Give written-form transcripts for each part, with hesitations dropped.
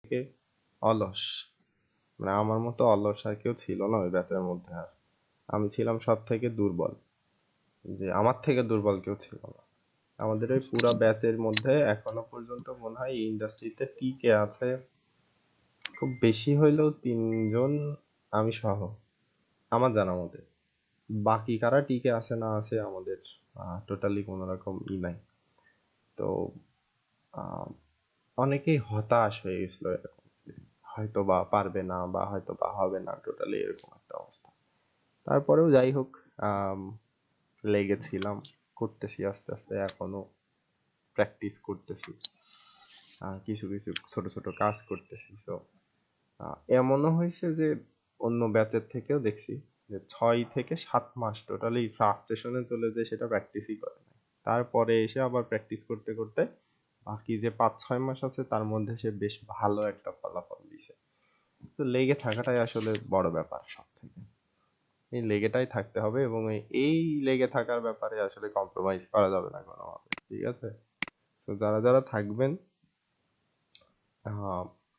থেকে অলস, মানে আমার মতো অলস আর কেউ ছিল না ওই ব্যাচের মধ্যে। আর আমি ছিলাম সব থেকে দুর্বল, যে আমার থেকে দুর্বল কেউ ছিল না। আমাদের ওই পুরো ব্যাচের মধ্যে এখনো পর্যন্ত মনে হয় এই ইন্ডাস্ট্রিতে টিকে আছে খুব বেশি হইলেও তিনজন, আমি সহ, আমার জানা মতে। বাকি কারা টিকে আছে না আছে আমাদের টোটালি কোনো রকম নাই। তো আহ, অনেকেই হতাশ হয়ে গেছিল এরকম, যে হয়তো বা পারবে না বা হয়তো বা হবে না, টোটালি এরকম একটা অবস্থা। তারপরেও যাই হোক, আম, লেগেছিলাম, করতেছি আস্তে আস্তে, এখনো প্র্যাকটিস করতেছি, কিছু কিছু ছোট ছোট কাজ করতেছি। তো এমনও হয়েছে যে অন্য ব্যাচের থেকেও দেখছি যে 6 থেকে 7 মাস টোটালি ফ্রাস্ট্রেশনে চলে যায়, সেটা প্র্যাকটিসই করে না। তারপরে এসে আবার প্র্যাকটিস করতে করতে বাকি যে 5-6 মাস আছে তার মধ্যে সে বেশ ভালো একটা ফলাফল দিছে। তো লেগে থাকাটাই আসলে বড় ব্যাপার সব থেকে। এই লেগেটাই থাকতে হবে, এবং এই লেগে থাকার ব্যাপারে আসলে কম্প্রোমাইজ করা যাবে না কোনোভাবে, ঠিক আছে? তো যারা যারা থাকবেন,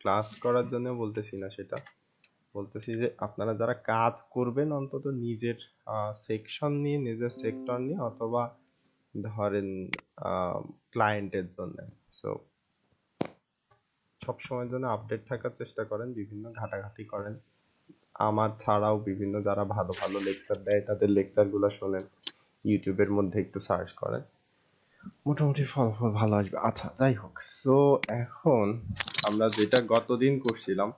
ক্লাস করার জন্য বলতেছি না সেটা, বলতেছি যে আপনারা যারা কাজ করবেন অন্তত নিজের সেকশন নিয়ে, নিজের সেক্টর নিয়ে, অথবা ধরেন ক্লায়েন্টের জন্য। সো সবসময়ের জন্য আপডেট থাকার চেষ্টা করেন, বিভিন্ন ঘাটাঘাটি করেন। আমার ছাড়াও বিভিন্ন যারা ভালো ভালো লেকচার দেয় তাদের লেকচার গুলো শোনেন, ইউটিউবের মধ্যে একটু সার্চ করেন, মোটামুটি ফলাফল ভালো আসবে। আচ্ছা, যাই হোক। সো এখন আমরা যেটা গতদিন করছিলাম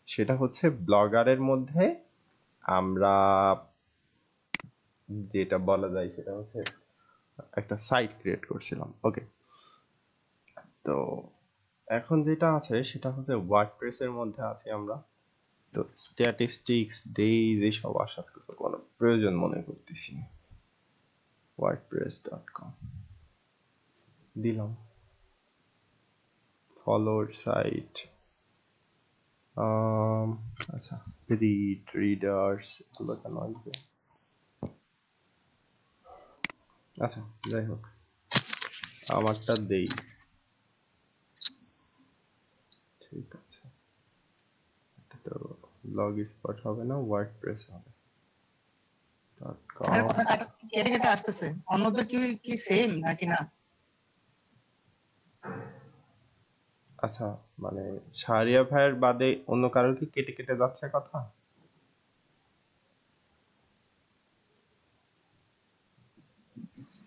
সেটা হচ্ছে ব্লগারের মধ্যে আমরা যেটা বলা যায় সেটা হচ্ছে একটা সাইট ক্রিয়েট করছিলাম। ওকে, তো এখন যেটা আছে সেটা হচ্ছে ওয়ার্ডপ্রেস এর মধ্যে আছি আমরা। তো স্ট্যাটিস্টিক্স ডেইজ এসব আসার কোনো প্রয়োজন মনে করতেছি না। wordpress.com দিলাম, ফলোড সাইট, আচ্ছা, রিডার্স এগুলো কেন আসবে? আচ্ছা, যাই হোক, আমারটা দেই, ঠিক আছে। এটা তো ব্লগ স্পট হবে না, ওয়ার্ডপ্রেস হবে। Sir .com। কথা কেটে কেটে আসতেছে, অন্যদের কি কি সেম নাকি না? আচ্ছা, মানে শাহরিয়া ভাইয়ের বাদে অন্য কারোর কি কেটে কেটে যাচ্ছে কথা?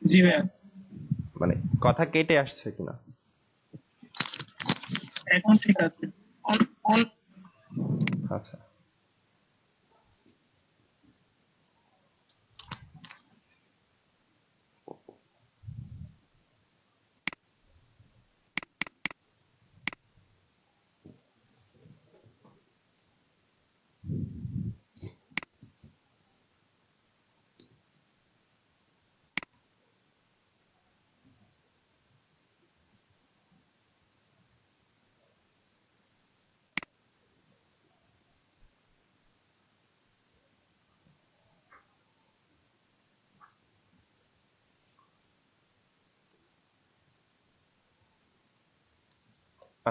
জি ভাইয়া, মানে কথা কেটে আসছে কিনা? এখন ঠিক আছে। আচ্ছা,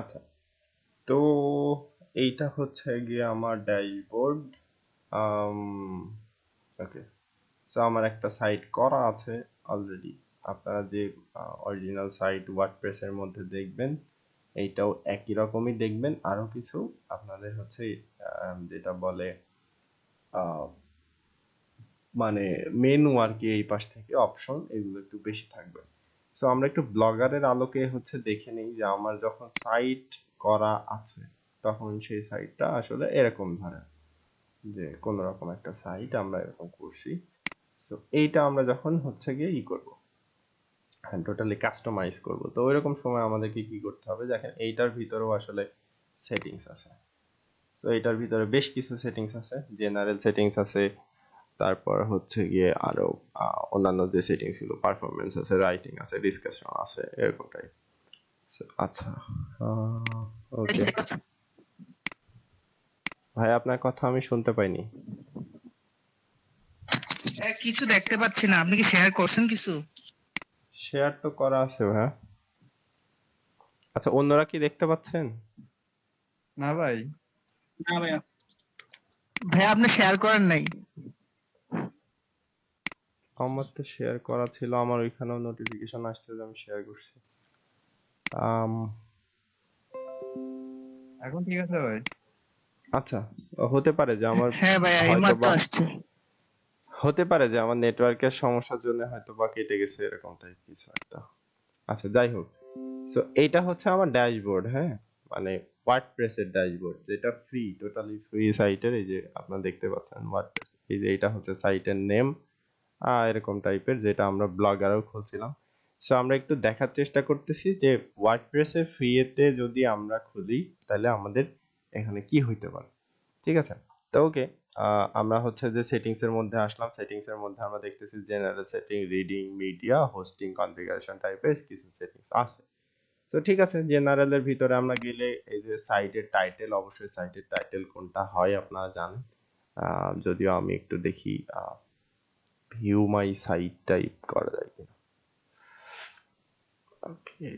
আচ্ছা। তো এইটা হচ্ছে গিয়ে আমার ড্যাশবোর্ড। ওকে, সো আমার একটা সাইট করা আছে অলরেডি। আপনারা যে অরিজিনাল সাইট ওয়ার্ডপ্রেস এর মধ্যে দেখবেন, এইটাও একই রকমই দেখবেন। আরো কিছু আপনাদের হচ্ছে যেটা বলে মানে মেনু আর কি, এই পাশ থেকে অপশন এগুলো একটু বেশি থাকবে। সো আমরা একটু ব্লগারের আলোকে হচ্ছে দেখে নিই যে আমার যখন সাইট করা আছে তখন সেই সাইটটা আসলে এরকম, ধরে যে কোন রকম একটা সাইট আমরা এরকম করছি। সো এইটা আমরা যখন হচ্ছে গিয়ে করব, হ্যাঁ, টোটালি কাস্টমাইজ করব, তো ওইরকম সময় আমাদেরকে কি করতে হবে, দেখেন এইটার ভিতরেও আসলে সেটিংস আছে। তো এইটার ভিতরে বেশ কিছু সেটিংস আছে, জেনারেল সেটিংস আছে, তারপর হচ্ছে গিয়ে আরো অন্যান্য যে সেটিংস গুলো, পারফরমেন্স আছে, রাইটিং আছে, ডিসকাশন আছে, এরকম টাইপ। আচ্ছা, ওকে ভাই, আপনার কথা আমি শুনতে পাইনি। কিছু দেখতে পাচ্ছি না, আপনি কি শেয়ার করছেন কিছু? শেয়ার তো করা আছে ভাই। আচ্ছা, অন্যরা কি দেখতে পাচ্ছেন? না ভাই, না ভাইয়া। ভাইয়া আপনি শেয়ার করেন নাই। আমার তো শেয়ার করা ছিল, আমার ওইখানেও নোটিফিকেশন আসছে যে আমি শেয়ার করছি। আম, এখন ঠিক আছে ভাই। আচ্ছা, হতে পারে যে আমার হ্যাঁ ভাইয়া হয়তো এইমাত্র বা আসছে। হতে পারে যে আমার নেটওয়ার্কের সমস্যার জন্য হয়তো বা কেটে গেছে এরকম টাইপ কিছু একটা। আচ্ছা যাই হোক, তো এইটা হচ্ছে আমার ড্যাশবোর্ড, হ্যাঁ, মানে ওয়ার্ডপ্রেস এর ড্যাশবোর্ড, যেটা ফ্রি, টোটালি ফ্রি সাইটের। এই যে আপনারা দেখতে পাচ্ছেন ওয়ার্ডপ্রেস, এই যে এটা হচ্ছে সাইটের নেম, এরকম টাইপের, যেটা আমরা ব্লগারও খুলছিলাম। সো আমরা একটু দেখার চেষ্টা করতেছি যে ওয়ার্ডপ্রেসের ফ্রি এতে যদি আমরা খুলি তাহলে আমাদের এখানে কি হইতে পারে। ঠিক আছে, তো ওকে, আমরা হচ্ছে যে সেটিংস এর মধ্যে আসলাম। সেটিংস এর মধ্যে আমরা দেখতেছি general setting, reading, media, hosting configuration টাইপের কিছু সেটিংস আছে। তো ঠিক আছে, জেনারেল এর ভিতরে আমরা গেলে এই যে সাইটের টাইটেল, অবশ্যই সাইটের টাইটেল কোনটা হয় আপনারা জানেন। যদিও আমি একটু দেখি ভিউ মাই সাইট টাইপ করা যায় কিনা। ওকে,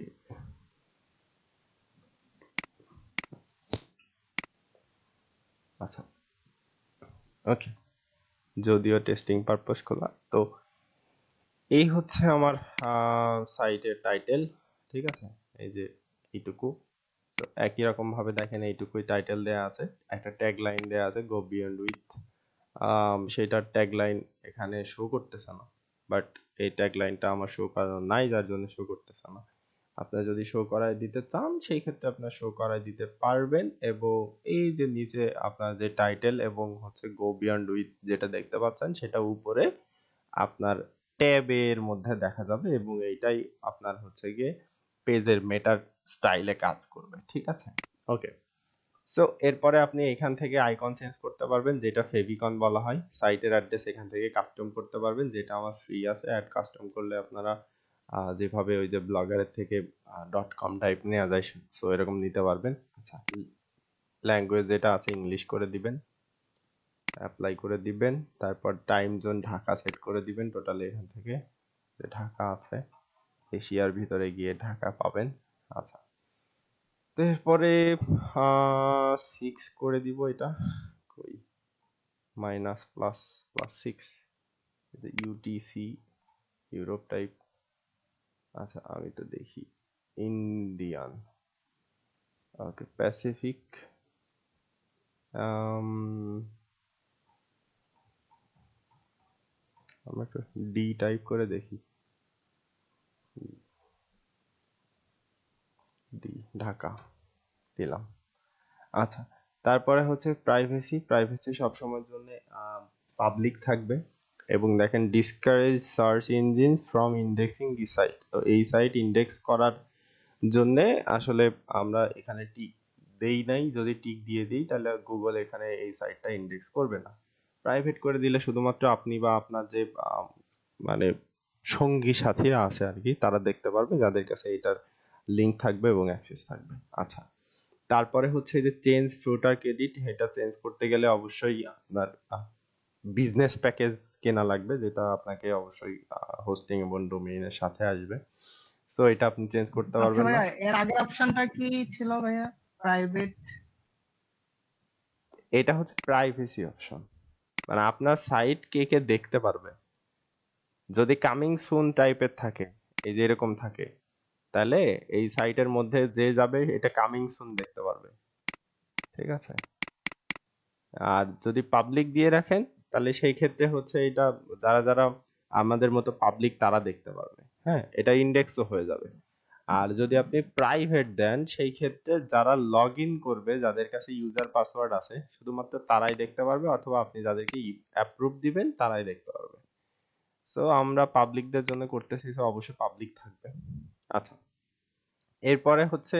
আচ্ছা, ওকে, যদিও টেস্টিং পারপাস খোলা, তো এই হচ্ছে আমার সাইটের টাইটেল। ঠিক আছে, এই যে এইটুকু। তো একই রকম ভাবে দেখেন এইটুকুই টাইটেল দেয়া আছে, একটা ট্যাগ লাইন দেয়া আছে, গো বিয়ন্ড উইথ। সেটার ট্যাগ লাইন এখানে শো করতেছে না, বাট এই ট্যাগ লাইনটা আমার শো করানো নাই, যার জন্য শো করতেছে না। আপনারা যদি শো করায় দিতে চান সেই ক্ষেত্রে আপনারা শো করায় দিতে পারবেন। এবং এই যে নিচে আপনার যে টাইটেল এবং হচ্ছে গো বিয়ন্ড উইথ যেটা দেখতে পাচ্ছেন, সেটা উপরে আপনার ট্যাবের মধ্যে দেখা যাবে, এবং এইটাই আপনার হচ্ছে গিয়ে পেজের মেটার স্টাইলে কাজ করবে। ঠিক আছে, ওকে। সো এরপরে আপনি এখান থেকে আইকন চেঞ্জ করতে পারবেন, যেটা ফেভিকন বলা হয়। সাইটের অ্যাড্রেস এখান থেকে কাস্টম করতে পারবেন, যেটা আমার ফ্রি আছে। অ্যাড কাস্টম করলে আপনারা যেভাবে ওই যে ব্লগারের থেকে .com টাইপ নেওয়া যায়, সো এরকম নিতে পারবেন। আচ্ছা, ল্যাঙ্গুয়েজ যেটা আছে ইংলিশ করে দিবেন, অ্যাপ্লাই করে দিবেন। তারপর টাইম জোন ঢাকা সেট করে দিবেন। টোটালি এখান থেকে যে ঢাকা আছে, এশিয়ার ভিতরে গিয়ে ঢাকা পাবেন। আচ্ছা, তো এরপরে 6 করে দিব, এটা কই, minus plus plus 6, UTC, Europe type. আচ্ছা, আমি তো দেখি ইন্ডিয়ান, ওকে, প্যাসিফিক। আমরা একটু ডি টাইপ করে দেখি, ডি, ঢাকা দিলাম। আচ্ছা, তারপরে হচ্ছে প্রাইভেসি। প্রাইভেসি সবসময়ের জন্য পাবলিক থাকবে। এবং দেখেন discourage search engine from indexing the site, তো এই সাইট ইন্ডেক্স করার জন্য আসলে আমরা এখানে টিক দেই নাই। যদি টিক দিয়ে দিই তাহলে গুগল এখানে এই সাইটটা ইন্ডেক্স করবে না। প্রাইভেট করে দিলে শুধুমাত্র আপনি বা আপনার যে মানে সঙ্গী সাথীরা আছে আর কি, তারা দেখতে পারবে, যাদের কাছে এটার লিংক থাকবে এবং অ্যাক্সেস থাকবে। আচ্ছা, তারপরে হচ্ছে যে চেঞ্জ ফ্লুটার ক্রেডিট, এটা চেঞ্জ করতে গেলে অবশ্যই আপনার বিজনেস প্যাকেজ কেনা লাগবে, যেটা আপনাকে অবশ্যই হোস্টিং এবং ডোমেইনের সাথে আসবে। সো এটা আপনি চেঞ্জ করতে আচ্ছা পারবেন না। ভাইয়া এর আগের অপশনটা কি ছিল ভাইয়া? প্রাইভেট। এটা হচ্ছে প্রাইভেসি অপশন, মানে আপনার সাইট কে কে দেখতে পারবে। যদি কামিং সুন টাইপের থাকে, এই যে এরকম থাকে, তাহলে এই সাইটের মধ্যে যে যাবে এটা কামিং সুন দেখতে পারবে। ঠিক আছে, আর যদি পাবলিক দিয়ে রাখেন তাহলে সেই ক্ষেত্রে হচ্ছে এটা যারা যারা আমাদের মতো পাবলিক তারা দেখতে পারবে। হ্যাঁ, এটা ইন্ডেক্সও হয়ে যাবে। আর যদি আপনি প্রাইভেট দেন সেই ক্ষেত্রে যারা লগ ইন করবে, যাদের কাছে ইউজার পাসওয়ার্ড আছে, শুধুমাত্র তারাই দেখতে পারবে, অথবা আপনি যাদেরকে অ্যাপ্রুভ দিবেন তারাই দেখতে পারবে। সো আমরা পাবলিকদের জন্য করতেছি, সো অবশ্যই পাবলিক থাকবে। আচ্ছা, এরপরে হচ্ছে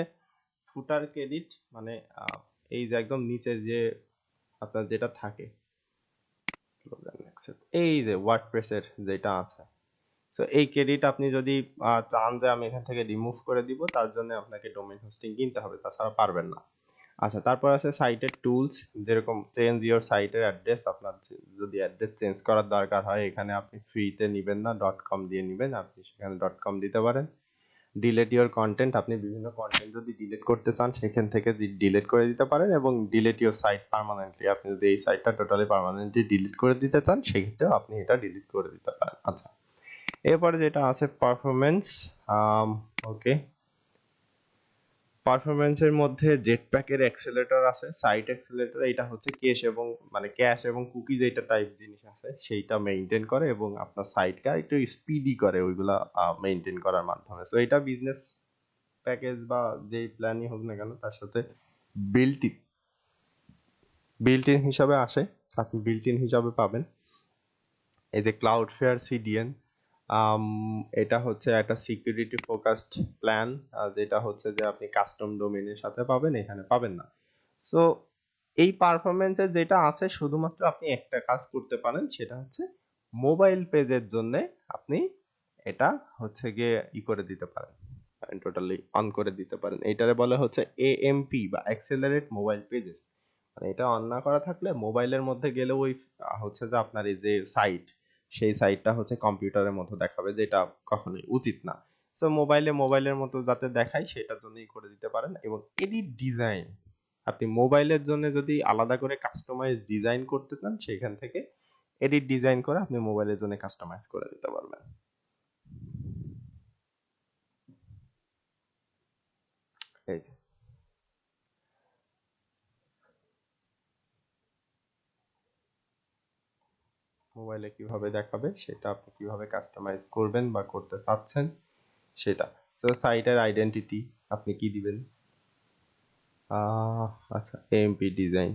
ফুটার ক্রেডিট, মানে এই যে একদম নিচে যে আপনার যেটা থাকে, এই যে ওয়ার্ডপ্রেসের যেটা আছে, সো এই ক্রেডিট আপনি যদি চান যে আমি এখান থেকে রিমুভ করে দিব, তার জন্য আপনাকে ডোমেইন হোস্টিং কিনতে হবে, তাছাড়া পারবেন না। আচ্ছা, তারপর আছে সাইটের টুলস, যেরকম চেঞ্জ ইওর সাইটের অ্যাড্রেস। আপনার যদি অ্যাড্রেস চেঞ্জ করার দরকার হয়, এখানে আপনি ফ্রিতে নিবেন না, .com দিয়ে নিবেন, আপনি সেখানে .com দিতে পারেন। ডিলিট ইওর কন্টেন্ট, আপনি বিভিন্ন কন্টেন্ট যদি ডিলিট করতে চান সেখান থেকে ডিলিট করে দিতে পারেন, এবং ডিলিট ইওর সাইট পার্মানেন্টলি, আপনি যদি এই সাইটটা টোটালি পার্মানেন্টলি ডিলিট করে দিতে চান সেক্ষেত্রেও আপনি এটা ডিলিট করে দিতে পারেন। আচ্ছা, এরপরে যেটা আছে পারফরমেন্স। ওকে, পারফরমেন্সের মধ্যে জেটপ্যাকের অ্যাক্সেলেটর আছে, সাইট অ্যাক্সেলেটর, এটা হচ্ছে ক্যাশ এবং কুকিজ এটা টাইপ জিনিস আছে সেইটা মেইনটেইন করে এবং আপনার সাইটকে একটু স্পিডি করে ওইগুলা মেইনটেইন করার মাধ্যমে। সো এটা বিজনেস প্যাকেজ বা যেই প্ল্যানই হোক না কেন তার সাথে বিল্ট বিল্ট ইন হিসাবে আসে, আপনি বিল্ট ইন হিসাবে পাবেন। এই যে ক্লাউডফেয়ার সিডিএন, এটা হচ্ছে একটা সিকিউরিটি ফোকাসড প্ল্যান, যেটা হচ্ছে যে আপনি কাস্টম ডোমেইনের সাথে পাবেন, এখানে পাবেন না। সো এই পারফরমেন্সের যেটা আছে শুধুমাত্র আপনি একটা কাজ করতে পারেন, সেটা হচ্ছে মোবাইল পেজের জন্য আপনি এটা হচ্ছে গিয়ে করে দিতে পারেন, টোটালি অন করে দিতে পারেন। এইটারে বলে হচ্ছে এএমপি বা অ্যাক্সেলারেট মোবাইল পেজেস। মানে এটা অন না করা থাকলে মোবাইলের মধ্যে গেলে ওই হচ্ছে যে আপনার এই যে সাইট, সেই সাইটটা হচ্ছে কম্পিউটারের মতো দেখাবে, যেটা কখনোই উচিত না। সো মোবাইলের মতো যাতে দেখায় সেটার জন্যই করে দিতে পারেন। এবং এডিট ডিজাইন, আপনি মোবাইলের জন্য যদি আলাদা করে কাস্টমাইজ ডিজাইন করতে চান সেখান থেকে এডিট ডিজাইন করে আপনি মোবাইলের জন্য কাস্টমাইজ করে দিতে পারবেন। এই যে মোবাইলে কিভাবে দেখাবে সেটা আপনি কিভাবে কাস্টমাইজ করবেন বা করতে চাচ্ছেন সেটা। সো সাইটের আইডেন্টিটি আপনি কি দিবেন, আচ্ছা এএমপি ডিজাইন,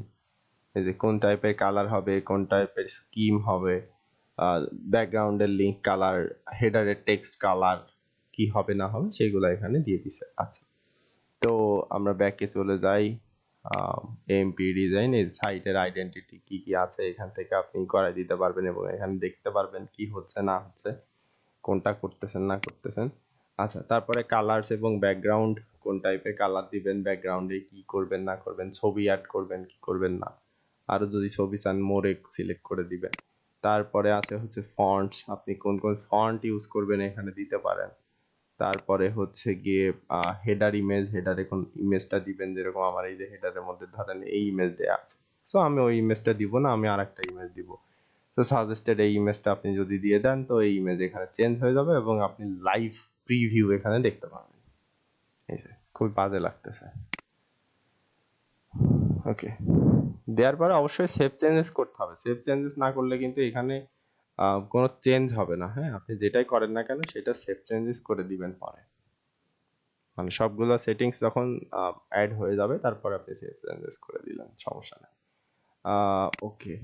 এই যে কোন টাইপের কালার হবে, কোন টাইপের স্কিম হবে, ব্যাকগ্রাউন্ডের লিংক কালার, হেডারের টেক্সট কালার কি হবে না হবে সেগুলো এখানে দিয়ে দিছে। আচ্ছা, তো আমরা ব্যাকে চলে যাই। এমপি ডিজাইন, এই সাইটের আইডেন্টিটি কি কি আছে এখান থেকে আপনি করাই দিতে পারবেন এবং এখানে দেখতে পারবেন কি হচ্ছে না হচ্ছে, কোনটা করতেছেন না করতেছেন। আচ্ছা, তারপরে কালার্স এবং ব্যাকগ্রাউন্ড, কোন টাইপের কালার দিবেন, ব্যাকগ্রাউন্ডে কি করবেন না করবেন, ছবি অ্যাড করবেন কি করবেন না, আরো যদি ছবি চান মোরে সিলেক্ট করে দিবেন। তারপরে আছে হচ্ছে ফন্টস, আপনি কোন কোন ফন্ট ইউজ করবেন এখানে দিতে পারেন। তারপরে হচ্ছে গিয়ে হেডার ইমেজ, হেডারে কোন ইমেজটা দিবেন, যেরকম আমার এই যে হেডারের মধ্যে ধরেন এই ইমেজ দেয়া আছে, সো আমি ওই ইমেজটা দিব না, আমি আরেকটা ইমেজ দিব। তো সাজেস্টেড এই ইমেজটা আপনি যদি দিয়ে দেন তো এই ইমেজ এখানে চেঞ্জ হয়ে যাবে এবং আপনি লাইভ প্রিভিউ এখানে দেখতে পাবেন। এই যে খুব বাজে লাগতেছে। ওকে, দেওয়ার পরে অবশ্যই সেভ চেঞ্জেস করতে হবে, সেভ চেঞ্জেস না করলে কিন্তু এখানে কোনো চেঞ্জ হবে না। হ্যাঁ, আপনি যেটাই করেন না কেন সেটা সেভ চেঞ্জেস করে দিবেন পরে, মানে সবগুলো সেটিংস যখন অ্যাড হয়ে যাবে তারপরে আপনি সেভ চেঞ্জেস করে দিলেন, সমস্যা নেই। ওকে,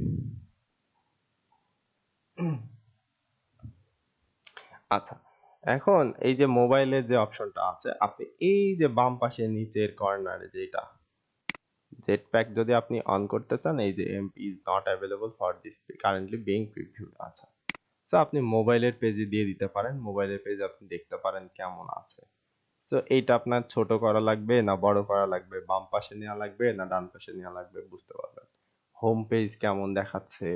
আচ্ছা, এখন এই যে মোবাইলের যে অপশনটা আছে, আপনি এই যে বাম পাশে নিচের কর্নারে যেটা জেটপ্যাক যদি আপনি অন করতে চান, এই যে M P is not available for this currently being previewed, আচ্ছা, সো আপনি মোবাইলের পেজে দিয়ে দিতে পারেন, মোবাইলের পেজ আপনি দেখতে পারেন কেমন আছে। তো এইটা আপনার ছোট করা লাগবে না বড় করা লাগবে, বাম পাশে নেওয়া লাগবে না ডান পাশে নেওয়া লাগবে বুঝতে পারবেন। হোম পেজ কেমন দেখাচ্ছে,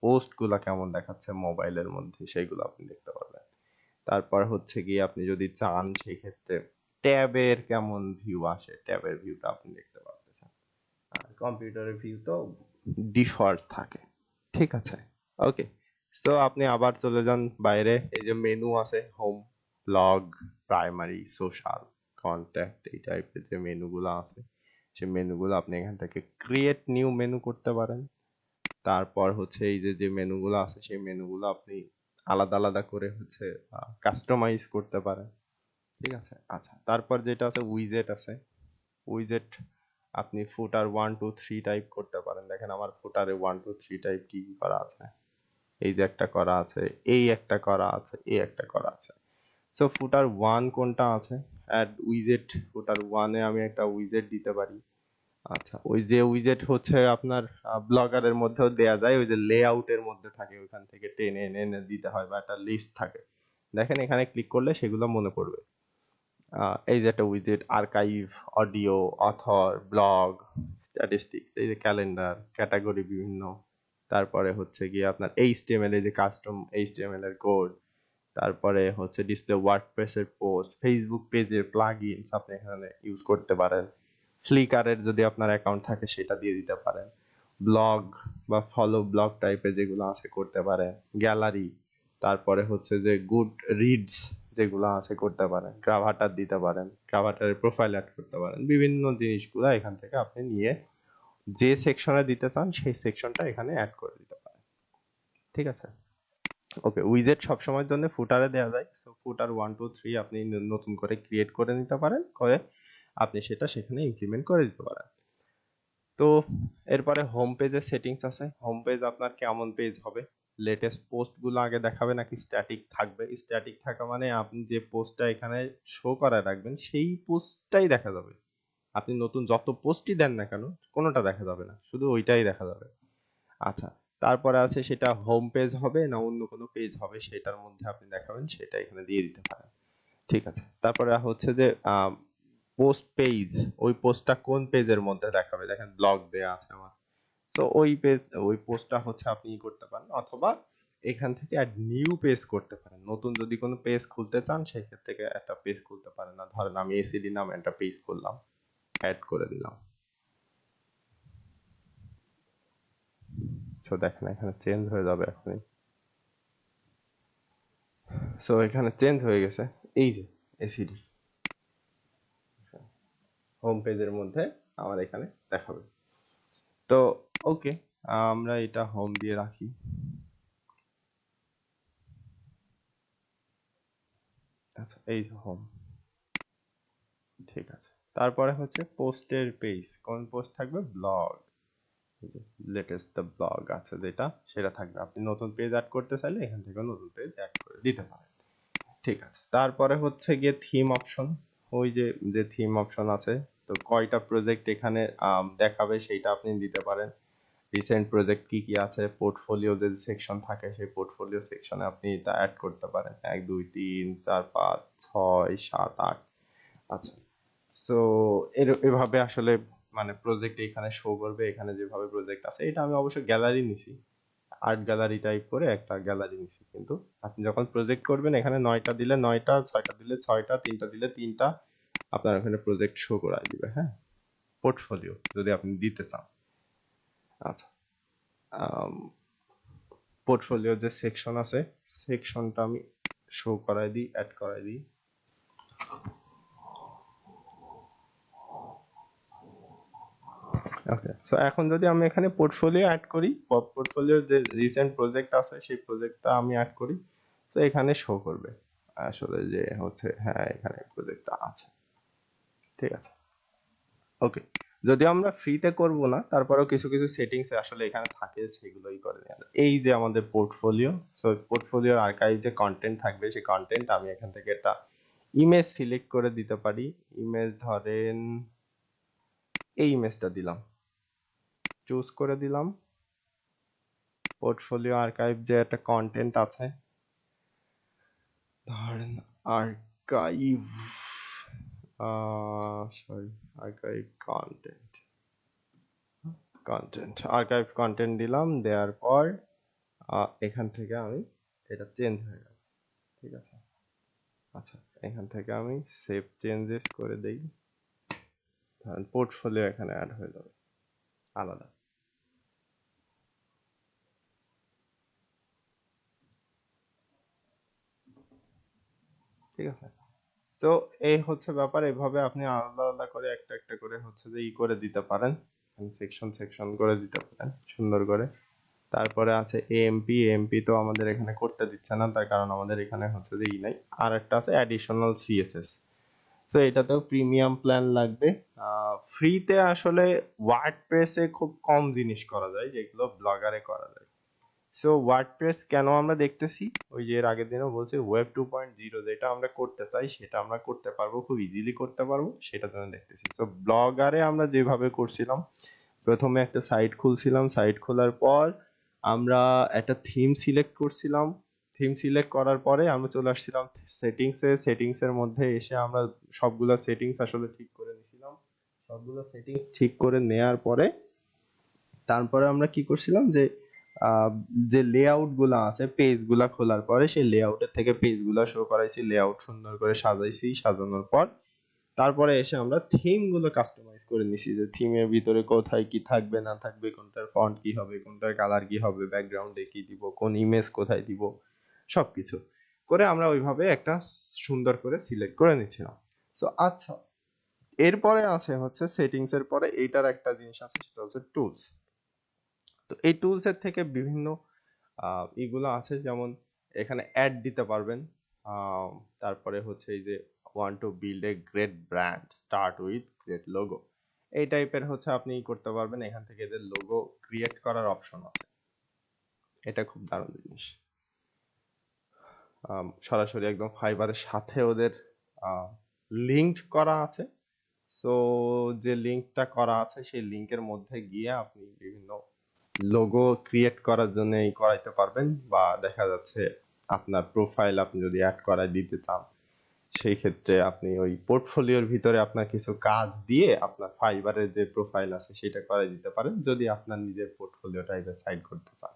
পোস্ট গুলা কেমন দেখাচ্ছে মোবাইলের মধ্যে সেগুলো আপনি দেখতে পারবেন। তারপর হচ্ছে গিয়ে আপনি যদি চান সেই ক্ষেত্রে ট্যাবের কেমন ভিউ আসে, ট্যাবের ভিউটা আপনি দেখতে পারতেছেন। আর কম্পিউটারের ভিউ তো ডিফল্ট থাকে, ঠিক আছে। ওকে, সো আপনি আবার চলে যান বাইরে, এই যে মেনু আছে home, blog, primary, social, contact, এই টাইপের যে মেনুগুলো আছে সেই মেনুগুলো আপনি এখান থেকে ক্রিয়েট নিউ মেনু করতে পারেন। তারপর হচ্ছে এই যে যে মেনুগুলো আছে সেই মেনুগুলো আপনি আলাদা আলাদা করে হচ্ছে কাস্টমাইজ করতে পারেন, ঠিক আছে। আচ্ছা, তারপর যেটা আছে উইজেট আছে, উইজেট আপনি ফুটার 1 2 3 টাইপ করতে পারেন। দেখেন আমার ফুটারে 1 2 3 টাইপ কি কি করা আছে, এই যে একটা করা আছে, এই একটা করা আছে, এই একটা করা আছে। সো ফুটার 1 কোনটা আছে, অ্যাড উইজেট, ফুটার 1 এ আমি একটা উইজেট দিতে পারি। আচ্ছা, ওই যে উইজেট হচ্ছে আপনার ব্লগারের মধ্যেও দেয়া যায়, ওই যে লেআউটের মধ্যে থাকে, ওইখান থেকে টেনে এনে এনে দিতে হয় বা একটা লিস্ট থাকে। দেখেন এখানে ক্লিক করলে সেগুলো মনে পড়বে। এই যে একটা উইজেট, archive, audio, author, blog, statistics, এই যে ক্যালেন্ডার, ক্যাটাগরি বিভিন্ন, তারপরে হচ্ছে গিয়ে আপনার এইচটিএমএল, এই যে কাস্টম এইচটিএমএল এর কোড, তারপরে হচ্ছে ডিসপ্লে ওয়ার্ডপ্রেসের পোস্ট, ফেসবুক পেজের প্লাগইনস আপনি এখানে ইউজ করতে পারেন। ফ্লিকারের যদি আপনার অ্যাকাউন্ট থাকে সেটা দিয়ে দিতে পারেন। ব্লগ বা ফলো ব্লগ টাইপের যেগুলো আছে করতে পারেন। গ্যালারি, তারপরে হচ্ছে যে গুড রিডস যেগুলো আছে করতে পারেন। গ্রাভাটার দিতে পারেন, গ্রাভাটারের প্রোফাইল অ্যাড করতে পারেন। বিভিন্ন জিনিসগুলো এখান থেকে আপনি নিয়ে যে সেকশনে দিতে চান সেই সেকশনটা এখানে অ্যাড করে দিতে পারেন। ঠিক আছে? ওকে, উইজেট সবসময়ের জন্য ফুটারে দেওয়া যায়। সো ফুটার 1 2 3 আপনি নতুন করে ক্রিয়েট করে নিতে পারেন, করে আপনি সেটা সেখানে ইমপ্লিমেন্ট করে দিতে পারেন। তো এরপরে হোম পেজের সেটিংস আছে। হোম পেজ আপনার কেমন পেজ হবে, লেটেস্ট পোস্টগুলো আগে দেখাবে নাকি স্ট্যাটিক থাকবে? স্ট্যাটিক থাকা মানে আপনি যে পোস্টটা এখানে শো করায় রাখবেন সেই পোস্টটাই দেখা যাবে। আপনি নতুন যত পোস্টই দেন না কেন কোনোটা দেখা যাবে না, শুধু ওইটাই দেখা যাবে। আচ্ছা, তারপরে আছে সেটা হোম পেজ হবে না অন্য কোনো পেজ হবে সেটার মধ্যে আপনি দেখাবেন, সেটা এখানে দিয়ে দিতে পারেন। ঠিক আছে, তারপরে হচ্ছে যে পোস্ট পেজ, ওই পোস্টটা কোন পেজের মধ্যে দেখাবে, দেখেন ব্লগ দেয়া আছে আমার। সো ওই পেজ, ওই পোস্টটা হচ্ছে আপনি করতে পারেন, অথবা এখান থেকে অ্যাড নিউ পেজ করতে পারেন। নতুন যদি কোনো পেজ খুলতে চান সেই ক্ষেত্রে একটা পেজ খুলতে পারেন। না ধরেন আমি এসিডি নামে একটা পেজ করলাম, অ্যাড করে দিলাম। সো দেখেন এখানে চেঞ্জ হয়ে যাবে এখনই। সো এখানে চেঞ্জ হয়ে গেছে, এই যে এসিডি হোম পেজের মধ্যে আমার এখানে দেখাবে। তো ওকে, আমরা এটা হোম দিয়ে রাখি। আচ্ছা, এই যে হোম। ঠিক আছে, তারপরে হচ্ছে পোস্টের পেজ, কোন পোস্ট থাকবে? ব্লগ, লেটেস্ট ব্লগ আছে যেটা, সেটা থাকবে। আপনি নতুন পেজ অ্যাড করতে চাইলে এখান থেকে নতুন পেজ অ্যাড করে দিতে পারেন। ঠিক আছে, তারপরে হচ্ছে গিয়ে থিম অপশন। ওই যে যে থিম অপশন আছে, তো কয়টা প্রজেক্ট এখানে দেখাবে সেইটা আপনি দিতে পারেন। রিসেন্ট প্রজেক্ট কি কি আছে, পোর্টফোলিও যে সেকশন থাকে সেই পোর্টফোলিও সেকশনে আপনি এটা অ্যাড করতে পারেন। 1 2 3 4 5 6 7 8। আচ্ছা, সো এভাবে আসলে মানে প্রজেক্ট এখানে শো করবে। এখানে যেভাবে প্রজেক্ট আছে, এটা আমি অবশ্য গ্যালারি নিছি, আর্ট গ্যালারি টাইপ করে একটা গ্যালারি নিছি। কিন্তু আপনি যখন প্রজেক্ট করবেন এখানে 9টা দিলে 9টা, 6টা দিলে 6টা, 3টা দিলে 3টা আপনার ওখানে প্রজেক্ট শো করায় দিবে। হ্যাঁ, পোর্টফোলিও যদি আপনি দিতে চান। আচ্ছা, পোর্টফোলিও যে সেকশন আছে সেকশনটা আমি শো করাই দিই, অ্যাড করাই দিই। ওকে, সো এখন যদি আমি এখানে পোর্টফোলিও অ্যাড করি, পোর্টফোলিওর যে রিসেন্ট প্রজেক্ট আছে সেই প্রজেক্টটা আমি অ্যাড করি, তো এখানে শো করবে আসলে যে হচ্ছে হ্যাঁ এখানে প্রজেক্টটা আছে। ঠিক আছে, ওকে। যদি আমরা ফ্রিতে করব না, তারপরেও কিছু কিছু সেটিংস আসলে এখানে থাকে, সেগুলোই করে নেওয়া যায়। এই যে আমাদের পোর্টফোলিও, সো পোর্টফোলিওর আর্কাইভ যে কন্টেন্ট থাকবে সেই কন্টেন্ট আমি এখান থেকে একটা ইমেজ সিলেক্ট করে দিতে পারি। ইমেজ ধরেন এই ইমেজটা দিলাম, চুজ করে দিলাম। পোর্টফোলিও আর্কাইভ যে একটা কন্টেন্ট আছে, ধরেন archive, sorry, archive content, archive content দিলাম। দেওয়ার পর এখান থেকে আমি এটা চেঞ্জ হয়ে গেল। ঠিক আছে, আচ্ছা, এখান থেকে আমি সেভ চেঞ্জেস করে দেই। ধরেন পোর্টফোলিও এখানে অ্যাড হয়ে যাবে আলাদা। ঠিক আছে, সো এই হচ্ছে ব্যাপার। এভাবে আপনি আলাদা আলাদা করে একটা একটা করে হচ্ছে যে করে দিতে পারেন, সেকশন সেকশন করে দিতে পারেন সুন্দর করে। তারপরে আছে এএমপি। এএমপি তো আমাদের এখানে করতে দিচ্ছে না, তার কারণ আমাদের এখানে হচ্ছে যে নাই। আর একটা আছে অ্যাডিশনাল সিএসএস। তো এটাতেও প্রিমিয়াম প্ল্যান লাগবে। ফ্রিতে আসলে ওয়ার্ডপ্রেসে খুব কম জিনিস করা যায় যেগুলো ব্লগারে করা যায়। সো ওয়ার্ডপ্রেস কেন আমরা দেখতেছি, ওই যে এর আগের দিনও বলছি, ওয়েব 2.0 যেটা আমরা করতে চাই সেটা আমরা করতে পারবো, খুব ইজিলি করতে পারবো, সেটার জন্য দেখতেছি। সো ব্লগারে আমরা যেভাবে করছিলাম, প্রথমে একটা সাইট খুলছিলাম, সাইট খোলার পর আমরা একটা থিম সিলেক্ট করছিলাম। থিম সিলেক্ট করার পরে আমরা চলে আসছিলাম সেটিংসে। সেটিংসের মধ্যে এসে আমরা সবগুলা সেটিংস আসলে ঠিক করে নিছিলাম। সবগুলো সেটিংস ঠিক করে নেয়ার পরে তারপরে আমরা কি করছিলাম যে আহ, যে লেআউট গুলা আছে পেজ গুলা খোলার পরে সেই লেআউটের থেকে পেজ গুলা শো করাইছি, লেআউট সুন্দর করে সাজাইছি, সাজানোর পর তারপরে এসে আমরা থিম গুলো কাস্টমাইজ করে নিছি, যে থিমের ভিতরে কোথায় কি থাকবে না থাকবে, কোনটার ফন্ট কি হবে, কোনটার কালার কি হবে, ব্যাকগ্রাউন্ডে কি দিব, কোন ইমেজ কোথায় দিব, সবকিছু করে আমরা ওইভাবে একটা সুন্দর করে সিলেক্ট করে নিচ্ছিলাম। তো আচ্ছা, এরপরে আছে হচ্ছে সেটিংস এর পরে এইটার একটা জিনিস আছে, সেটা হচ্ছে টুলস। তো এই টুলস এর থেকে বিভিন্ন এগুলো আছে, যেমন এখানে অ্যাড দিতে পারবেন। আহ, তারপরে হচ্ছে এই যে want to build a great brand start with great logo, এই টাইপের হচ্ছে আপনি করতে পারবেন। এখান থেকে এদের লোগো ক্রিয়েট করার অপশন আছে, এটা খুব দারুণ জিনিস। সরাসরি একদম ফাইবারের সাথে ওদের লিঙ্কড করা আছে। সো যে লিঙ্কটা করা আছে সেই লিঙ্কের মধ্যে গিয়ে আপনি বিভিন্ন লোগো ক্রিয়েট করার জন্য এই করাইতে পারবেন, বা দেখা যাচ্ছে আপনার প্রোফাইল আপনি যদি অ্যাড করায় দিতে চান, সেই ক্ষেত্রে আপনি ওই পোর্টফোলিওর ভিতরে আপনার কিছু কাজ দিয়ে আপনার ফাইবারের যে প্রোফাইল আছে সেটা করাই দিতে পারেন, যদি আপনার নিজের পোর্টফোলিও টাইপের সাইড করতে চান।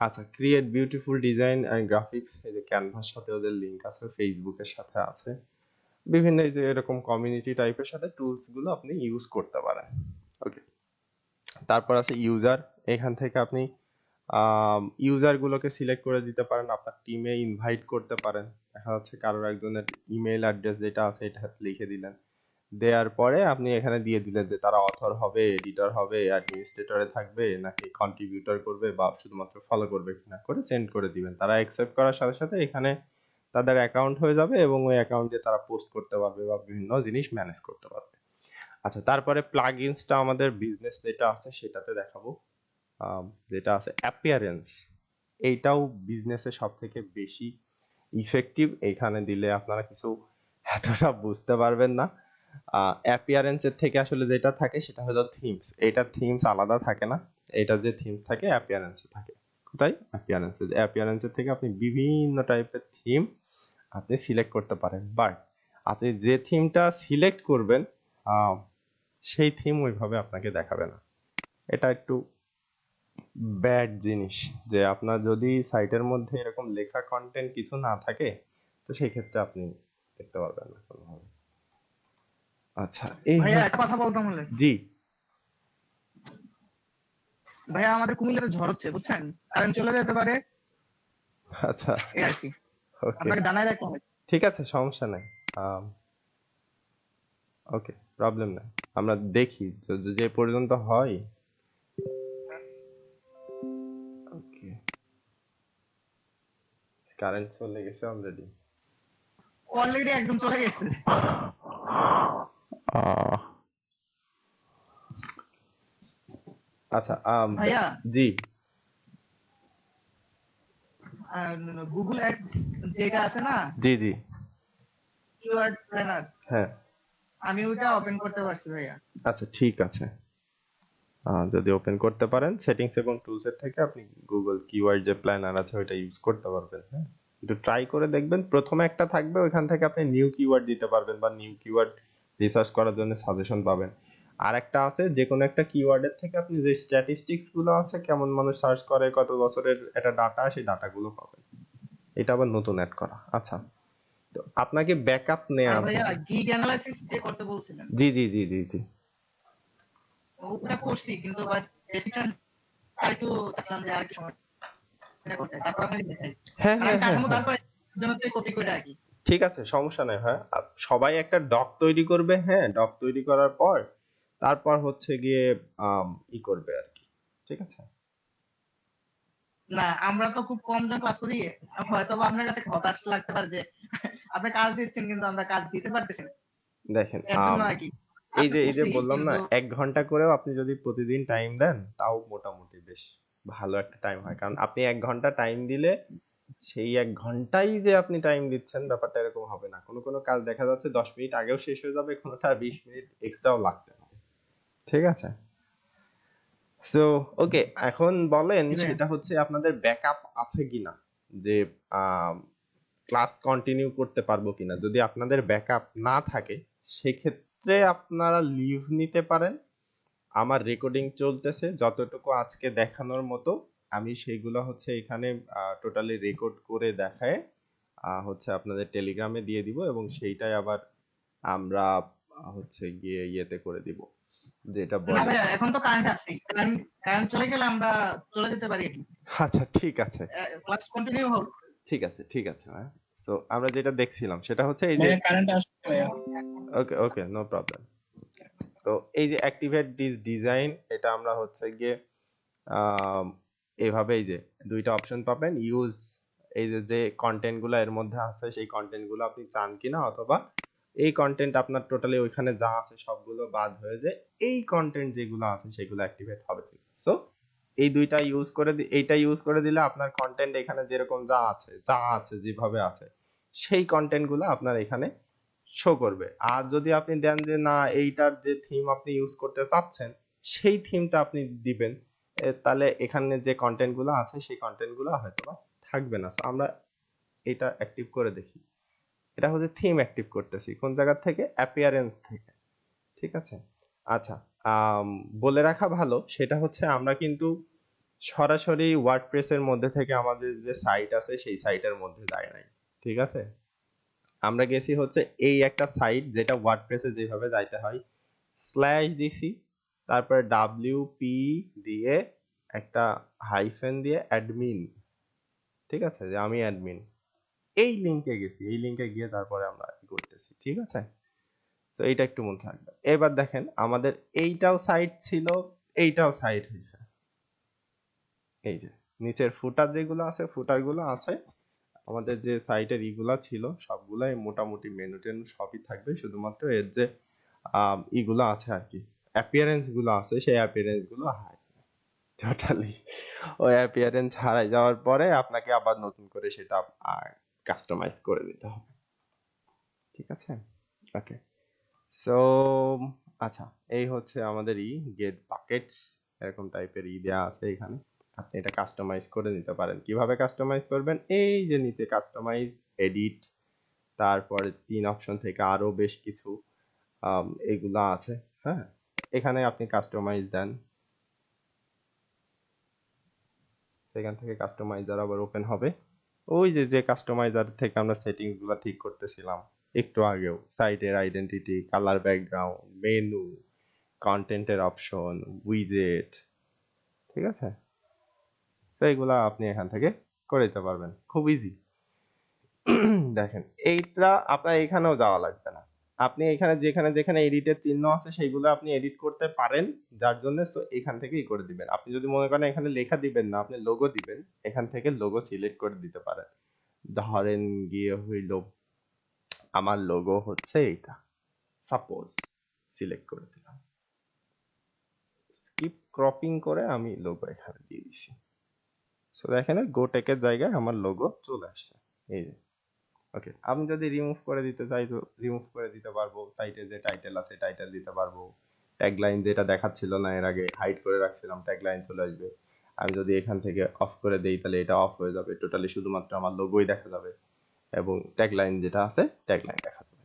আচ্ছা, create beautiful design and graphics, এই যে ক্যানভার সাথে ওদের লিংক আছে, ফেসবুকের সাথে আছে, বিভিন্ন এই যে এরকম কমিউনিটি টাইপের সাথে টুলস গুলো আপনি ইউজ করতে পারেন। ওকে, তারপর আছে ইউজার, এখান থেকে আপনি ইউজার গুলোকে সিলেক্ট করে দিতে পারেন, আপনার টিমে ইনভাইট করতে পারেন। দেখা যাচ্ছে কারোর একজনের ইমেল অ্যাড্রেস যেটা আছে এটা লিখে দিলেন, দেওয়ার পরে আপনি এখানে দিয়ে দিলেন যে তারা অথর হবে, এডিটর হবে, অ্যাডমিনিস্ট্রেটরে থাকবে, নাকি কন্ট্রিবিউটর করবে, বা শুধুমাত্র ফলো করবে কিনা, করে সেন্ড করে দিবেন। তারা অ্যাকসেপ্ট করার সাথে সাথে এখানে তাদের অ্যাকাউন্ট হয়ে যাবে এবং ওই অ্যাকাউন্টে তারা পোস্ট করতে পারবে বা বিভিন্ন জিনিস ম্যানেজ করতে পারবে। আচ্ছা, তারপরে প্লাগইনসটা আমাদের বিজনেস যেটা আছে সেটাতে দেখাবো। যেটা আছে অ্যাপিয়ারেন্স, এইটাও বিজনেসে সব থেকে বেশি ইফেক্টিভ। এখানে দিলে আপনারা কিছু এতটা বুঝতে পারবেন না। অ্যাপিয়ারেন্সের থেকে আসলে যেটা থাকে সেটা হলো থিমস, এটা থিমস আলাদা থাকে না, এটা যে থিমস থাকে অ্যাপিয়ারেন্সে থাকে। কোথায়? অ্যাপিয়ারেন্সে। অ্যাপিয়ারেন্সের থেকে আপনি বিভিন্ন টাইপের থিম আপনি সিলেক্ট করতে পারেন, বাট আপনি যে থিমটা সিলেক্ট করবেন সেই থিম ওইভাবে আপনাকে দেখাবে না। এটা একটু ব্যাড জিনিস, যে আপনার যদি সাইটের মধ্যে এরকম লেখা কন্টেন্ট কিছু না থাকে, তো সেই ক্ষেত্রে আপনি দেখতে পারবেন না কোনোভাবে। আচ্ছা, এই ভাইয়া একটা কথা বলতাম হলে, জি। ভাইয়া আমাদের কুমিল্লার ঝড় হচ্ছে বুঝছেন, কারেন্ট চলে যেতে পারে, আচ্ছা, এই আর কি, ওকে, আপনাকে জানাই রাখতে হবে। ঠিক আছে, সমস্যা নাই। ওকে, প্রবলেম নাই, আমরা দেখি যে পর্যন্ত হয়। ওকে, কারেন্ট চলে গেছে অলরেডি। অলরেডি একদম চলে গেছে। আচ্ছা, ভাইয়া জি গুগল অ্যাডস যেটা আছে না, জি জি, কিওয়ার্ড প্ল্যানার, হ্যাঁ, আমি ওটা ওপেন করতে পারছি ভাইয়া। আচ্ছা ঠিক আছে। যদি ওপেন করতে পারেন সেটিংস এবং টুলস এর থেকে আপনি গুগল কিওয়ার্ড যে প্ল্যানার আছে ওইটা ইউজ করতে পারবেন। হ্যাঁ, একটু ট্রাই করে দেখবেন, প্রথমে একটা থাকবে, ওইখান থেকে আপনি নিউ কিওয়ার্ড দিতে পারবেন বা নিউ কিওয়ার্ড রিসার্চ করার জন্য সাজেশন পাবেন। আর একটা আছে, যে কোনো একটা কিওয়ার্ডের থেকে আপনি যে স্ট্যাটিস্টিক্স গুলো আছে, কেমন মানুষ সার্চ করে, কত বছরের একটা ডাটা, সেই ডাটাগুলো পাবেন। এটা আবার নতুন অ্যাড করা। আচ্ছা, তো আপনাকে ব্যাকআপ নেওয়া। আর ভাইয়া গিগ অ্যানালাইসিস যে করতে বলছিলেন, জি জি জি জি জি, ওটা করছি, কিন্তু বাট ডেসক্রিপশন একটু চাচ্ছিলাম যে আর একটু সময় করতে, তারপর আপনাকে দেখাই। হ্যাঁ আর আমি হ্যাঁ হ্যাঁ কাঠামো হ্যাঁ, তারপরে জন্য কপি করে রাখি। ঠিক আছে, সমস্যা নেই। হ্যাঁ, সবাই একটা ডক তৈরি করবে, হ্যাঁ, ডক তৈরি করার পর তারপর হচ্ছে গিয়ে করবে আর কি। ঠিক আছে, না আমরা তো খুব কম জন ক্লাস করি, হয়তো বা আপনার কাছে হতাশ লাগতে পারে যে আপনি কাজ দিচ্ছেন কিন্তু আমরা কাজ দিতে পারতেছি না, দেখেন, এর জন্য আর কি এই আজকে যে করছি বললাম না, কিন্তু। 1 ঘন্টা করেও আপনি যদি প্রতিদিন টাইম দেন, তাও মোটামুটি বেশ ভালো একটা টাইম হয়। কারণ আপনি 1 ঘন্টা টাইম দিলে সেই 1 ঘন্টাই যে আপনি টাইম দিচ্ছেন, ব্যাপারটা এরকম হবে না। কোনো কোনো কাজ দেখা যাচ্ছে 10 মিনিট আগেও শেষ হয়ে যাবে, কোনোটা 20 মিনিট এক্সট্রাও লাগতে পারে। ঠিক আছে, সো ওকে, এখন বলেন সেটা হচ্ছে আপনাদের ব্যাকআপ আছে কিনা, যে ক্লাস কন্টিনিউ করতে পারবো কিনা। যদি আপনাদের ব্যাকআপ না থাকে সেক্ষেত্রে আপনারা লিভ নিতে পারেন। আমার রেকর্ডিং চলতেছে, যতটুকু আজকে দেখানোর মতো আমি সেইগুলো হচ্ছে এখানে টোটালি রেকর্ড করে দেখায় হচ্ছে আপনাদের টেলিগ্রামে দিয়ে দিব, এবং সেইটাই আবার আমরা হচ্ছে গিয়ে ইয়েতে করে দিব, যেটা না বলে। ভাইয়া, এখন তো কারেন্ট আছে, কারেন্ট চলে গেলে আমরা চলে যেতে পারি। আচ্ছা ঠিক আছে, ক্লাস কন্টিনিউ হোক। ঠিক আছে হ্যাঁ। সো আমরা যেটা দেখছিলাম সেটা হচ্ছে এই যে, ভাইয়া কারেন্ট আসছে ভাইয়া। ওকে ওকে নো প্রবলেম। তো এই যে অ্যাক্টিভেট দিস ডিজাইন, এটা আমরা হচ্ছে গিয়ে আম, এভাবে এই যে দুইটা অপশন পাবেন, ইউজ, এই যে যে কন্টেন্ট গুলো এর মধ্যে আছে সেই কন্টেন্ট গুলো আপনি চান কিনা, অথবা এই কন্টেন্ট আপনার টোটালি ওইখানে যা আছে সবগুলো বাদ হয়ে যায়, এই কন্টেন্ট যেগুলো আছে সেগুলো অ্যাক্টিভেট হবে। সো এই দুইটা ইউজ করে এইটা ইউজ করে দিলে আপনার কন্টেন্ট এখানে যেরকম যা আছে যেভাবে আছে সেই কন্টেন্ট গুলো আপনার এখানে শো করবে। আর যদি আপনি দেন যে না, এইটার যে থিম আপনি ইউজ করতে চাচ্ছেন সেই থিমটা আপনি দিবেন, তাহলে এখানে যে কন্টেন্ট গুলো আছে সেই কন্টেন্ট গুলো হয়তো বা থাকবে না। So আমরা এটা অ্যাক্টিভ করে দেখি। এটা হচ্ছে থিম অ্যাক্টিভ করতেছি কোন জায়গা থেকে, অ্যাপিয়ারেন্স থেকে। ঠিক আছে। আচ্ছা, বলে রাখা ভালো সেটা হচ্ছে আমরা কিন্তু সরাসরি ওয়ার্ডপ্রেসের মধ্যে থেকে আমাদের যে সাইট আছে সেই সাইটের মধ্যে যাই নাই। ঠিক আছে, আমরা গেছি হচ্ছে এই একটা সাইট যেটা ওয়ার্ডপ্রেসে যেভাবে যাইতে হয়, স্ল্যাশ দিছি, তারপরে WP দিয়ে একটা হাইফেন দিয়ে অ্যাডমিন। ঠিক আছে, যে আমি অ্যাডমিন, এই লিংকে গেছি, এই লিংকে গিয়ে তারপরে আমরা কি করতেছি। ঠিক আছে, তো এইটা একটু মনে থাকবে। এবার দেখেন আমাদের এইটাও সাইট ছিল, এইটাও সাইট হয়েছে। এই যে নিচের ফুটার যেগুলো আছে, ফুটার গুলো আছে, আমাদের যে সাইটের ইগুলা ছিল সবগুলাই মোটামুটি মেনু টেনু সবই থাকবে, শুধুমাত্র এর যে ইগুলো আছে আর কি, অ্যাপিয়ারেন্স গুলো আছে, সেই অ্যাপিয়ারেন্স গুলো হারাই টোটালি। ওই অ্যাপিয়ারেন্স হারাই যাওয়ার পরে আপনাকে আবার নতুন করে সেটা কাস্টমাইজ করে দিতে হবে। ঠিক আছে, ওকে। সো আচ্ছা, এই হচ্ছে আমাদের গেট বাকেটস, এরকম টাইপের দেয়া আছে এখানে। আপনি এটা কাস্টমাইজ করে নিতে পারেন। কিভাবে কাস্টমাইজ করবেন, এই যে নিচে কাস্টমাইজ, এডিট, তারপরে 3 অপশন থেকে আরো বেশ কিছু এগুলা আছে। হ্যাঁ, এখানে আপনি কাস্টমাইজ দেন, সেখান থেকে কাস্টমাইজার আবার ওপেন হবে। ওই যে যে কাস্টমাইজার থেকে আমরা সেটিংস গুলা ঠিক করতেছিলাম একটু আগেও, সাইটের আইডেন্টিটি, কালার, ব্যাকগ্রাউন্ড, মেনু, কন্টেন্টের অপশন, উইজেট। ঠিক আছে, তো এইগুলা আপনি এখান থেকে করে দিতে পারবেন, খুব ইজি। দেখেন এইটা আপনার এখানেও যাওয়া লাগবে না, আপনি এখানে যেখানে যেখানে এডিটের চিহ্ন আছে সেইগুলো আপনি এডিট করতে পারেন, যার জন্য সো এখান থেকেই করে দিবেন। আপনি যদি মনে করেন এখানে লেখা দিবেন না, আপনি লোগো দিবেন, এখান থেকে লোগো সিলেক্ট করে দিতে পারেন। ধরেন গিয়ে হইল আমার লোগো হচ্ছে এইটা, সাপোজ সিলেক্ট করে দিলাম, স্কিপ ক্রপিং করে আমি লোগো এখানে দিয়ে দিছি। সো দেখেন গো টেকের জায়গায় আমার লোগো চলে আসছে, এই যে। ওকে, আমি যদি রিমুভ করে দিতে চাই তো রিমুভ করে দিতে পারবো, সাইটে যে টাইটেল আছে টাইটেল দিতে পারবো, ট্যাগলাইন যেটা দেখাচ্ছিল না এর আগে হাইড করে রাখছিলাম, ট্যাগলাইন চলে আসবে। আমি যদি এখান থেকে অফ করে দেই তাহলে এটা অফ হয়ে যাবে, টোটালি শুধুমাত্র আমার লোগোই দেখা যাবে, এবং ট্যাগলাইন যেটা আছে ট্যাগলাইন দেখা যাবে।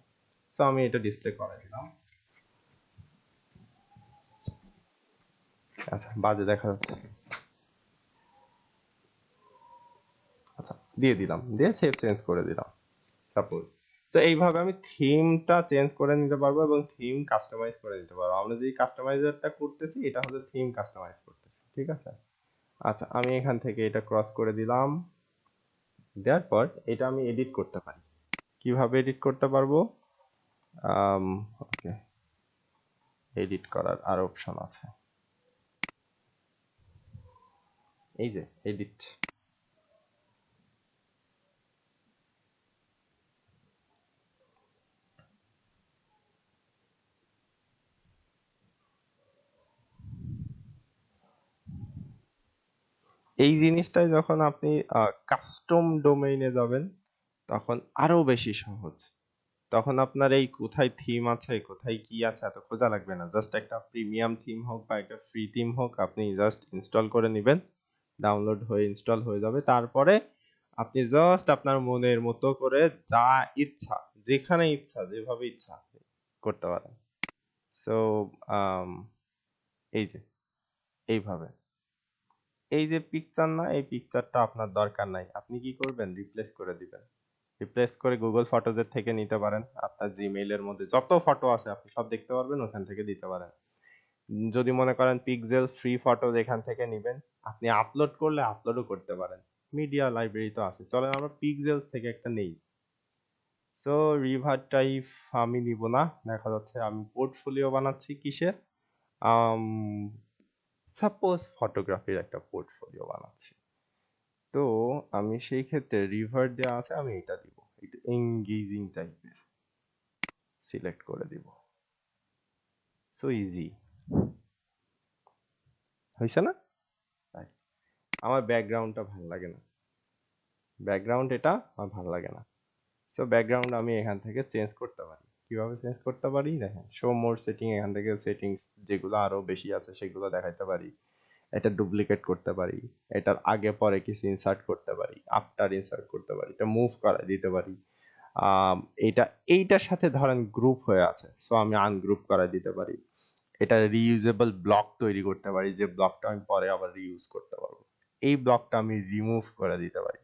সো আমি এটা ডিসপ্লে করে দিলাম। আচ্ছা, বাজে দেখা যাচ্ছে, আচ্ছা দিয়ে দিলাম, দিয়ে সেভ চেঞ্জ করে দিলাম সাপোজ। তো এইভাবে আমি থিমটা চেঞ্জ করে নিতে পারবো এবং থিম কাস্টমাইজ করে নিতে পারবো। আমরা যে কাস্টমাইজারটা করতেছি এটা হচ্ছে থিম কাস্টমাইজ করতেছি। ঠিক আছে, আচ্ছা আমি এখান থেকে এটা ক্রস করে দিলাম, দেওয়ার পর এটা আমি এডিট করতে পারি। কিভাবে এডিট করতে পারবো, ওকে, এডিট করার আর অপশন আছে, এই যে এডিট। এই জিনিসটাই যখন আপনি কাস্টম ডোমেইনে যাবেন তখন আরো বেশি সহজ। তখন আপনার এই কোথায় থিম আছে কোথায় কি আছে এত খোঁজা লাগবে না, জাস্ট একটা প্রিমিয়াম থিম হোক বা একটা ফ্রি থিম হোক আপনি জাস্ট ইনস্টল করে নেবেন, ডাউনলোড হয়ে ইনস্টল হয়ে যাবে। তারপরে আপনি জাস্ট আপনার মনের মতো করে যা ইচ্ছা, যেখানে ইচ্ছা, যেভাবে ইচ্ছা আপনি করতে পারেন। সো এই যে এইভাবে এই যে পিকচার না, এই পিকচারটা আপনার দরকার নাই, আপনি কি করবেন, রিপ্লেস করে দিবেন। রিপ্লেস করে গুগল ফটোজের থেকে নিতে পারেন, আপনার জিমেইলের মধ্যে যত ফটো আছে আপনি সব দেখতে পারবেন, ওখান থেকে দিতে পারেন। যদি মনে করেন পিক্সেল ফ্রি ফটো এখান থেকে নিবেন, আপনি আপলোড করলে আপলোডও করতে পারেন, মিডিয়া লাইব্রেরি তো আছে। চলেন আমরা পিক্সেল থেকে একটা নেই। সো রিভার টাইপ আমি নিব না, দেখা যাচ্ছে আমি পোর্টফোলিও বানাচ্ছি কিসের, সাপোজ ফটোগ্রাফির একটা পোর্টফোলিও বানাচ্ছি। তো আমি সেই ক্ষেত্রে রিভার দেওয়া আছে, আমি এটা দিব, একটু এঙ্গেজিং টাইপের সিলেক্ট করে দিব। সো ইজি হয়েছে না? Right. আমার ব্যাকগ্রাউন্ডটা ভালো লাগে না, ব্যাকগ্রাউন্ড এটা আমার ভালো লাগে না। সো ব্যাকগ্রাউন্ড আমি এখান থেকে চেঞ্জ করতে পারি। কিভাবে চেঞ্জ করতে পারি দেখেন, শো মোর সেটিং, এখান থেকে সেটিংস যেগুলো আরো বেশি আছে সেগুলো দেখাইতে পারি। এটা ডুপ্লিকেট করতে পারি, এটার আগে পরে কিছু ইনসার্ট করতে পারি, আফটার ইনসার্ট করতে পারি, এটা মুভ করা দিতে পারি। আম, এটা এইটার সাথে ধরেন গ্রুপ হয়ে আছে, সো আমি আনগ্রুপ করা দিতে পারি। এটা রিইউজেবল ব্লক তৈরি করতে পারি, যে ব্লকটা আমি পরে আবার রিইউজ করতে পারবো। এই ব্লকটা আমি রিমুভ করে দিতে পারি।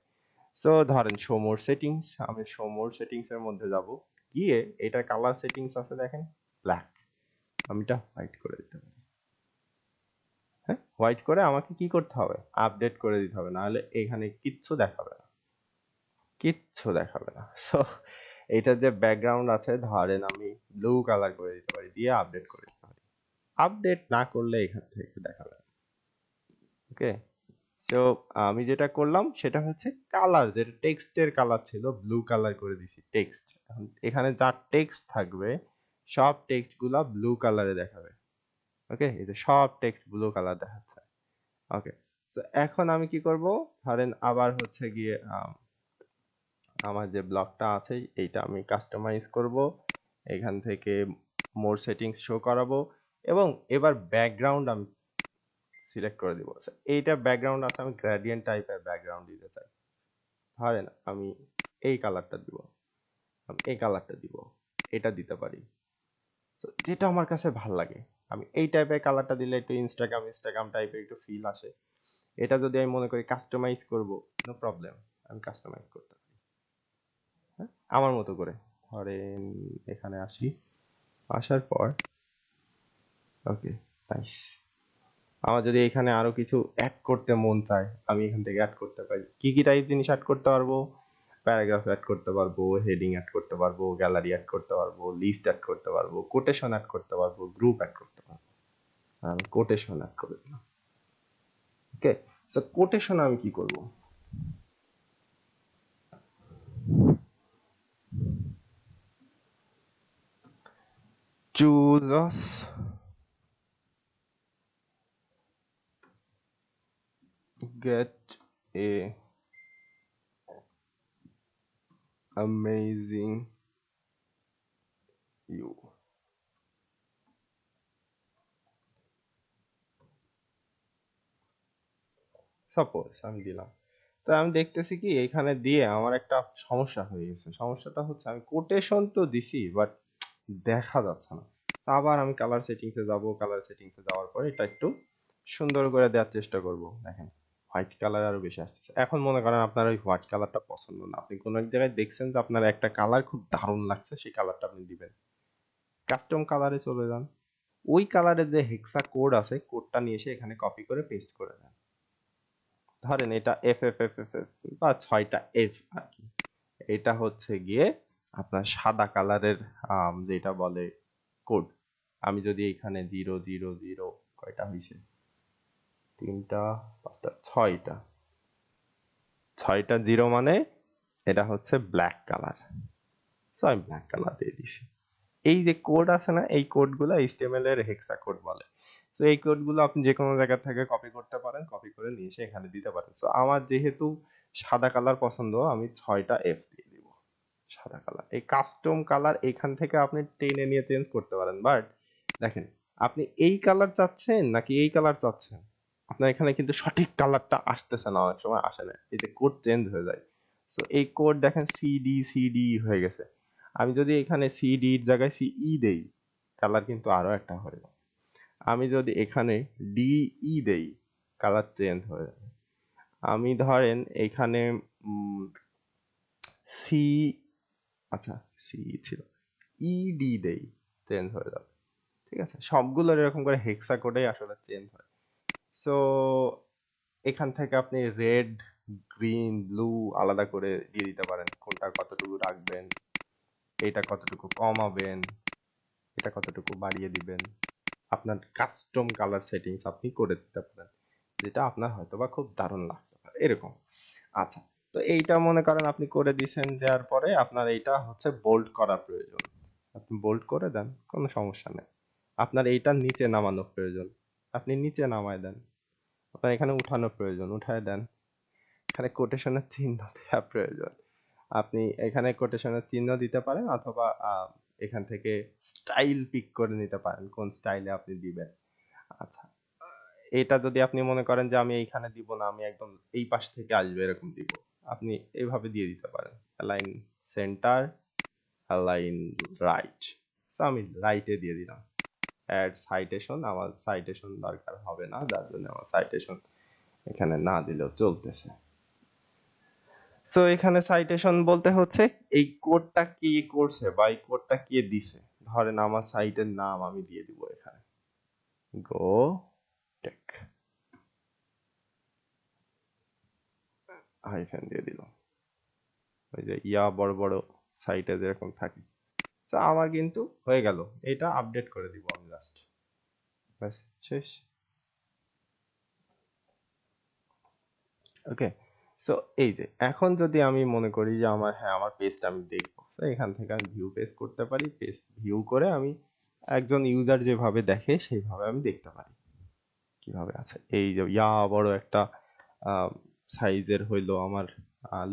সো ধরেন শো মোর সেটিংস, আমি শো মোর সেটিংস এর মধ্যে যাব, গিয়ে এটা কালার সেটিংস আছে দেখেন, ব্ল্যাক, আমি এটা হোয়াইট করে দিতে পারি। হ্যাঁ, হোয়াইট করে আমাকে কি করতে হবে, আপডেট করে দিতে হবে, নাহলে এখানে কিচ্ছু দেখাবে না, কিচ্ছু দেখাবে না। সো এটা যে ব্যাকগ্রাউন্ড আছে ধরেন আমি ব্লু কালার করে দিতে পারি, দিয়ে আপডেট করে দিতে পারি। আপডেট না করলে এখান থেকে দেখাবে না। ওকে, সো আমি যেটা করলাম সেটা হচ্ছে কালার, যেটা টেক্সটের কালার ছিল ব্লু কালার করে দিছি টেক্সট। এখন এখানে যা টেক্সট থাকবে সব টেক্সট গুলা ব্লু কালারে দেখাবে। ওকে, এই যে সব টেক্সট ব্লু কালার দেখাচ্ছে। ওকে, তো এখন আমি কি করব, ধরেন আবার হচ্ছে গিয়ে আমার যে ব্লকটা আছে এইটা আমি কাস্টমাইজ করব, এখান থেকে মোর সেটিংস শো করাবো, এবং এবার ব্যাকগ্রাউন্ড আমি সিলেক্ট করে দিব। এইটা ব্যাকগ্রাউন্ড আছে, আমি গ্রেডিয়েন্ট টাইপের ব্যাকগ্রাউন্ড দিতে চাই। ধরেন আমি এই কালারটা দিব, আমি এই কালারটা দিব, এটা দিতে পারি। তো যেটা আমার কাছে ভাল লাগে, আমি এই টাইপের কালারটা দিলে একটু ইনস্টাগ্রাম ইনস্টাগ্রাম টাইপের একটু ফিল আসে। এটা যদি আমি মনে করি কাস্টমাইজ করব, নো প্রবলেম, আমি কাস্টমাইজ করতে পারি। হ্যাঁ, আমার মতো করে। ধরেন এখানে আসি, আসার পর ওকে, নাইস। আমার যদি এখানে আরো কিছু অ্যাড করতে মন চায়, আমি এখান থেকে অ্যাড করতে পারি। কি কি টাইপ জিনিস অ্যাড করতে পারবো, প্যারাগ্রাফ অ্যাড করতে পারবো, হেডিং অ্যাড করতে পারবো, গ্যালারি অ্যাড করতে পারবো, লিস্ট অ্যাড করতে পারবো, কোটেশন অ্যাড করতে পারবো, গ্রুপ অ্যাড করতে পারবো। আমি কোটেশন অ্যাড করে দিলাম। ওকে, সো কোটেশন আমি কি করব, choose us get a amazing you। Suppose আমি দিলাম, তো আমি দেখতেছি কি এখানে দিয়ে আমার একটা সমস্যা হয়ে গেছে। সমস্যাটা হচ্ছে আমি কোটেশন তো দিছি বাট দেখা যাচ্ছে না। তো আবার আমি কালার সেটিংসে যাব, কালার সেটিংসে যাওয়ার পরে এটা একটু সুন্দর করে দেওয়ার চেষ্টা করব। দেখেন হোয়াইট কালার আরো বেশি আসছে। এখন মনে করেন আপনার ওই হোয়াইট কালারটা পছন্দ না, আপনি কোনো এক জায়গায় দেখছেন যে আপনার একটা কালার খুব দারুণ লাগছে, সেই কালারটা আপনি দিবেন, কাস্টম কালারে চলে যান, ওই কালারের যে হেক্সা কোড আছে কোডটা নিয়ে এসে এখানে কপি করে পেস্ট করে দেন। ধরেন এটা F F F F F বা 6টা এফ আর কি। এটা হচ্ছে গিয়ে আপনার সাদা কালারের যেটা বলে কোড। আমি যদি এখানে 0 0 0 কয়টা হয়েছে, 3টা 5টা 6টা, 6টা জিরো মানে এটা হচ্ছে ব্ল্যাক কালার। সো আমি ব্ল্যাক কালার দিয়ে দিছি। এই যে কোড আছে না, এই কোডগুলো এইচটিএমএল এর হেক্সা কোড বলে। তো এই কোডগুলো আপনি যে কোনো জায়গা থেকে কপি করতে পারেন, কপি করে নিয়ে এসে এখানে দিতে পারেন। তো আমার যেহেতু সাদা কালার পছন্দ, আমি 6টা এফ দিয়ে দিব, সাদা কালার। এই কাস্টম কালার এখান থেকে আপনি টেনে নিয়ে চেঞ্জ করতে পারেন, বাট দেখেন আপনি এই কালার চাচ্ছেন নাকি এই কালার চাচ্ছেন, আপনার এখানে কিন্তু সঠিক কালারটা আসতেছে না, অনেক সময় আসে না, এই যে কোড চেঞ্জ হয়ে যায়। তো এই কোড দেখেন সিডি সিডি হয়ে গেছে। আমি যদি এখানে সিডির জায়গায় সিই দেই, কালার কিন্তু আরো একটা হয়ে যাবে। আমি যদি এখানে ডিই দেই, কালার চেঞ্জ হয়ে যাবে। আমি ধরেন এখানে সি, আচ্ছা সি ছিল, ইডি দেই, চেঞ্জ হয়ে যাবে। ঠিক আছে, সবগুলোর এরকম করে হেক্সা কোডেই আসলে চেঞ্জ হয়। সো এখান থেকে আপনি রেড, গ্রিন, ব্লু আলাদা করে দিয়ে দিতে পারেন, কোনটা কতটুকু রাখবেন, এটা কতটুকু কমাবেন, এটা কতটুকু বাড়িয়ে দিবেন। আপনার কাস্টম কালার সেটিংস আপনি করে দিতে পারেন, যেটা আপনার হয়তো বা খুব দারুণ লাগতে পারে এরকম। আচ্ছা, তো এইটা মনে করেন আপনি করে দিয়েছেন, দেওয়ার পরে আপনার এইটা হচ্ছে বোল্ড করা প্রয়োজন। আপনি বোল্ড করে দেন, কোনো সমস্যা নেই। আপনার এইটা নিচে নামানো প্রয়োজন, আপনি নিচে নামায় দেন। আপনার এখানে উঠানো প্রয়োজন, উঠায় দেন। এখানে কোটেশনের চিহ্ন দেওয়া প্রয়োজন, আপনি এখানে কোটেশনের চিহ্ন দিতে পারেন, অথবা এখান থেকে স্টাইল পিক করে নিতে পারেন, কোন স্টাইলে আপনি দিবেন। আচ্ছা, এটা যদি আপনি মনে করেন যে আমি এইখানে দিব না, আমি একদম এই পাশ থেকে আসবে এরকম দিব, আপনি এইভাবে দিয়ে দিতে পারেন, অ্যালাইন সেন্টার, অ্যালাইন রাইট। তো আমি রাইটে দিয়ে দিলাম। অ্যাড সাইটেশন, আমার সাইটেশন দরকার হবে না, যার জন্য আমার সাইটেশন এখানে না দিলেও চলতেছে। সো এখানে সাইটেশন বলতে হচ্ছে এই কোডটা কে করছে বা এই কোডটা কে দিছে। ধরেন আমার সাইটের নাম আমি দিয়ে দিব এখানে, গো টেক হাইফেন দিয়ে দিলাম, ওই যে ইয়া বড় বড় সাইটে যেরকম থাকে। তো আমার কিন্তু হয়ে গেল, এটা আপডেট করে দিব আমি জাস্ট, ব্যাস শেষ। ওকে, সো এই যে এখন যদি আমি মনে করি যে আমার, হ্যাঁ আমার পেজটা আমি দেখবো, তো এখান থেকে আমি ভিউ পেজ করতে পারি, পেজ ভিউ করে আমি একজন ইউজার যেভাবে দেখে সেইভাবে আমি দেখতে পারি কিভাবে আছে। এই যে ইয়া বড় একটা সাইজের হইলো আমার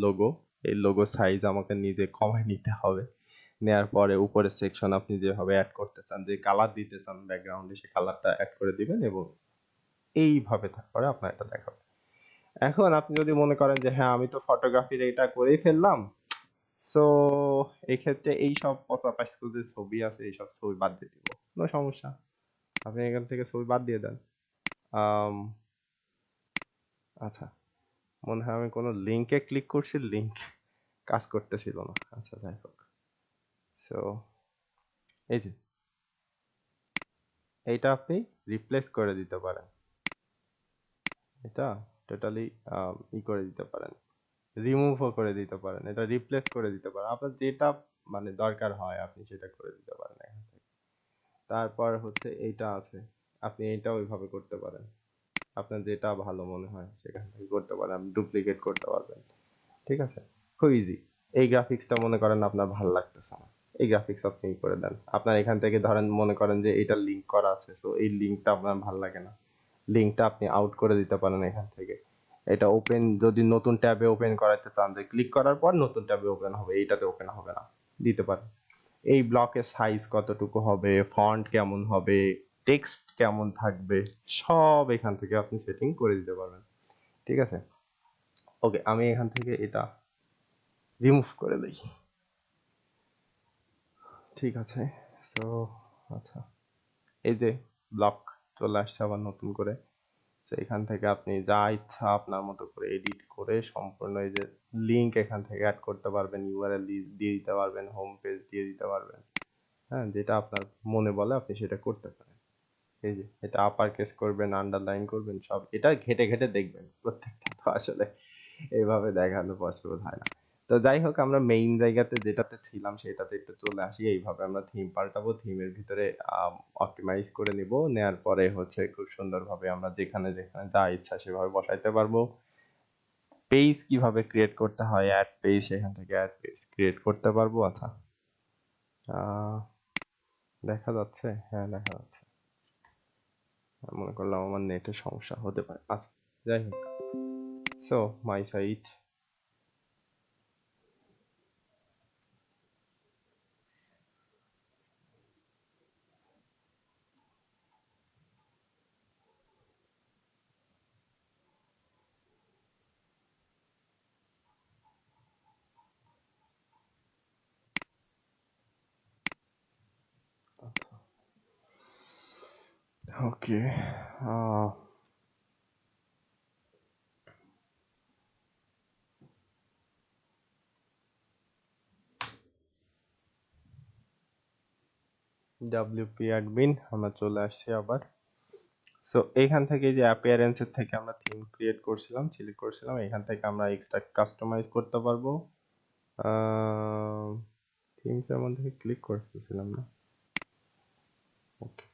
লোগো, এই লোগো সাইজ আমাকে নিজে কমায় নিতে হবে। নেয়ার পরে উপরের সেকশন আপনি যেভাবে অ্যাড করতে চান, যে কালার দিতে চান ব্যাকগ্রাউন্ডে, সেই কালারটা অ্যাড করে দিবেন এবং এইভাবে তারপরে আপনার এটা দেখাবে। এখন আপনি যদি মনে করেন যে হ্যাঁ আমি তো ফটোগ্রাফির এটা করেই ফেললাম, সো এক্ষেত্রে এই সব পচা পাইস্কো যে ছবি আছে এইসব ছবি বাদ দিয়ে দিব, কোনো সমস্যা, আপনি এখান থেকে ছবি বাদ দিয়ে দেন। আম, আচ্ছা, মনে হয় আমি কোনো লিঙ্কে ক্লিক করছি, লিঙ্ক কাজ করতেছিল না, আচ্ছা যাই হোক। সো এই যে এইটা আপনি রিপ্লেস করে দিতে পারেন, এটা টোটালি করে দিতে পারেন, রিমুভও করে দিতে পারেন, এটা রিপ্লেস করে দিতে পারেন, আপনার যেটা মানে দরকার হয় আপনি সেটা করে দিতে পারেন এখান থেকে। তারপর হচ্ছে এইটা আছে, আপনি এইটা ওইভাবে করতে পারেন, আপনার যেটা ভালো মনে হয় সেখান থেকে করতে পারেন, আপনি ডুপ্লিকেট করতে পারবেন। ঠিক আছে, খুব ইজি। এই গ্রাফিক্সটা মনে করেন আপনার ভালো লাগতেছে না, এই গ্রাফিক্স আপনি করে দেন। আপনার এখান থেকে ধরেন মনে করেন যে এটা লিঙ্ক করা আছে, তো এই লিঙ্কটা আপনার ভালো লাগে না, লিঙ্কটা আপনি আউট করে দিতে পারেন এখান থেকে। এটা ওপেন, যদি নতুন ট্যাবে ওপেন করাতে চান যে ক্লিক করার পর নতুন ট্যাবে ওপেন হবে, এইটাতে ওপেন হবে না, দিতে পারেন। এই ব্লকের সাইজ কতটুকু হবে, ফন্ট কেমন হবে, টেক্সট কেমন থাকবে, সব এখান থেকে আপনি সেটিং করে দিতে পারবেন। ঠিক আছে, ওকে, আমি এখান থেকে এটা রিমুভ করে দিই। ঠিক আছে, সো আচ্ছা, এই যে ব্লক চলে আসছে আবার নতুন করে। তো এখান থেকে আপনি যা ইচ্ছা আপনার মতো করে এডিট করে সম্পূর্ণ এই যে লিংক এখান থেকে অ্যাড করতে পারবেন, ইউআরএল দিয়ে দিতে পারবেন, হোম পেজ দিয়ে দিতে পারবেন। হ্যাঁ, যেটা আপনার মনে বলে আপনি সেটা করতে পারেন। এই যে এটা আপার কেস করবেন, আন্ডারলাইন করবেন, সব এটা ঘেটে ঘেটে দেখবেন, প্রত্যেকটা তো আসলে এইভাবে দেখানো পসিবল হয় না। তো যাই হোক, আমরা মেইন জায়গাতে যেটাতে ছিলাম সেটাতে একটু চলে আসি। এইভাবে আমরা থিম পাল্টাবো, থিমের ভিতরে অপটিমাইজ করে নিব, নেয়ার পরে হচ্ছে খুব সুন্দরভাবে আমরা যেখানে যেখানে যা ইচ্ছা সেভাবে বসাইতে পারবো। পেজ কিভাবে ক্রিয়েট করতে হয়, অ্যাড পেজ, এখান থেকে অ্যাড পেজ ক্রিয়েট করতে পারবো। আচ্ছা, আহ, দেখা যাচ্ছে, হ্যাঁ দেখা যাচ্ছে, মনে করলাম আমার নেটের সমস্যা হতে পারে। আচ্ছা, যাই হোক, সো মাই সাইট, আচ্ছা ওকে, WP admin আমরা চলে আসছি আবার। সো এইখান থেকে যে অ্যাপিয়ারেন্সের থেকে আমরা থিম ক্রিয়েট করছিলাম, সিলেক্ট করছিলাম, এখান থেকে আমরা এক্সট্রা কাস্টমাইজ করতে পারবো। থিমসের মধ্যে ক্লিক করতেছিলাম না। ওকে,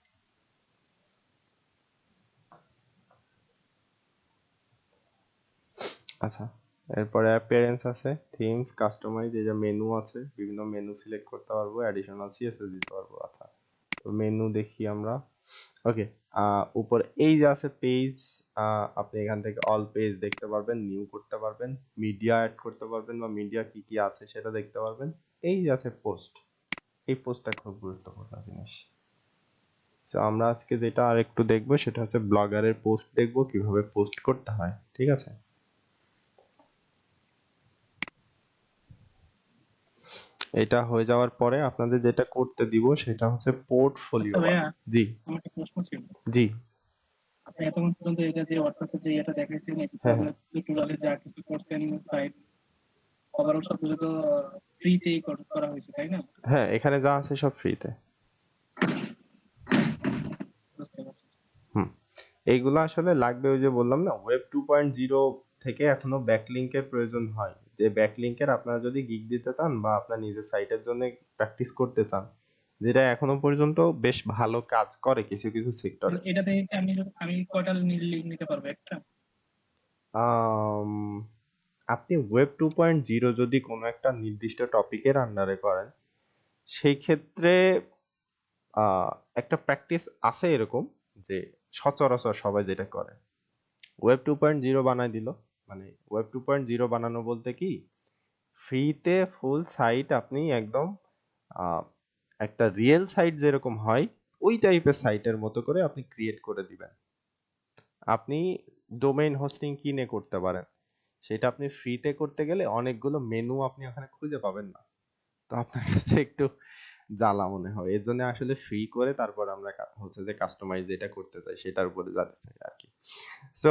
আচ্ছা, এরপরে অ্যাপিয়ারেন্স আছে, থিমস, কাস্টমাইজ, এই যে মেনু আছে, বিভিন্ন মেনু সিলেক্ট করতে পারবো, অ্যাডিশনাল সিএসএস দিতে পারবো। আচ্ছা, তো মেনু দেখি আমরা। ওকে, উপরে এই যে আছে পেজ, আপনি এখান থেকে অল পেজ দেখতে পারবেন, নিউ করতে পারবেন, মিডিয়া অ্যাড করতে পারবেন, বা মিডিয়া কি কি আছে সেটা দেখতে পারবেন। এই যে আছে পোস্ট, এই পোস্টটা খুব গুরুত্বপূর্ণ জিনিস। তো আমরা আজকে যেটা আর একটু দেখবো সেটা হচ্ছে ব্লগারের পোস্ট দেখবো, কিভাবে পোস্ট করতে হয়। ঠিক আছে, এটা হয়ে যাওয়ার পরে আপনাদের যেটা করতে দিব সেটা হচ্ছে পোর্টফোলিও আচ্ছা ভাইয়া, বানানো। জি আমার একটা প্রশ্ন ছিল। জি, আপনি এতক্ষণ পর্যন্ত এটা যে ওয়ার্ডপ্রেসের যে এটা দেখাইছেন, এটা তো হ্যাঁ হ্যাঁ আপনার টিউটোরিয়ালে যা কিছু করছেন সাইট ওভারঅল সবগুলো তো ফ্রিতেই করা হয়েছে, তাই না? হ্যাঁ, এখানে যা আছে সব ফ্রিতে। বুঝতে পারছি। হুম, এইগুলো আসলে লাগবে, ওই যে বললাম না, ওয়েব 2.0 থেকে এখনো ব্যাকলিংকের প্রয়োজন হয়। যে ব্যাকলিংকের আপনারা যদি গিগ দিতে চান বা আপনার নিজের সাইটের জন্য প্র্যাকটিস করতে চান, যেটা এখনো পর্যন্ত বেশ ভালো কাজ করে কিছু কিছু সেক্টরে। মানে এটা থেকে কি আমি কয়টা লিঙ্ক নিতে পারবো? একটা? আপনি ওয়েব 2.0 যদি কোনো একটা নির্দিষ্ট টপিকের আন্ডারে করেন, সেই ক্ষেত্রে আহ, একটা প্র্যাকটিস আছে এরকম, যে সচরাচর সবাই যেটা করে, ওয়েব 2.0 বানাই দিল, মানে ওয়েব 2.0 বানানো বলতে কি, ফ্রিতে ফুল সাইট আপনি একদম আহ, একটা রিয়েল সাইট যেরকম হয় ওই টাইপের সাইটের মতো করে আপনি ক্রিয়েট করে দিবেন। আপনি ডোমেইন হোস্টিং কিনে করতে পারেন, সেটা আপনি ফ্রিতে করতে গেলে অনেকগুলো মেনু আপনি ওখানে খুঁজে পাবেন না, তো আপনার কাছে একটু জ্বালা মনে হয়। এর জন্য আসলে ফ্রি করে তারপর আমরা হচ্ছে যে কাস্টমাইজ যেটা করতে চাই সেটার উপরে যেতে চাই আর কি। সো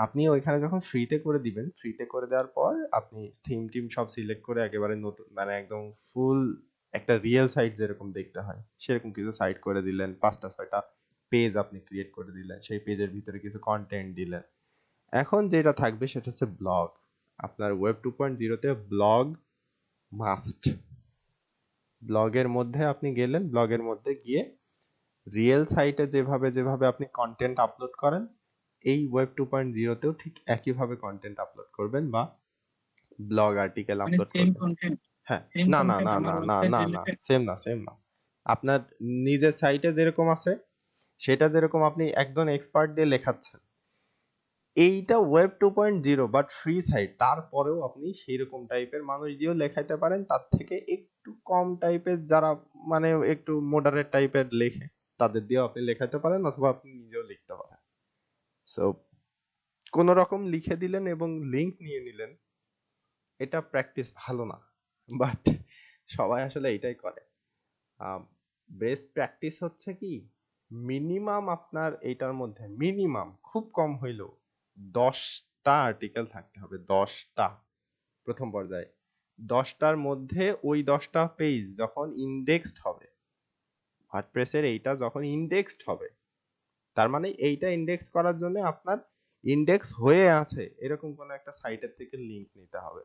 আপনি ওইখানে যখন ফ্রিতে করে দিবেন, ফ্রিতে করে দেওয়ার পর আপনি থিম টিম সব সিলেক্ট করে একেবারে নতুন, মানে একদম ফুল একটা রিয়েল সাইট যেরকম দেখতে হয় সেরকম কিছু সাইট করে দিলেন, 5টা 6টা পেজ আপনি ক্রিয়েট করে দিলেন, সেই পেজের ভিতরে কিছু কন্টেন্ট দিলেন। এখন যেটা থাকবে সেটা হচ্ছে ব্লগ। আপনার ওয়েব 2.0 তে ব্লগ মাস্ট। ব্লগের মধ্যে আপনি গেলেন, ব্লগের মধ্যে গিয়ে রিয়েল সাইটে যেভাবে যেভাবে আপনি কন্টেন্ট আপলোড করেন, এই ওয়েব 2.0 তেও ঠিক একইভাবে কন্টেন্ট আপলোড করবেন বা ব্লগ আর্টিকেল মানে আপলোড সেম করবেন। কন্টেন্ট, হ্যাঁ, সেম না না কন্টেন্ট না আমার না না ওয়েবসাইট না না, রিলেটেড? সেম না, সেম না। আপনার নিজের সাইটে যেরকম আছে সেটা যেরকম আপনি একজন এক্সপার্ট দিয়ে লেখাচ্ছেন, এইটা ওয়েব 2.0 বাট ফ্রি সাইট, তারপরেও আপনি সেই রকম টাইপের মানুষ দিয়েও লেখাইতে পারেন, তার থেকে একটু কম টাইপের যারা, মানে একটু মডারেট টাইপের লেখে, তাদের দিয়েও আপনি লেখাতে পারেন, অথবা আপনি নিজেও লিখতে পারেন। সো কোন রকম লিখে দিলেন এবং লিংক নিয়ে নিলেন, এটা প্র্যাকটিস ভালো না, বাট সবাই আসলে এটাই করে। বেস্ট প্র্যাকটিস হচ্ছে কি, মিনিমাম আপনার এইটার মধ্যে মিনিমাম খুব কম হইলেও 10টা আর্টিকেল থাকতে হবে, 10টা প্রথম পর্যায়ে। 10টার মধ্যে ওই 10টা পেজ যখন ইন্ডেক্সড হবে, ওয়ার্ডপ্রেসের এইটা যখন ইন্ডেক্সড হবে, তার মানে এইটা ইন্ডেক্স করার জন্য আপনার ইন্ডেক্স হয়ে আছে এরকম কোন একটা সাইটের থেকে লিংক নিতে হবে।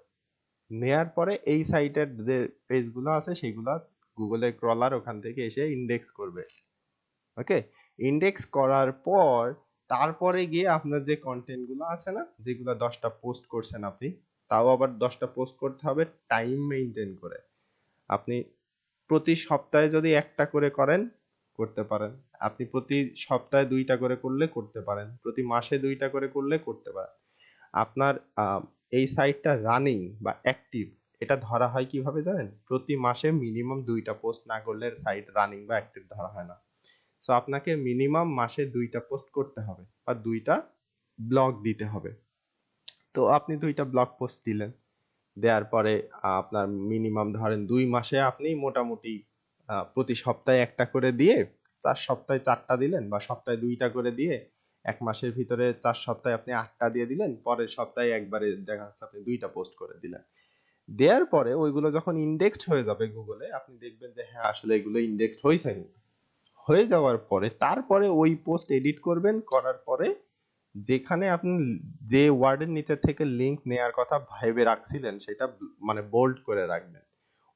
নেয়ার পরে এই সাইটের যে পেজগুলো আছে সেগুলো গুগলের ক্রলার ওখান থেকে এসে ইন্ডেক্স করবে। ওকে, ইন্ডেক্স করার পর তারপরে গিয়ে আপনার যে কন্টেন্ট গুলো আছে না, যেগুলো 10টা পোস্ট করছেন আপনি, তাও আবার 10টা পোস্ট করতে হবে টাইম মেনটেন করে। আপনি প্রতি সপ্তাহে যদি একটা করে করেন, করতে পারেন। আপনি প্রতি সপ্তাহে 2টা করে করলে করতে পারেন, প্রতি মাসে 2টা করে করলে করতে পারেন। আপনার এই সাইটটা রানিং বা অ্যাক্টিভ, এটা ধরা হয় কিভাবে জানেন? প্রতি মাসে মিনিমাম 2টা পোস্ট না করলে সাইট রানিং বা অ্যাক্টিভ ধরা হয় না। সো আপনাকে মিনিমাম মাসে 2টা পোস্ট করতে হবে বা 2টা ব্লগ দিতে হবে। তো আপনি 2টা ব্লগ পোস্ট দিলেন, দেওয়ার পরে আপনার মিনিমাম ধরেন 2 মাসে আপনি মোটামুটি প্রতি সপ্তাহে একটা করে দিয়ে 4 সপ্তাহে 4টা দিলেন, বা সপ্তাহে 2টা করে দিয়ে 1 মাসের ভিতরে 4 সপ্তাহে আপনি 8টা দিয়ে দিলেন, পরের সপ্তাহে একবারে দেখা যাচ্ছে আপনি 2টা পোস্ট করে দিলেন। দেওয়ার পরে ওইগুলো যখন ইন্ডেক্সড হয়ে যাবে গুগলে, আপনি দেখবেন যে হ্যাঁ আসলে এগুলো ইন্ডেক্সড হয়েছে। হয়ে যাওয়ার পরে তারপরে ওই পোস্ট এডিট করবেন, করার পরে যেখানে আপনি যে ওয়ার্ডের নিচে থেকে লিংক নেয়ার কথা ভেবে রাখছিলেন সেটা মানে বোল্ড করে রাখবেন।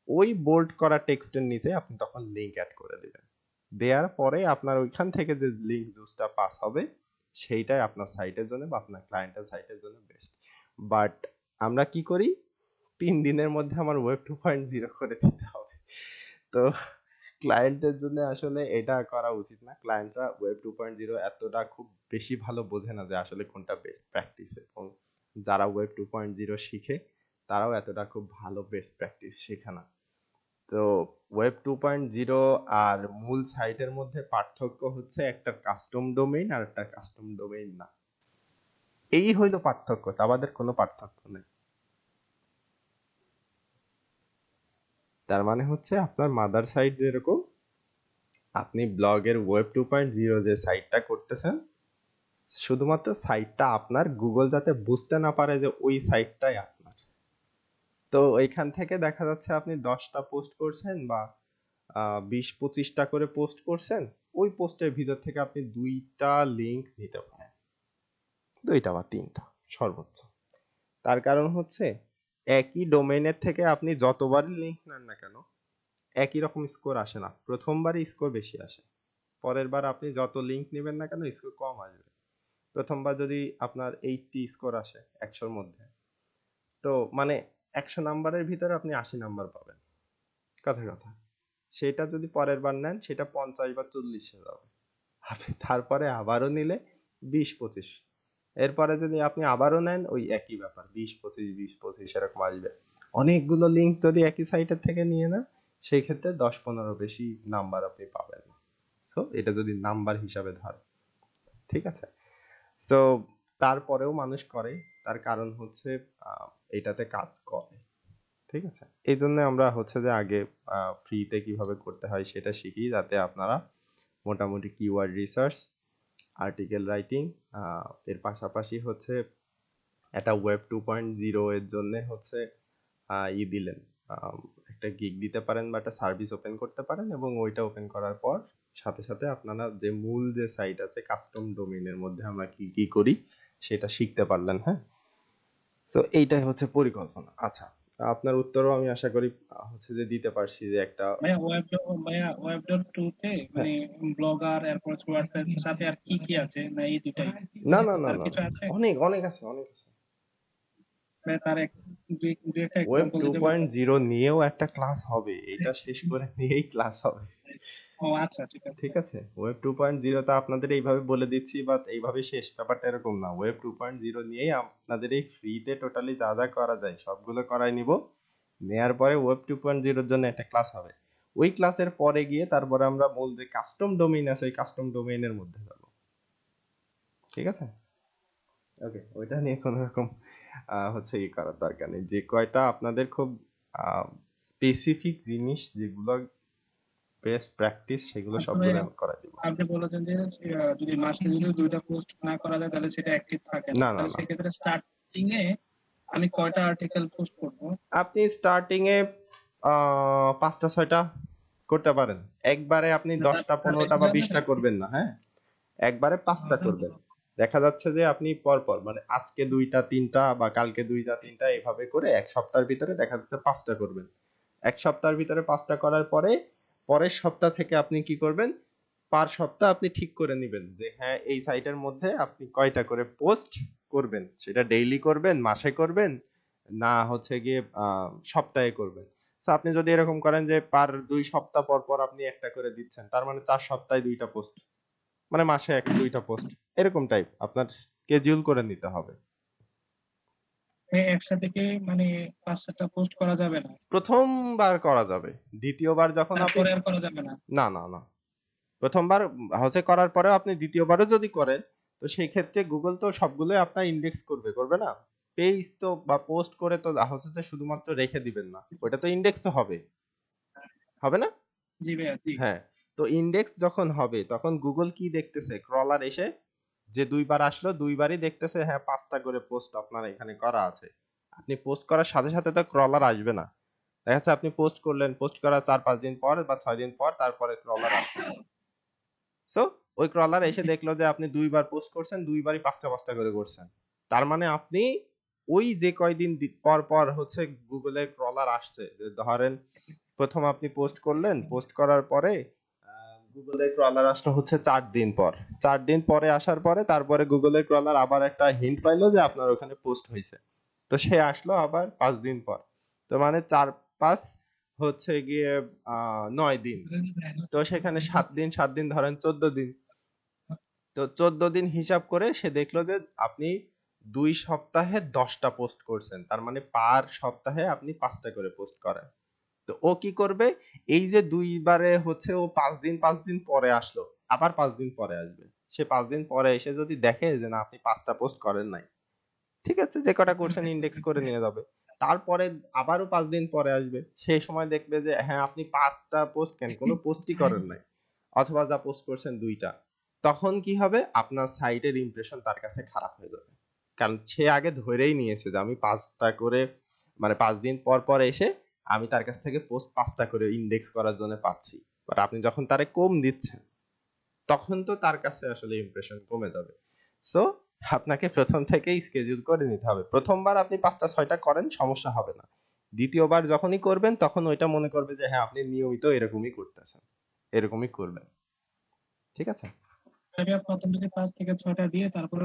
ওই বোল্ড করা টেক্সটের নিচে আপনি তখন লিংক অ্যাড করে দিবেন। দেওয়ার পরে আপনার ওইখান থেকে যে লিংক জুসটা পাস হবে সেইটাই আপনার সাইটের জন্য বা আপনার ক্লায়েন্টের সাইটের জন্য বেস্ট। বাট আমরা কি করি, 3 দিনের মধ্যে আমার ওয়েব 2.0 করে দিতে হবে। তো ক্লায়েন্টের জন্য আসলে এটা করা উচিত না। ক্লায়েন্টরা ওয়েব 2.0 এতটা খুব বেশি ভালো বোঝে না যে আসলে কোনটা বেস্ট প্র্যাকটিস, এবং যারা ওয়েব 2.0 শিখে তারাও এতটা খুব ভালো বেস্ট প্র্যাকটিস শেখে না। তো ওয়েব 2.0 আর মূল সাইটের মধ্যে পার্থক্য হচ্ছে একটা কাস্টম ডোমেইন আর একটা কাস্টম ডোমেইন না। এই হইলো পার্থক্য, তা আমাদের কোনো পার্থক্য নেই। তার মানে হচ্ছে আপনার মাদার সাইট যেরকম, আপনি ব্লগের ওয়েব 2.0 যে সাইটটা করতেছেন, শুধুমাত্র সাইটটা আপনার, গুগল যাতে বুঝতে না পারে যে ওই সাইটটাই আপনার। তো এইখান থেকে দেখা যাচ্ছে আপনি 10টা পোস্ট করছেন বা 20-25টা করে পোস্ট করছেন, ওই পোস্টের ভিতর থেকে আপনি 2টা লিংক নিতে পারেন, 2টা বা 3টা সর্বোচ্চ। তার কারণ হচ্ছে একই ডোমেইনের থেকে আপনি যতবারই লিংক নেন না কেন একই রকম স্কোর আসে না, প্রথমবারই স্কোর বেশি আসে। পরের বার আপনি যত লিংক নেবেন না কেন স্কোর কম আসবে। প্রথমবার যদি আপনার 80 স্কোর আসে 100-র মধ্যে, তো মানে 100 নাম্বারের ভিতরে আপনি 80 নাম্বার পাবেন, কথা কথা। সেটা যদি পরের বার নেন সেটা 50 বা 40-এ যাবে। আপনি তারপরে আবারও নিলে 20-25, এরপরে যদি আপনি আবারও নেন ওই একই ব্যাপার, 20-25 এরকম আসবে। অনেকগুলো লিংক যদি একই সাইটের থেকে নিয়ে নেন সেই ক্ষেত্রে 10-15 বেশি নাম্বার আপনি পাবেন না। সো এটা যদি নাম্বার হিসাবে ধরে, ঠিক আছে। তো তারপরেও মানুষ করে, তার কারণ হচ্ছে এটাতে কাজ করে, ঠিক আছে। এই জন্য আমরা হচ্ছে যে আগে ফ্রিতে কিভাবে করতে হয় সেটা শিখি, যাতে আপনারা মোটামুটি কিওয়ার্ড রিসার্চ, আর্টিকেল রাইটিং, এর পাশাপাশি হচ্ছে একটা ওয়েব 2.0 এর জন্য হচ্ছে দিলেন, একটা গিগ দিতে পারেন বা একটা সার্ভিস ওপেন করতে পারেন, এবং ওইটা ওপেন করার পর সাথে সাথে আপনারা যে মূল যে সাইট আছে কাস্টম ডোমেইনের মধ্যে আমরা কি কি করি সেটা শিখতে পারলেন। হ্যাঁ, তো এইটাই হচ্ছে পরিকল্পনা। আচ্ছা, আপনার উত্তরও আমি আশা করি হচ্ছে যে দিতে পারছি যে একটা। ওয়েব.2 তে হ্যাঁ, মানে ব্লগার এরপর ওয়ার্ডপ্রেস এর সাথে আর কি কি আছে, না এই দুটাই, না না না আর না কিছু না, আছে? অনেক অনেক আছে, অনেক আছে। মানে তার দুই একটা ওয়েব এক্সাম্পল দিতে পারবেন? 2.0 নিয়েও একটা ক্লাস হবে, এটা শেষ করে নিয়েই ক্লাস হবে, ও আচ্ছা, ঠিক আছে। ঠিক আছে। ওয়েব 2.0 তে আপনাদের এইভাবে বলে দিচ্ছি বা এইভাবে শেষ, ব্যাপারটা এরকম না। ওয়েব 2.0 নিয়েই আপনাদের এই ফ্রিতে টোটালি যা যা করা যায় সবগুলো করাই নিব। নেয়ার পরে ওয়েব 2.0 এর জন্য একটা ক্লাস হবে। ওই ক্লাসের পরে গিয়ে তারপরে আমরা মূল যে কাস্টম ডোমেইন আছে এই কাস্টম ডোমেইনের মধ্যে যাব, ঠিক আছে। ওকে, ওইটা নিয়ে কোনো রকম হচ্ছে ই করার দরকার নেই। যে কয়টা আপনাদের খুব স্পেসিফিক জিনিস যেগুলো বেস্ট প্র্যাকটিস সেগুলো আসলে সবগুলো আমি করাই দিব। আপনি বলেছেন যে যদি মাসে যদি 2টা পোস্ট না করা যায় তাহলে সেটা অ্যাক্টিভ থাকে না, না না তাহলে না, সেক্ষেত্রে স্টার্টিং এ আমি কয়টা আর্টিকেল পোস্ট করব? আপনি স্টার্টিং এ 5টা 6টা করতে পারেন। একবারে আপনি না, 10টা তার 15টা বেশি বা যাবে না? 20টা করবেন না। হ্যাঁ, একবারে 5টা করবেন। দেখা যাচ্ছে যে আপনি পরপর মানে আজকে 2টা 3টা বা কালকে 2টা 3টা এভাবে করে এক সপ্তাহের ভিতরে দেখা যাচ্ছে 5টা করবেন। এক সপ্তাহের ভিতরে 5টা করার পরে পরের সপ্তাহ থেকে আপনি কি করবেন, পার সপ্তাহ আপনি ঠিক করে নেবেন যে হ্যাঁ এই সাইটের মধ্যে আপনি কয়টা করে পোস্ট করবেন, সেটা ডেইলি করবেন, মাসে করবেন, না হচ্ছে গিয়ে সপ্তাহে করবেন। তো আপনি যদি এরকম করেন যে পার 2 সপ্তাহ পর পর আপনি একটা করে দিচ্ছেন, তার মানে 4 সপ্তাহে 2টা পোস্ট, মানে মাসে 2টা পোস্ট, এরকম টাইপ আপনার স্কেডিউল করে নিতে হবে। একসাথে কি মানে 5-7টা পোস্ট করা যাবে না? প্রথমবার করা যাবে, দ্বিতীয়বার যখন আপনি, তারপরে আর করা যাবে না? না না না, প্রথমবার হচ্ছে করার পরেও আপনি দ্বিতীয়বারও যদি করেন তো সেই ক্ষেত্রে গুগল তো সবগুলোই আপনার ইন্ডেক্স করবে, করবে না? পেজ তো বা পোস্ট করে তো হচ্ছে যে শুধুমাত্র রেখে দিবেন না, ওটা তো ইন্ডেক্স তো হবে, হবে না? জি ভাইয়া, জি। হ্যাঁ, তো ইন্ডেক্স যখন হবে তখন গুগল কি দেখতেছে, ক্রলার এসে যে 2বার আসলো 2বারই দেখতেছে হ্যাঁ 5টা করে পোস্ট আপনার এখানে করা আছে। আপনি পোস্ট করার সাথে সাথে তো ক্রলার আসবে না, দেখা যাচ্ছে আপনি পোস্ট করলেন, পোস্ট করার 4-5 দিন পর বা 6 দিন পর তারপরে ক্রলার আসবে। সো ওই ক্রলার এসে দেখলো যে আপনি দুইবার পোস্ট করছেন, দুইবারই পাঁচটা পাঁচটা করে করছেন। তার মানে আপনি ওই যে কয়দিন পর পর হচ্ছে গুগলের ক্রলার আসছে, যে ধরেন প্রথম আপনি পোস্ট করলেন, পোস্ট করার পরে গুগলের ক্রলার আসলো হচ্ছে 4 দিন পর। 4 দিন পরে আসার পরে তারপরে গুগলের ক্রলার আবার একটা হিন্ট পাইলো যে আপনার ওখানে পোস্ট হয়েছে, তো সে আসলো আবার 5 দিন পর। তো মানে 4 5 হচ্ছে গিয়ে 9 দিন। তো সেখানে 7 দিন 7 দিন ধরেন 14 দিন। তো 14 দিন হিসাব করে সে দেখলো যে আপনি 2 সপ্তাহে 10টা পোস্ট করছেন, তার মানে পার সপ্তাহে আপনি 5টা করে পোস্ট করেন। তো ও কি করবে, এই যে দুইবারে হচ্ছে ও 5 দিন পরে আসলো, আবার 5 দিন পরে আসবে। সে 5 দিন পরে এসে যদি দেখে যে না আপনি 5টা পোস্ট করেন নাই, ঠিক আছে, যে কটা করছেন ইন্ডেক্স করে নিয়ে যাবে। তারপরে আবারও 5 দিন পরে আসবে, সেই সময় দেখবে যে হ্যাঁ আপনি 5টা পোস্ট কেন, কোনো পোস্টই করেন নাই, অথবা যা পোস্ট করছেন 2টা। তখন কি হবে, আপনার সাইটের ইমপ্রেশন তার কাছে খারাপ হয়ে যাবে, কারণ সে আগে ধরেই নিয়েছে যে আমি 5টা করে, মানে 5 দিন পর পর এসে আমি তার কাছ থেকে পোস্ট 5টা করে ইন্ডেক্স করার জন্য পাচ্ছি। বাট আপনি যখন তারে কম দিচ্ছেন, তখন তো তার কাছে আসলে ইমপ্রেশন কমে যাবে। সো আপনাকে প্রথম থেকেই স্কেডিউল করে নিতে হবে। প্রথমবার আপনি 5টা 6টা করেন, সমস্যা হবে না। দ্বিতীয়বার যখনই করবেন তখন ওইটা মনে করবে যে হ্যাঁ আপনি নিয়মিত এরকমই করতেছেন, এরকমই করবেন। ঠিক আছে? আমি প্রথম থেকে 5 থেকে 6টা দিয়ে তারপরে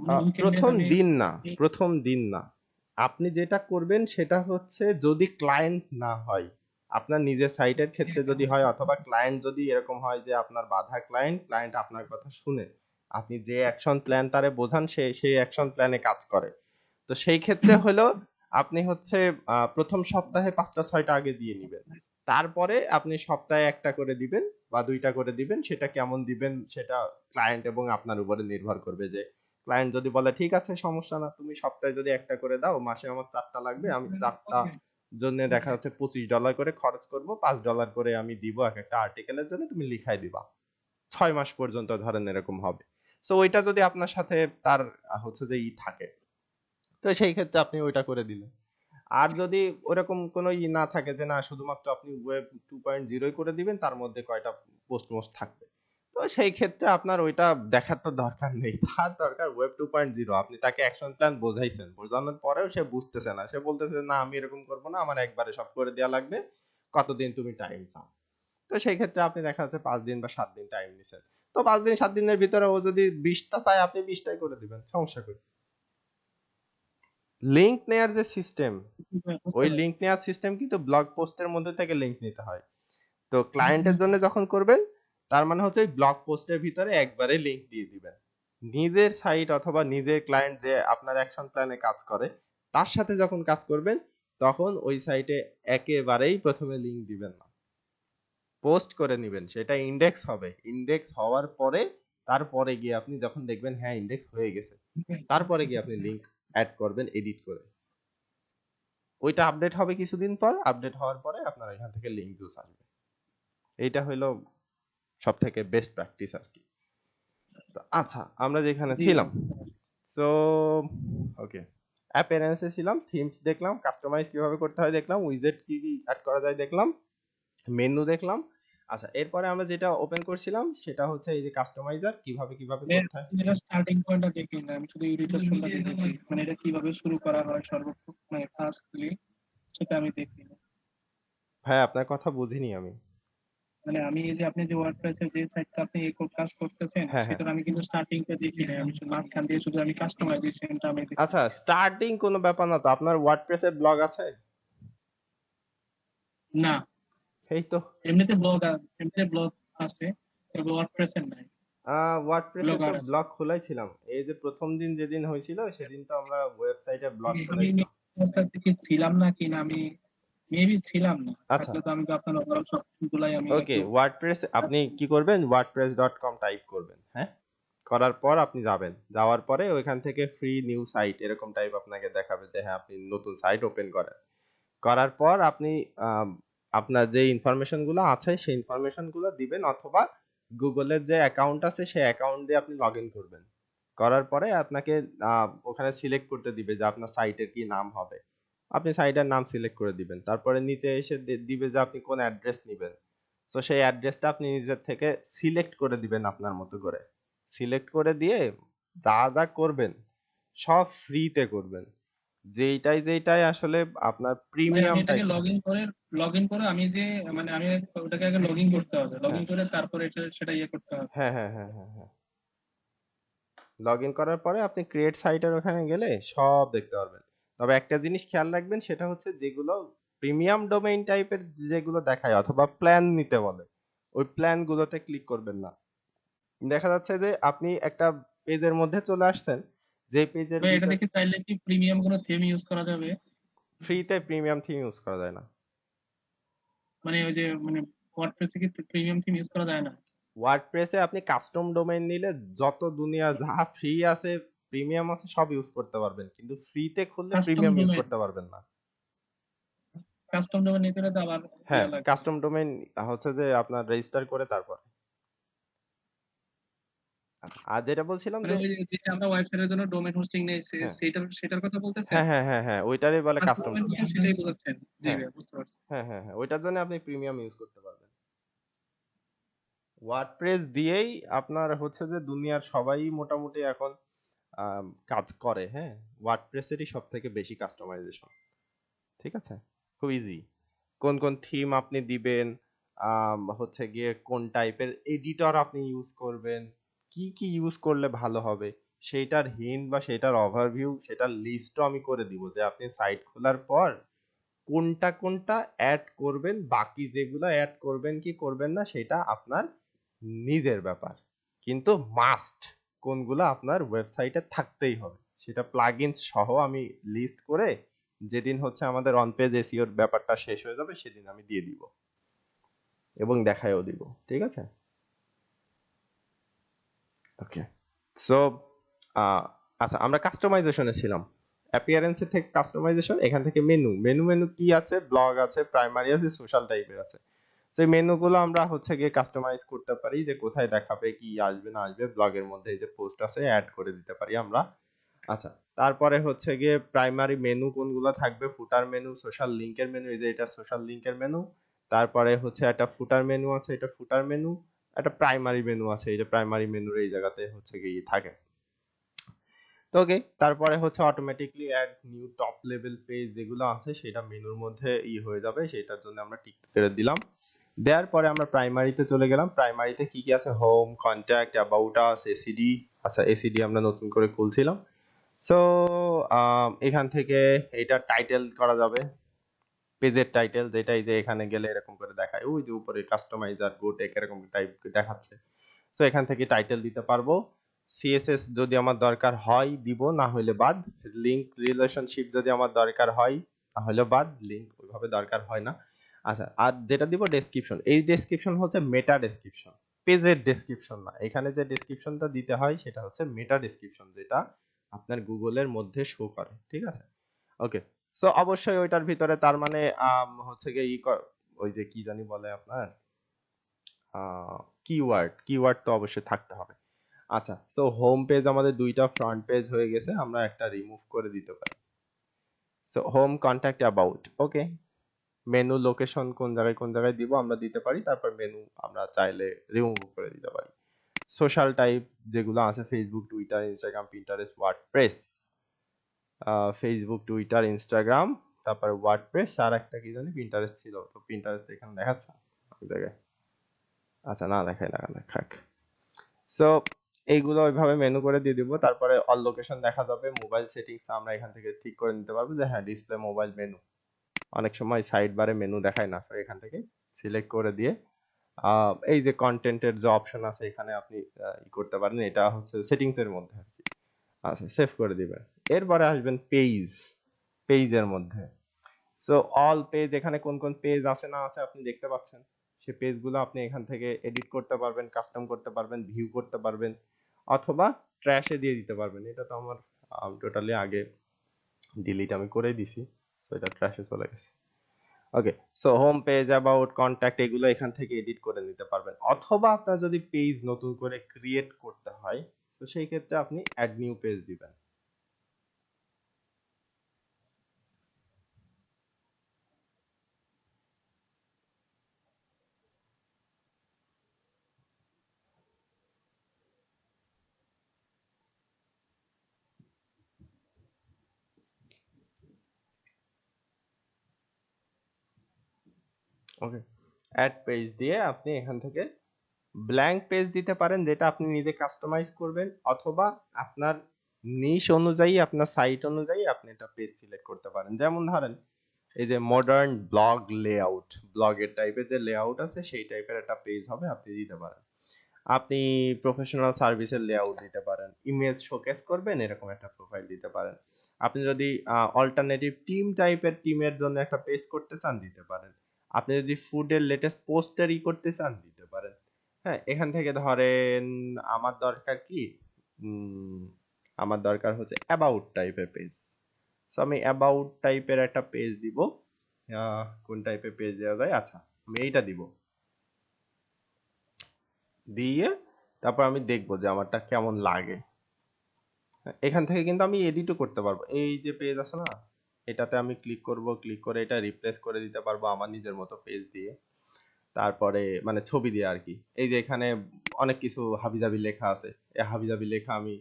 মানে উইকেন্ড ডেজ প্রথম আমি দিন না, প্রথম দিন না। আপনি যেটা করবেন সেটা হচ্ছে, যদি ক্লায়েন্ট না হয়, আপনার নিজের সাইটের ক্ষেত্রে যদি হয়, অথবা ক্লায়েন্ট যদি এরকম হয় যে আপনার বাধা ক্লায়েন্ট, ক্লায়েন্ট আপনার কথা শুনে, আপনি যে অ্যাকশন প্ল্যান তারে বোঝান, সে সেই অ্যাকশন প্ল্যানে কাজ করে, তো সেই ক্ষেত্রে হলো আপনি হচ্ছে প্রথম সপ্তাহে 5টা 6টা আগে দিয়ে নিবেন। তারপরে আপনি সপ্তাহে একটা করে দিবেন বা 2টা করে দিবেন। সেটা কেমন দিবেন সেটা ক্লায়েন্ট এবং আপনার উপরে নির্ভর করবে। যে ক্লায়েন্ট যদি বলে ঠিক আছে সমস্যা না, তুমি সপ্তাহে যদি একটা করে দাও, মাসে আমার 4টা লাগবে, আমি 4টা জন্য দেখা যাচ্ছে $25 করে খরচ করব, $5 করে আমি দিব এক একটা আর্টিকেলের জন্য, তুমি লিখাই দিবা, 6 মাস পর্যন্ত ধরেন এরকম হবে। সো ওইটা যদি আপনার সাথে তার হচ্ছে যে থাকে, তো সেই ক্ষেত্রে আপনি ওইটা করে দিলেন। আর যদি ওরকম কোনো না থাকে যে না শুধুমাত্র আপনি ওয়েব 2.0 করে দিবেন, তার মধ্যে কয়টা পোস্ট মোস্ট থাকবে, তো সেই ক্ষেত্রে আপনার ওইটা দেখার তো দরকার নেই। তার দরকার ওয়েব 2.0। আপনি তাকে অ্যাকশন প্ল্যান বোঝাইছেন, বোঝানোর পরেও সে বুঝতেছে না, সে বলতেছে না আমি এরকম করব না, আমার একবারে সব করে দেওয়া লাগবে, কতদিন তুমি টাইম চাও। তো সেই ক্ষেত্রে আপনি দেখা যাচ্ছে 5 দিন বা 7 দিন টাইম নিছেন, তো 5 দিন 7 দিনের ভিতরে ও যদি 20টা চায় আপনি 20টাই করে দিবেন, সমস্যা কই। লিংক নেয়ার যে সিস্টেম, ওই লিংক নেওয়ার সিস্টেম কিন্তু ব্লগ পোস্টের মধ্যে থেকে লিংক নিতে হয়। তো ক্লায়েন্টের জন্য যখন করবেন, তার মানে হচ্ছে ব্লগ পোস্টের ভিতরে একবারে লিংক দিয়ে দিবেন। নিজের সাইট অথবা নিজের ক্লায়েন্ট যে আপনার অ্যাকশন প্ল্যানে কাজ করে, তার সাথে যখন কাজ করবেন, তখন ওই সাইটে একেবারেই প্রথমে লিংক দিবেন না, পোস্ট করে নেবেন, সেটা ইন্ডেক্স হবে। ইন্ডেক্স হওয়ার পরে তারপরে গিয়ে আপনি যখন দেখবেন হ্যাঁ ইন্ডেক্স হয়ে গেছে, তারপরে গিয়ে আপনি লিংক অ্যাড করবেন এডিট করে। ওইটা আপডেট হবে কিছুদিন পর, আপডেট হওয়ার পরে আপনার এখান থেকে লিংক জুস আসবে। এইটা হলো সব থেকে বেস্ট প্র্যাকটিস আর কি। আচ্ছা, আমরা যেখানে ছিলাম, সো ওকে, অ্যাপিয়ারেন্সে ছিলাম, থিমস দেখলাম, কাস্টমাইজ কিভাবে করতে হয় দেখলাম, উইজেট কি কি অ্যাড করা যায় দেখলাম, মেনু দেখলাম। আচ্ছা, এরপরে আমরা যেটা ওপেন করছিলাম সেটা হচ্ছে এই যে কাস্টমাইজার কিভাবে কিভাবে করতে হয়। এটা স্টার্টিং পয়েন্টটা দেখি না, আমি শুধু এডিট অপশনটা দেখেছি, মানে এটা কিভাবে শুরু করা হয় মানে ফার্স্টলি সেটা আমি দেখি না। ভাই আপনার কথা বুঝিনি আমি। মানে আমি এই যে আপনি যে ওয়ার্ডপ্রেসের যে সাইটটা আপনি কাজ করতেছেন, হ্যাঁ হ্যাঁ, সেটার আমি কিন্তু স্টার্টিংটা দেখি না, আমি শুধু মাঝখান দিয়ে শুধু আমি কাস্টমাইজেশনটা আমি আচ্ছা, দেখতেছি। স্টার্টিং কোনো ব্যাপার না তো। আপনার ওয়ার্ডপ্রেসের ব্লগ আছে? না, এই তো এমনিতে ব্লগ আছে, তবে ওয়ার্ডপ্রেসের নাই। ওয়ার্ডপ্রেসে ব্লগার তো আছে। ব্লগ খোলাই ছিলাম, এই যে প্রথম দিন যেদিন হয়েছিল সেদিন তো আমরা ওয়েবসাইটে ব্লগ আমি খোলাইছিলাম। অবস্থা থেকে ছিলাম না কিনা, আমি মেবি ছিলাম না, আচ্ছা, থাকলে তো আমি তো আপনার ওভারঅল সবগুলাই আমি ওকে, একদম। ওয়ার্ডপ্রেস আপনি কি করবেন, wordpress.com টাইপ করবেন, হ্যাঁ, করার পর আপনি যাবেন, যাওয়ার পরে ওইখান থেকে ফ্রি নিউ সাইট এরকম টাইপ আপনাকে দেখাবে যে হ্যাঁ আপনি নতুন সাইট ওপেন করেন। করার পর আপনি আপনার যে ইনফরমেশন গুলো আছে সেই ইনফরমেশন গুলো দিবেন, অথবা গুগলের যে অ্যাকাউন্ট আছে সেই অ্যাকাউন্ট দিয়ে আপনি লগ ইন করবেন। করার পরে আপনাকে ওখানে সিলেক্ট করতে দিবে যে আপনার সাইটের কি নাম হবে। আপনি সাইটের নাম সিলেক্ট করে দিবেন, তারপরে নিচে এসে দিবে যে আপনি কোন অ্যাড্রেস নেবেন। তো সেই অ্যাড্রেসটা আপনি নিজের থেকে সিলেক্ট করে দিবেন আপনার মতো করে। সিলেক্ট করে দিয়ে যা যা করবেন সব ফ্রিতে করবেন। যেইটাই আসলে আপনার মানে আমি প্রিমিয়াম এটাকে টাইপ। লগ ইন করে আমি যে মানে আমি ওটাকে আগে লগ ইন করতে হবে, লগ হ্যাঁ ইন করে তারপরে সেটা ইয়ে করতে হবে। হ্যাঁ হ্যাঁ হ্যাঁ হ্যাঁ হ্যাঁ লগ ইন করার পরে আপনি ক্রিয়েট সাইটের ওখানে গেলে সব দেখতে পারবেন। তবে একটা জিনিস খেয়াল রাখবেন, সেটা হচ্ছে যেগুলো প্রিমিয়াম ডোমেইন টাইপের যেগুলো দেখায় অথবা প্ল্যান নিতে বলে, ওই প্ল্যান গুলোতে ক্লিক করবেন না। দেখা যাচ্ছে যে আপনি একটা পেজের মধ্যে চলে আসছেন, যে পেজের ভাই এটা ভিতর দেখি চাইলে কি প্রিমিয়াম কোনো থিম ইউজ করা যাবে? ফ্রিতে প্রিমিয়াম থিম ইউজ করা যায় না। মানে ওই যে মানে ওয়ার্ডপ্রেসে কি প্রিমিয়াম থিম ইউজ করা যায় না? ওয়ার্ডপ্রেসে আপনি কাস্টম ডোমেইন নিলে যত দুনিয়া যা ফ্রি আছে, প্রিমিয়াম আছে, সব ইউজ করতে পারবেন, কিন্তু ফ্রিতে খুললে কাস্টম প্রিমিয়াম ইউজ ডোমেন, করতে পারবেন না। কাস্টম ডোমেন নিতে হলে তো আবার হ্যাঁ, ইয়া লাগবে। কাস্টম ডোমেইন হচ্ছে যে আপনার রেজিস্টার করে তারপর। আর যেটা বলছিলাম মানে যে ওই যে আমরা ওয়েবসাইটের জন্য ডোমেন হোস্টিং নেই হ্যাঁ সেটার কথা বলতেছেন? হ্যাঁ হ্যাঁ হ্যাঁ হ্যাঁ ওইটারই বলে কাস্টম কাস্টম ডোমেন ডোমেইন। বলতে সেটাই বোঝাচ্ছেন? জি হ্যাঁ ভাই, বুঝতে পারছি। হ্যাঁ হ্যাঁ হ্যাঁ ওইটার জন্য আপনি প্রিমিয়াম ইউজ করতে পারবেন। ওয়ার্ডপ্রেস দিয়েই আপনার হচ্ছে যে দুনিয়ার সবাই মোটামুটি এখন কাজ করে। হ্যাঁ, ওয়ার্ডপ্রেসেরই সব থেকে বেশি কাস্টমাইজেশন। ঠিক আছে, খুব ইজি। কোন কোন থিম আপনি দিবেন, হচ্ছে গিয়ে কোন টাইপের এডিটর আপনি ইউজ করবেন, কি কি ইউজ করলে ভালো হবে, সেইটার হিন্ট বা সেটার ওভারভিউ, সেটার লিস্টও আমি করে দিব, যে আপনি সাইট খোলার পর কোনটা কোনটা অ্যাড করবেন, বাকি যেগুলো অ্যাড করবেন কি করবেন না সেটা আপনার নিজের ব্যাপার, কিন্তু মাস্ট কোনগুলো আপনার ওয়েবসাইটে থাকতেই হবে সেটা প্লাগইন সহ আমি লিস্ট করে যেদিন হচ্ছে আমাদের অন পেজ এসইওর ব্যাপারটা শেষ হয়ে যাবে সেদিন আমি দিয়ে দিব এবং দেখায়ও দিব। ঠিক আছে, ওকে। সো আচ্ছা, আমরা কাস্টমাইজেশনে ছিলাম। অ্যাপিয়ারেন্সের থেকে কাস্টমাইজেশন, এখান থেকে মেনু। মেনু কি আছে? ব্লগ আছে, প্রাইমারি আছে, সোশ্যাল টাইপের আছে। সেই মেনুগুলো আমরা হচ্ছে গিয়ে কাস্টমাইজ করতে পারি, যে কোথায় দেখাবে, কি আসবে না আসবে। ব্লগের মধ্যে এই যে পোস্ট আছে অ্যাড করে দিতে পারি আমরা। আচ্ছা, তারপরে হচ্ছে গিয়ে প্রাইমারি মেনু কোনগুলো থাকবে, ফুটার মেনু, সোশ্যাল লিংকের মেনু, এই যে এটা সোশ্যাল লিংকের মেনু। তারপরে হচ্ছে একটা ফুটার মেনু আছে, এটা ফুটার মেনু। একটা প্রাইমারি মেনু আছে, এই যে প্রাইমারি মেনুর এই জায়গাতে হচ্ছে গিয়ে থাকে। তো ওকে, তারপরে হচ্ছে automatically add new top level page যেগুলো আছে সেটা মেনুর মধ্যে হয়ে যাবে, সেটার জন্য আমরা টিক করে দিলাম। দেওয়ার পরে আমরা প্রাইমারিতে চলে গেলাম। প্রাইমারিতে কি কি আছে? Home, contact, about us, ACD. আচ্ছা, এসিডি আমরা নতুন করে খুলছিলাম। সো এখান থেকে এটা টাইটেল করা যাবে, পেজের টাইটেল, যেটা এই যে এখানে গেলে এরকম করে দেখায়, ওই যে উপরে কাস্টমাইজার গো টেক এরকম টাইপ দেখাচ্ছে। সো এখান থেকে টাইটেল দিতে পারবো। সিএসএস যদি আমার দরকার হয় দিব, না হলে বাদ। লিংক রিলেশনশিপ যদি আমার দরকার হয় তাহলে বাদ, লিংক ওইভাবে দরকার হয় না। আচ্ছা, আর যেটা দিব ডেসক্রিপশন। এই ডেসক্রিপশন হচ্ছে মেটা ডেসক্রিপশন, পেজের ডেসক্রিপশন না। এখানে যে ডেসক্রিপশনটা দিতে হয় সেটা হচ্ছে মেটা ডেসক্রিপশন, যেটা আপনার গুগলের মধ্যে শো করে। ঠিক আছে, ওকে। সো অবশ্যই ওইটার ভিতরে তার মানে হচ্ছে গিয়ে ওই যে কি জানি বলে আপনার কিওয়ার্ড তো অবশ্যই থাকতে হবে। আচ্ছা, সো হোম পেজ আমাদের দুইটা ফ্রন্ট পেজ হয়ে গেছে, আমরা একটা রিমুভ করে দিতে পারি। So home, contact, about, okay. Menu location কোন জায়গায় দিব আমরা দিতে পারি, তারপর মেনু আমরা চাইলে রিমুভ করে দিতে পারি। সোশ্যাল টাইপ যেগুলো আছে, Facebook, Twitter, Instagram, Pinterest, WordPress. Facebook, Twitter, Instagram, তারপর ওয়ার্ডপ্রেস, আর একটা কি জানি পিন্টারেস্ট ছিল, তো পিন্টারেস্ট এখানে দেখাচ্ছে ওই জায়গায়। আচ্ছা, না দেখাই, না দেখাক। সো এইগুলো ওইভাবে মেনু করে দিয়ে দিব। তারপরে অল লোকেশন দেখা যাবে। মোবাইল সেটিংস আমরা এখান থেকে ঠিক করে নিতে পারবো যে হ্যাঁ, ডিসপ্লে মোবাইল মেনু। অনেক সময় সাইড বারে মেনু দেখায় না, তো এখান থেকে সিলেক্ট করে দিয়ে এই যে কন্টেন্টের যে অপশন আছে এখানে আপনি করতে পারেন, এটা হচ্ছে সেটিংস এর মধ্যে আর কি। আচ্ছা, সেভ করে দিবেন। এরপরে আসবেন পেজের মধ্যে। সো অল পেজ, এখানে কোন কোন পেজ আছে না আছে আপনি দেখতে পাচ্ছেন। সেই পেজগুলো আপনি এখান থেকে এডিট করতে পারবেন, কাস্টম করতে পারবেন, ভিউ করতে পারবেন, অথবা ট্র্যাশে দিয়ে দিতে পারবেন। এটা তো আমার টোটালি আগে ডিলিট আমি করে দিছি, তো এটা ট্র্যাশে চলে গেছে। Okay, so home page, about, contact এগুলো এখান থেকে এডিট করে নিতে পারবেন, অথবা আপনার যদি পেজ নতুন করে ক্রিয়েট করতে হয় তো সেই ক্ষেত্রে আপনি অ্যাড নিউ পেজ দিবেন। ওকে, অ্যাড পেজ দিয়ে আপনি এখান থেকে ব্ল্যাঙ্ক পেজ দিতে পারেন যেটা আপনি নিজে কাস্টমাইজ করবেন, অথবা আপনার নিশ অনুযায়ী আপনার সাইট অনুযায়ী আপনি একটা পেজ সিলেক্ট করতে পারেন। যেমন ধরেন এই যে মডার্ন ব্লগ লেআউট, ব্লগের টাইপের যে লেআউট আছে সেই টাইপের একটা পেজ হবে, আপনি দিতে পারেন। আপনি প্রফেশনাল সার্ভিসের লেআউট দিতে পারেন, ইমেজ শোকেস করবেন এরকম একটা প্রোফাইল দিতে পারেন। আপনি যদি অল্টারনেটিভ টিম টাইপের টিমের জন্য একটা পেজ করতে চান দিতে পারেন। আপনি যদি ফুডের লেটেস্ট পোস্টার করতে চান দিতে পারেন। হ্যাঁ, এখান থেকে ধরেন আমার দরকার কি, উম, আমার দরকার হচ্ছে অ্যাবাউট টাইপের পেজ। সো আমি অ্যাবাউট টাইপের একটা পেজ দিব। কোন টাইপের পেজ দেওয়া যায়, আচ্ছা আমি এইটা দিব, দিয়ে তারপর আমি দেখবো যে আমারটা কেমন লাগে। এখান থেকে কিন্তু আমি এডিটও করতে পারবো। এই যে পেজ আছে না, এটাতে আমি ক্লিক করব, ক্লিক করে এটা রিপ্লেস করে দিতে পারবো আমার নিজের মতো পেজ দিয়ে। তারপরে মানে ছবি দিয়ে আর কি। এই যে এখানে অনেক কিছু হাবিজাবি লেখা আছে, এই হাবিজাবি লেখা আমি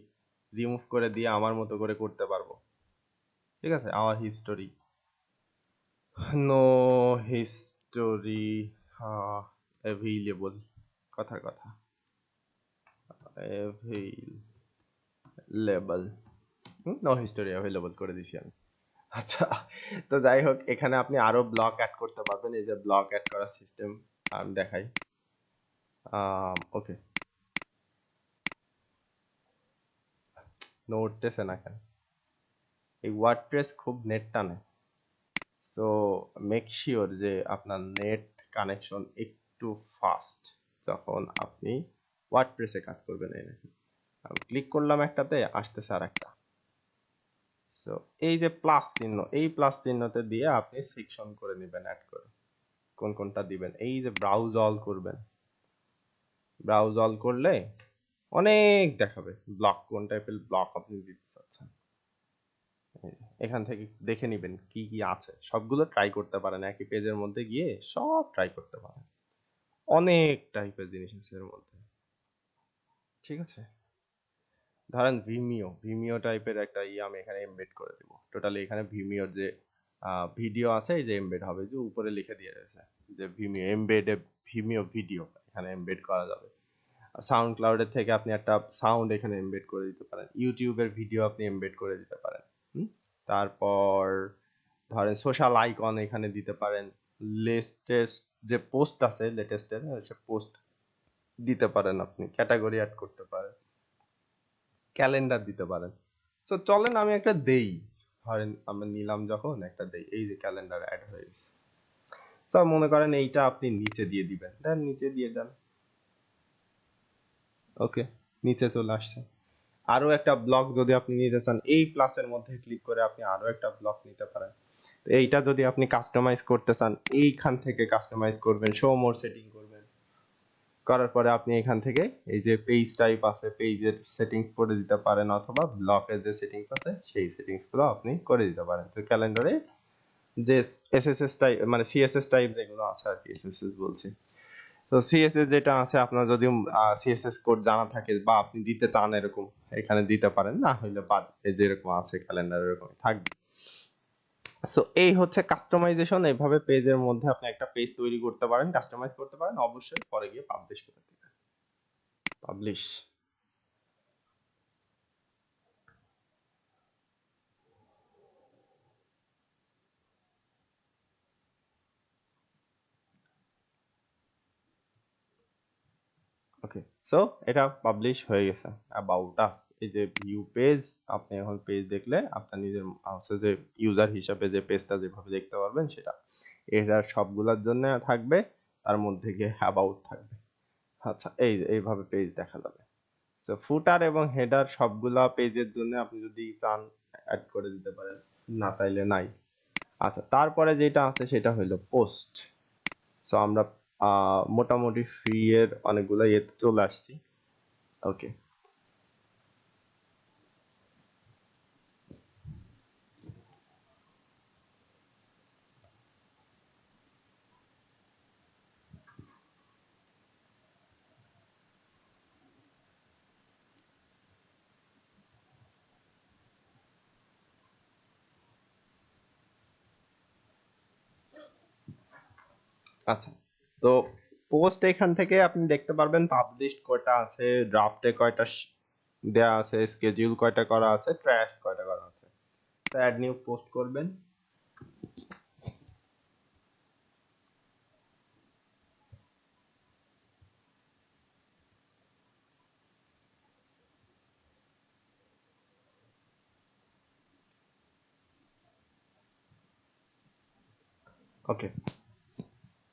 রিমুভ করে দিয়ে আমার মতো করে করতে পারবো। ঠিক আছে, our history, no history available, কথার কথা, অ্যাভেইলেবল, নো হিস্টোরি অ্যাভেলেবল করে দিছি আমি। আচ্ছা, তো যাই হোক, এখানে আপনি আরো ব্লক অ্যাড করতে পারবেন। এই যে ব্লক অ্যাড করার সিস্টেম আমি দেখাই। ওকে, নড়তেছে না কেন? এই ওয়ার্ডপ্রেস খুব নেট টানে। সো মেক শিওর যে আপনার নেট কানেকশন একটু ফাস্ট যখন আপনি ওয়ার্ডপ্রেসে কাজ করবেন। এই দেখুন, আমি ক্লিক করলাম একটাতে, আসতেছে আর একটা। সো এই যে প্লাস চিহ্ন, এই প্লাস চিহ্নতে দিয়ে আপনি সেকশন করে নেবেন, অ্যাড করে কোন কোনটা দিবেন। এই যে ব্রাউজ অল করবেন, ব্রাউজ অল করলে অনেক দেখাবে ব্লক, কোন টাইপের ব্লক আপনি দিতে চাচ্ছেন। এখান থেকে দেখে নিবেন কি কি আছে, সবগুলো ট্রাই করতে পারেন। একই পেজের মধ্যে গিয়ে সব ট্রাই করতে পারেন, অনেক টাইপের জিনিস আছে এর মধ্যে। ঠিক আছে, ধরেন ভিমিও, ভিমিও টাইপের একটা আমি এখানে এমবেড করে দিব। টোটালি এখানে ভিমিওর যে ভিডিও আছে এই যে এমবেড হবে, যে উপরে লিখে দিয়ে রয়েছে যে ভিমিও এমবেডে, ভিমিও ভিডিও এখানে এমবেড করা যাবে। সাউন্ড ক্লাউডের থেকে আপনি একটা সাউন্ড এখানে এমবেড করে দিতে পারেন, ইউটিউবের ভিডিও আপনি এমবেড করে দিতে পারেন। তারপর ধরেন সোশ্যাল আইকন এখানে দিতে পারেন, লেটেস্ট যে পোস্ট আছে লেটেস্টের সে পোস্ট দিতে পারেন, আপনি ক্যাটাগরি অ্যাড করতে পারেন, ক্যালেন্ডার দিতে পারেন। তো চলেন আমি একটা দেই, ধরেন আমরা নিলাম যখন একটা দেই, এই যে ক্যালেন্ডার অ্যাড হয়ে গেছে। স্যার মনে করেন এইটা আপনি নিচে দিয়ে দিবেন, দেন নিচে দিয়ে দেন। ওকে, নিচে চলে আসছে। আরো একটা ব্লক যদি আপনি নিতে চান, এই প্লাসের মধ্যে ক্লিক করে আপনি আরো একটা ব্লক নিতে পারেন। তো এইটা যদি আপনি কাস্টমাইজ করতে চান, এইখান থেকে কাস্টমাইজ করবেন, শো মোর সেটিং করবেন, করার পরে আপনি এখান থেকে এই যে পেজ টাইপ আছে, পেজের সেটিংস করে দিতে পারেন, অথবা ব্লকের যে সেটিংস আছে সেই সেটিংস গুলো আপনি করে দিতে পারেন। তো ক্যালেন্ডারে যে এসএসএস টাইপ মানে সিএসএস টাইপ যেগুলো আছে আর কি, এসএসএস বলছি, তো সিএসএস যেটা আছে আপনার যদি সিএসএস কোড জানা থাকে বা আপনি দিতে চান এরকম এখানে দিতে পারেন, না হইলে বাদ, এই যেরকম আছে ক্যালেন্ডার এরকম থাকবে। সো এই হচ্ছে কাস্টমাইজেশন। এইভাবে পেজের মধ্যে আপনি একটা পেজ তৈরি করতে পারেন, কাস্টমাইজ করতে পারেন, অবশ্যই পরে গিয়ে পাবলিশ করে দিবেন। পাবলিশ। ওকে, সো এটা পাবলিশ হয়ে গেছে। অ্যাবাউট আস, এই যে ভিউ পেজ, আপনি এখন পেজ দেখলে আপনার নিজের হচ্ছে যে ইউজার হিসাবে যে পেজটা যেভাবে দেখতে পারবেন সেটা এটার সবগুলোর জন্য থাকবে, তার মধ্যে গিয়ে অ্যাবাউট থাকবে। আচ্ছা, এই যে এইভাবে পেজ দেখা যাবে। তো ফুটার এবং হেডার সবগুলা পেজের জন্য আপনি যদি চান অ্যাড করে দিতে পারেন, না চাইলে নাই। আচ্ছা, তারপরে যেটা আছে সেটা হলো পোস্ট। সো আমরা মোটামুটি ফ্রি এর অনেকগুলো ইয়েতে চলে আসছি। ওকে, আচ্ছা, তো পোস্ট এখান থেকে আপনি দেখতে পারবেন পাবলিশড কয়টা আছে, ড্রাফটে কয়টা দেয়া আছে, স্কেডিউল কয়টা করা আছে, ট্র্যাশ কয়টা করা আছে। তো অ্যাড নিউ পোস্ট করবেন। ওকে,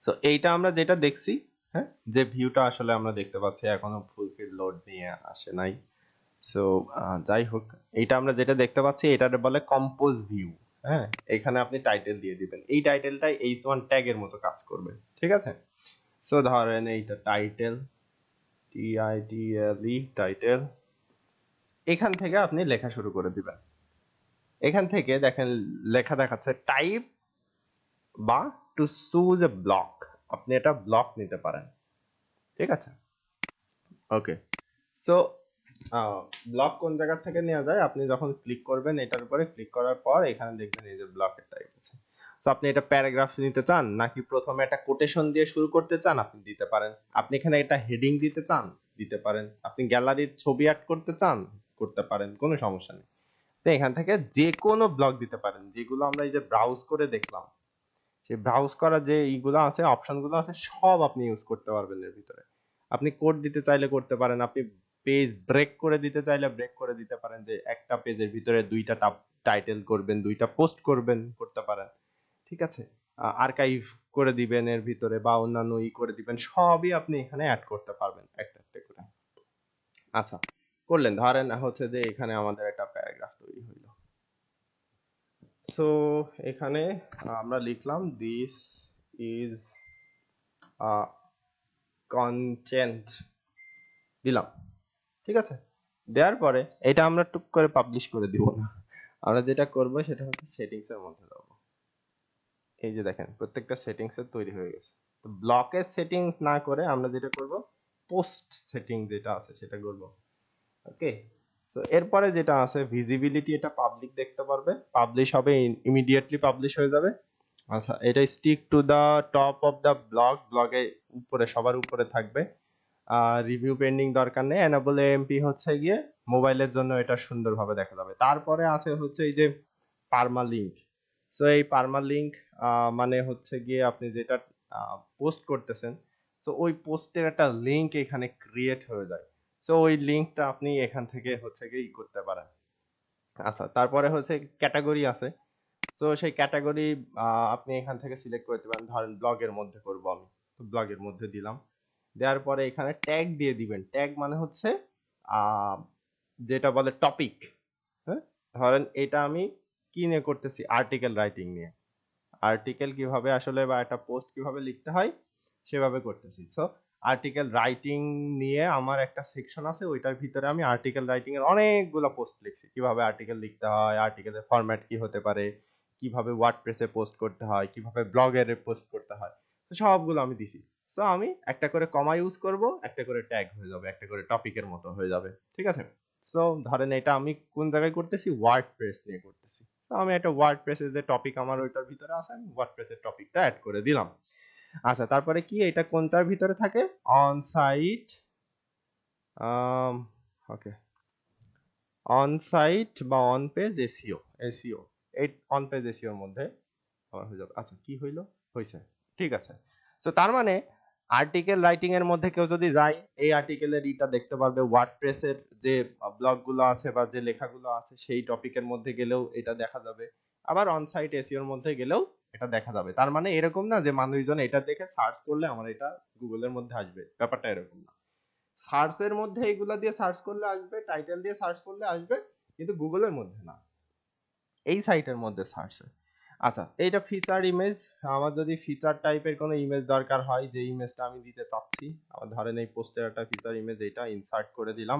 সো এইটা আমরা যেটা দেখছি, হ্যাঁ, যে ভিউটা আসলে আমরা দেখতে পাচ্ছি এখনো ফুলফিল লোড নিয়ে আসে নাই। সো যাই হোক, এইটা আমরা যেটা দেখতে পাচ্ছি এটার বলে কম্পোজ ভিউ। হ্যাঁ, এখানে আপনি টাইটেল দিয়ে দিবেন, এই টাইটেলটাই h1 ট্যাগের মতো কাজ করবে, ঠিক আছে। সো ধরেন এইটা টাইটেল, TITLE টাইটেল, এখান থেকে আপনি লেখা শুরু করে দিবেন। এখান থেকে দেখেন লেখা দেখাচ্ছে টাইপ বা টু চুজ এ ব্লক, আপনি এটা ব্লক নিতে পারেন, ঠিক আছে। ওকে, সো ব্লক কোন জায়গা থেকে নেওয়া যায়, আপনি যখন ক্লিক করবেন এটার উপরে, ক্লিক করার পর এখানে দেখবেন এই যে ব্লকের টাইপ আছে। সো আপনি এটা প্যারাগ্রাফ নিতে চান নাকি প্রথমে একটা কোটেশন দিয়ে শুরু করতে চান, আপনি দিতে পারেন। আপনি এখানে একটা হেডিং দিতে চান, দিতে পারেন। আপনি গ্যালারির ছবি অ্যাড করতে চান, করতে পারেন, কোনো সমস্যা নেই। তো এখান থেকে যে কোনো ব্লক দিতে পারেন, যেগুলো আমরা এই যে ব্রাউজ করে দেখলাম, সেই ব্রাউজ করা যে এইগুলো আছে, অপশনগুলো আছে, সব আপনি ইউজ করতে পারবেন এর ভিতরে। আপনি কোড দিতে চাইলে করতে পারেন, আপনি পেজ ব্রেক করে দিতে চাইলে ব্রেক করে দিতে পারেন, যে একটা পেজের ভিতরে দুইটা টাইটেল করবেন, দুইটা পোস্ট করবেন, করতে পারেন, ঠিক আছে। আর্কাইভ করে দিবেন এর ভিতরে, বা অন্যান্য করে দিবেন, সবই আপনি এখানে অ্যাড করতে পারবেন একটা একটা করে। আচ্ছা, করলেন, ধরেন হচ্ছে যে এখানে আমাদের একটা প্যারাগ্রাফ তৈরি হইলো। সো এখানে আমরা লিখলাম দিস ইজ কন্টেন্ট, দিলাম, ঠিক আছে। দেওয়ার পরে এটা আমরা টুক করে পাবলিশ করে দিব না, আমরা যেটা করব সেটা হচ্ছে সেটিংস এর মধ্যে যাব। এই যে দেখেন প্রত্যেকটা সেটিংস এর তৈরি হয়ে গেছে। তো ব্লকের সেটিংস না করে আমরা যেটা করব, পোস্ট সেটিং যেটা আছে সেটা করব। ওকে, তো এরপরে যেটা আছে ভিজিবিলিটি, এটা পাবলিক দেখতে পারবে, পাবলিশ হবে, ইমিডিয়েটলি পাবলিশ হয়ে যাবে। আচ্ছা, এটা stick to the top of the blog, ব্লগে উপরে, সবার উপরে থাকবে। রিভিউ পেন্ডিং দরকার নেই। এনেবল এএমপি হচ্ছে গিয়ে মোবাইলের জন্য এটা সুন্দরভাবে দেখা যাবে। তারপরে আছে হচ্ছে এই যে পার্মালিংক। সো এই পার্মালিংক মানে হচ্ছে গিয়ে আপনি যেটা পোস্ট করতেছেন, তো ওই পোস্টের একটা লিংক এখানে ক্রিয়েট হয়ে যায়। সো ওই লিংকটা আপনি এখান থেকে হচ্ছে গিয়ে করতে পারেন। আচ্ছা, তারপরে হচ্ছে ক্যাটাগরি আছে। তো সেই ক্যাটাগরি আপনি এখান থেকে সিলেক্ট করে দিবেন, ধরেন ব্লগের মধ্যে করব আমি, তো ব্লগের মধ্যে দিলাম। দেওয়ার পরে এখানে ট্যাগ দিয়ে দিবেন। ট্যাগ মানে হচ্ছে আহ, যেটা বলে টপিক। হ্যাঁ, ধরেন এটা আমি কি নিয়ে করতেছি, আর্টিকেল রাইটিং নিয়ে। আর্টিকেল কিভাবে আসলে বা একটা পোস্ট কিভাবে লিখতে হয় সেভাবে করতেছি। সো আর্টিকেল রাইটিং নিয়ে আমার একটা সেকশন আছে, ওইটার ভিতরে আমি আর্টিকেল রাইটিং এর অনেকগুলো পোস্ট লিখছি, কিভাবে আর্টিকেল লিখতে হয়, আর্টিকেলের ফরম্যাট কি হতে পারে, কিভাবে ওয়ার্ডপ্রেসে পোস্ট করতে হয়, কিভাবে ব্লগের পোস্ট করতে হয়, তো সবগুলো আমি দিছি। সো আমি একটা করে কমা ইউজ করব, একটা করে ট্যাগ হয়ে যাবে, একটা করে টপিকের মতো হয়ে যাবে, ঠিক আছে। সো ধরেন এটা আমি কোন জায়গায় করতেছি, ওয়ার্ডপ্রেস নিয়ে করতেছি। তো আমি একটা ওয়ার্ডপ্রেসের যে টপিক আমার ওইটার ভিতরে আছে, আমি ওয়ার্ডপ্রেসের টপিকটা অ্যাড করে দিলাম। আচ্ছা, তারপরে কি এটা কোনটার ভিতরে থাকে, on site, okay, on site বা অন পেজ এসইও, এসইও, এই অন পেজ এসইও এর মধ্যে আমার হয়ে যাবে। আচ্ছা, কি হইলো, হইছে, ঠিক আছে। সো তার মানে আর্টিকেল রাইটিং এর মধ্যে কেউ যদি যায়, এই আর্টিকেলের ইটা দেখতে পারবে, ওয়ার্ডপ্রেসের যে ব্লগ গুলো আছে বা যে লেখাগুলো আছে সেই টপিকের মধ্যে গেলেও এটা দেখা যাবে, আবার অন সাইট এসইও এর মধ্যে গেলেও এটা দেখা যাবে। তার মানে এরকম না যে মানুষজন এটা দেখে সার্চ করলে আমার এটা গুগলের মধ্যে আসবে, ব্যাপারটা এরকম না। সার্চের মধ্যে এগুলা দিয়ে সার্চ করলে আসবে, টাইটেল দিয়ে সার্চ করলে আসবে, কিন্তু গুগলের মধ্যে না, এই সাইটের মধ্যে সার্চ। আচ্ছা, এইটা ফিচার ইমেজ। আমার যদি ফিচার টাইপের কোনো ইমেজ দরকার হয়, যে ইমেজটা আমি দিতে চাচ্ছি, আমার ধরেন এই পোস্টের একটা ফিচার ইমেজ, এটা ইনসার্ট করে দিলাম,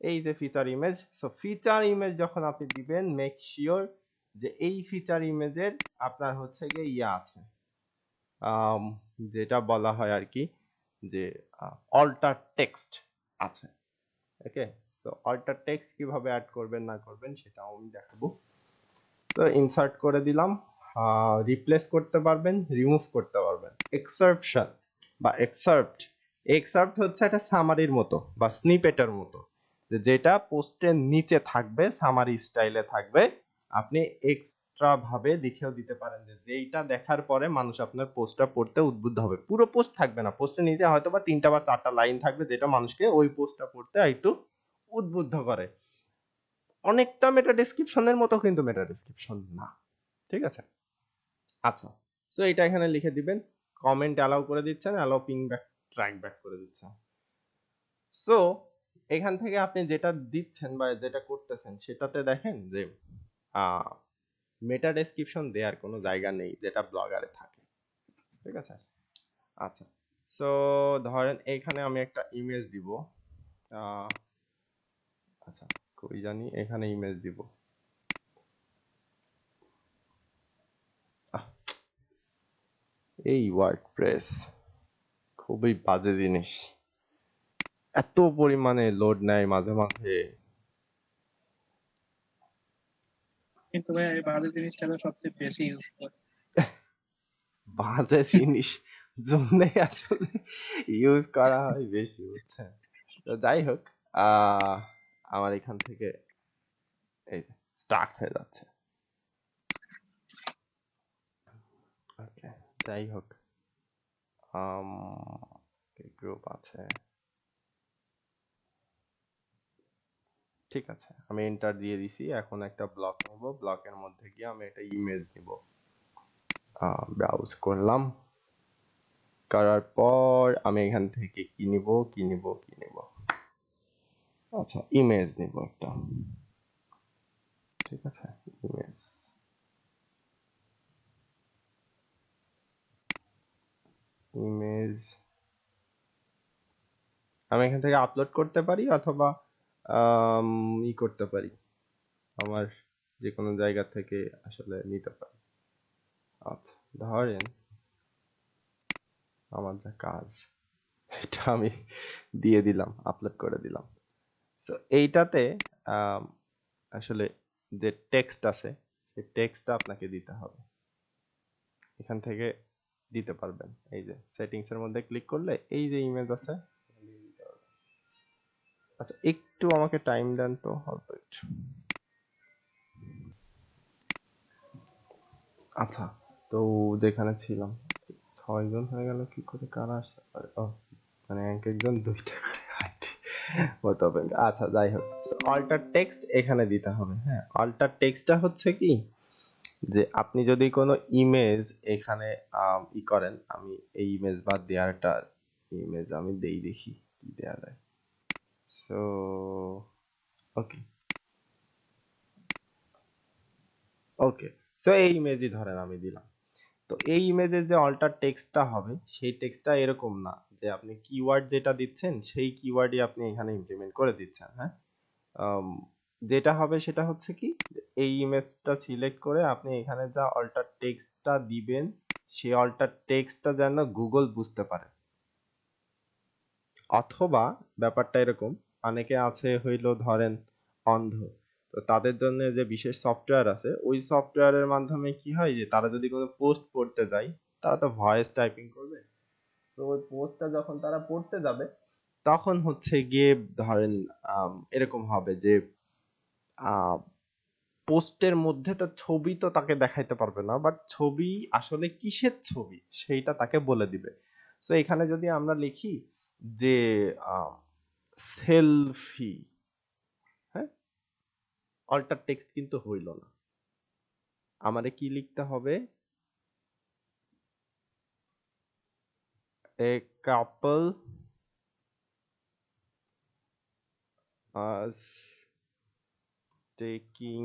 এই যে feature image. So feature image যখন আপনি দিবেন, মেক শিওর যে এই ফিচার ইমেজের আপনার হচ্ছে গিয়ে ইয়া আছে, যেটা বলা হয় আর কি, যে অল্টার টেক্সট আছে। ওকে, তো অল্টার টেক্সট কিভাবে অ্যাড করবেন না করবেন সেটাও আমি দেখাবো। তো ইনসার্ট করে দিলাম, রিপ্লেস করতে পারবেন, রিমুভ করতে পারবেন। এক্সারপশন বা এক্সার্পট, এক্সার্পট হচ্ছে একটা সামারির মতো বা স্নিপেটের মতো, যেটা পোস্টের নিচে থাকবে, সামারি স্টাইলে থাকবে। আপনি এক্সট্রা ভাবে লিখেও দিতে পারেন যে যেইটা দেখার পরে মানুষ আপনার পোস্টটা পড়তে উদ্বুদ্ধ হবে। পুরো পোস্ট থাকবে না, পোস্টের নিচে হয়তো বা 3টা বা 4টা লাইন থাকবে যেটা মানুষকে ওই পোস্টটা পড়তে একটু উদ্বুদ্ধ করে। অনেকটা মেটা ডেসক্রিপশনের মতো, কিন্তু মেটা ডেসক্রিপশন না। ঠিক আছে? আচ্ছা, সো এটা এখানে লিখে দিবেন। কমেন্ট অ্যালাউ করে দিচ্ছেন, allow ping back, track back করে দিচ্ছেন। সো এখান থেকে আপনি যেটা দিচ্ছেন বা যেটা করতেছেন সেটাতে দেখেন যে মেটা ডেসক্রিপশন দেওয়ার কোনো জায়গা নেই যেটা ব্লগারে থাকে। ঠিক আছে? আচ্ছা, সো ধরেন এইখানে আমি একটা ইমেজ দিব। আচ্ছা, কই জানি, এখানে ইমেজ দিব। এই ওয়ার্ডপ্রেস খুবই বাজে জিনিস, এত পরিমাণে লোড নেয় মাঝে মাঝে। কিন্তু ভাই এই বাজে জিনিসটা সবচেয়ে বেশি ইউজ করে। বাজে জিনিস জন্যে আসলে ইউজ করা হয় বেশি, বুঝছেন? তো যাই হোক, আহ আমার এখান থেকে এই স্টার্ট হয়ে যাচ্ছে। ওকে, যাই হোক, গ্রুপ আছে, ঠিক আছে, আমি এন্টার দিয়ে দিছি। এখন একটা ব্লক নেব, ব্লকের মধ্যে গিয়ে আমি একটা ইমেজ নিব। ব্রাউজ করলাম, করার পর আমি এখান থেকে কি নিব, কি নিব, কি নিব? আচ্ছা, ইমেজ নিব একটা। ঠিক আছে, ইমেজ, ইমেজ আমি এখান থেকে আপলোড করতে পারি অথবা ই করতে পারি, আমার যে কোনো জায়গা থেকে আসলে নিতে পারি। আচ্ছা, ধরেন আমার যা কাজ, এটা আমি দিয়ে দিলাম, আপলোড করে দিলাম। সো এইটাতে আম, আসলে যে টেক্সট আছে সেই টেক্সটটা আপনাকে দিতে হবে। এখান থেকে দিতে পারবেন, এই যে সেটিংস এর মধ্যে ক্লিক করলে এই যে ইমেজ আছে। আচ্ছা, একটু আমাকে টাইম দেন তো, অল্প একটু। আচ্ছা, তো যেখানে ছিলাম, 6 জন হয়ে গেল কি করে, কারা আসতে পারে? ও, মানে এক একজন 2টা করে আইডি হতে হবে। আচ্ছা, যাই হোক, অল্টার টেক্সট এখানে দিতে হবে। হ্যাঁ, অল্টার টেক্সটটা হচ্ছে কি, যে আপনি যদি কোনো ইমেজ এখানে ই করেন, আমি এই ইমেজ বাদ দিয়ে আরেকটা ইমেজ আমি দেই, দেখি কি দেয়া যায়। সো ওকে, ওকে, সো এই ইমেজই ধরেন আমি দিলাম। তো এই ইমেজের যে অল্টার টেক্সটটা হবে সেই টেক্সটটা এরকম না যে আপনি কিওয়ার্ড যেটা দিচ্ছেন সেই কিওয়ার্ডই আপনি এখানে ইমপ্লিমেন্ট করে দিচ্ছেন। হ্যাঁ, আম, যেটা হবে সেটা হচ্ছে কি, এই ইমেজটা সিলেক্ট করে আপনি এখানে যা অল্টার টেক্সটটা দিবেন সেই অল্টার টেক্সটটা যেন গুগল বুঝতে পারে। অথবা ব্যাপারটা এরকম, অনেকে আছে হইলো ধরেন অন্ধ, তো তাদের জন্য যে বিশেষ সফটওয়্যার আছে, ওই সফটওয়্যারের মাধ্যমে কি হয় যে তারা যদি কোনো পোস্ট পড়তে যায়, তারা তো ভয়েস টাইপিং করবে। তো ওই পোস্টটা যখন তারা পড়তে যাবে তখন হচ্ছে গিয়ে ধরেন এরকম হবে যে পোস্টের মধ্যে তো ছবি তো তাকে দেখাইতে পারবে না, বাট ছবি আসলে কিসের ছবি সেইটা তাকে বলে দিবে। তো এখানে যদি আমরা লিখি যে সেলফি, হ্যাঁ, অল্টার টেক্সট কিন্তু হইল না। আমারে কি লিখতে হবে, এ কাপল টেকিং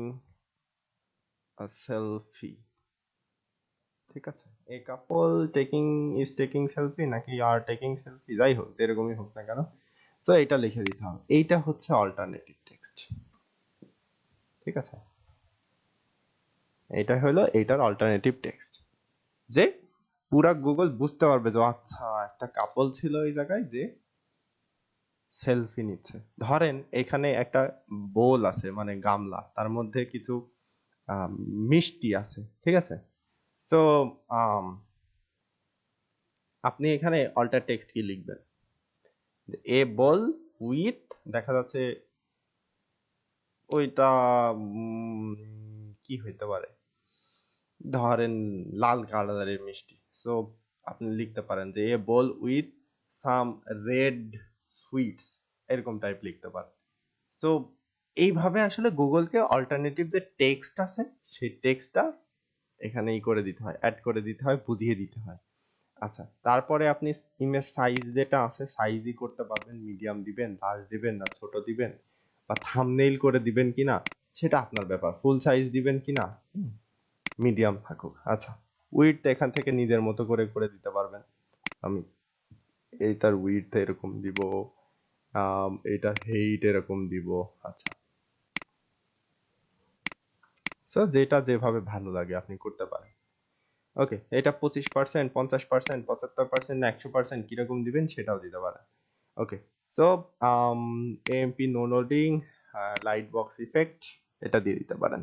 আ সেলফি। ঠিক আছে, এ কাপল টেকিং সেলফি নাকি আর টেকিং সেলফি, যাই হোক যেরকমই হোক না কেন, সো এটা লিখে দিতে হবে। এইটা হচ্ছে অল্টারনেটিভ টেক্সট। ঠিক আছে, এটা হলো এইটার অল্টারনেটিভ টেক্সট, যে পুরা গুগল বুঝতে পারবে যে আচ্ছা একটা কাপল ছিল এই জায়গায় যে সেলফি নিচ্ছে। ধরেন এখানে একটা বোল আছে, মানে গামলা, তার মধ্যে কিছু মিষ্টি আছে। ঠিক আছে, সো আপনি এখানে অল্টার টেক্সট কি লিখবেন, এ বল উইথ, দেখা যাচ্ছে ওইটা কি হইতে পারে, ধরেন লাল কালারের মিষ্টি। সো আপনি লিখতে পারেন যে a ball with some red sweets, এরকম টাইপ লিখতে পারেন। সো এইভাবে আসলে গুগলকে অল্টারনেটিভ যে টেক্সট আছে সেই টেক্সটটা এখানে ই করে দিতে হয়, অ্যাড করে দিতে হয়, বুঝিয়ে দিতে হয়। আচ্ছা, তারপরে আপনি ইমেজ সাইজ যেটা আছে সাইজই করতে পারবেন, মিডিয়াম দিবেন, লার্জ দিবেন না ছোট দিবেন, বা থাম্বনেইল করে দিবেন কিনা সেটা আপনার ব্যাপার, ফুল সাইজ দিবেন কিনা, মিডিয়াম থাকুক। আচ্ছা, উইডথ এখান থেকে নিজের মতো করে করে দিতে পারবেন। আমি এইটার উইডথ এরকম দিব, এইটার হেইট এরকম দিব। আচ্ছা, সো যেটা যেভাবে ভালো লাগে আপনি করতে পারেন। ওকে, এটা 25%, 50%, 75% না 100% কিরকম দিবেন সেটাও দিতে পারেন। Okay, so A M P no loading, light box effect এটা দিয়ে দিতে পারেন